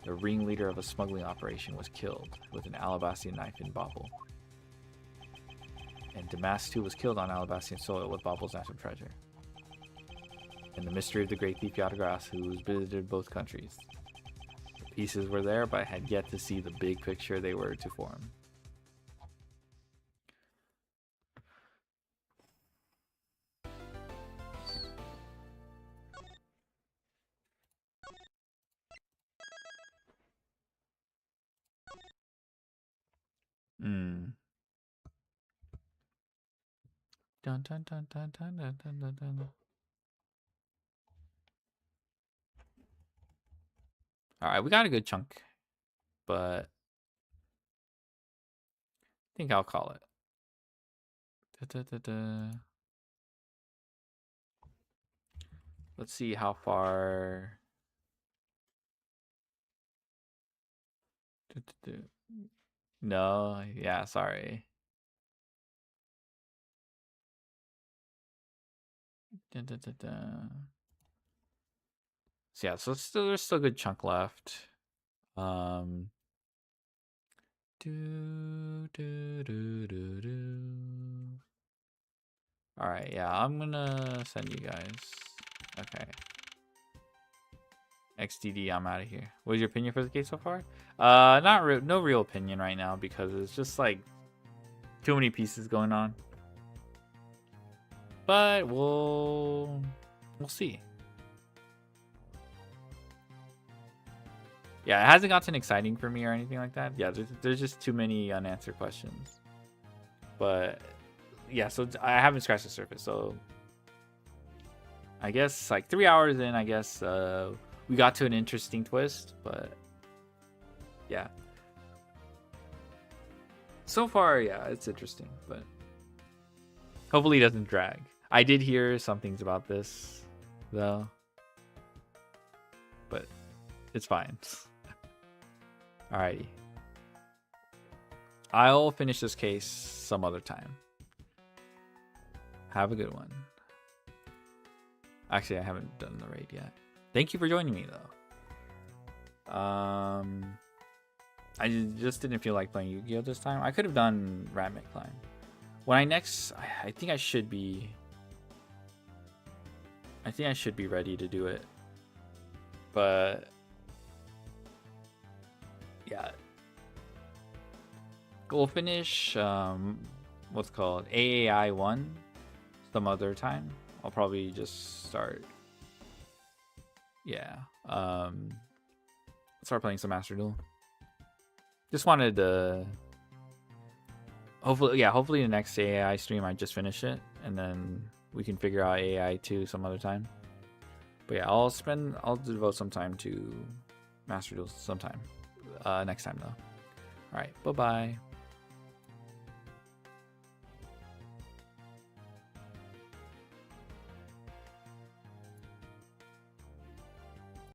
C: The ringleader of a smuggling operation was killed with an Alabastian knife in Bobble. And Damask too was killed on Alabastian soil with Bobble's national treasure. And the mystery of the great thief Yatagras, who visited both countries. The pieces were there, but I had yet to see the big picture they were to form. Dun dun dun dun dun dun dun dun dun. Alright, we got a good chunk, but I think I'll call it. Da, da, da, da. Let's see how far. Da, da, da. No, yeah, sorry. Da, da, da, da. So yeah, so there's still a good chunk left. Do, do, do, do, do. All right, yeah, I'm gonna send you guys. Okay. XDD, I'm out of here. What is your opinion for the case so far? No real opinion right now because it's just like too many pieces going on. But we'll see. Yeah, it hasn't gotten exciting for me or anything like that. Yeah, there's just too many unanswered questions. But yeah, so I haven't scratched the surface. So I guess like 3 hours in, I guess we got to an interesting twist. But yeah,
A: so far, yeah, it's interesting, but hopefully it doesn't drag. I did hear some things about this, though, but it's fine. Alrighty. I'll finish this case some other time. Have a good one. Actually, I haven't done the raid yet. Thank you for joining me, though. I just didn't feel like playing Yu-Gi-Oh! This time. I could have done Ratmit Climb. When I think I should be... I think I should be ready to do it. But... yeah. We'll finish, what's called AAI 1 some other time. I'll probably just start... yeah. Start playing some Master Duel. Just wanted to... hopefully the next AAI stream I just finish it, and then we can figure out AAI 2 some other time. But yeah, I'll devote some time to Master Duel sometime. Next time though. Alright, bye-bye.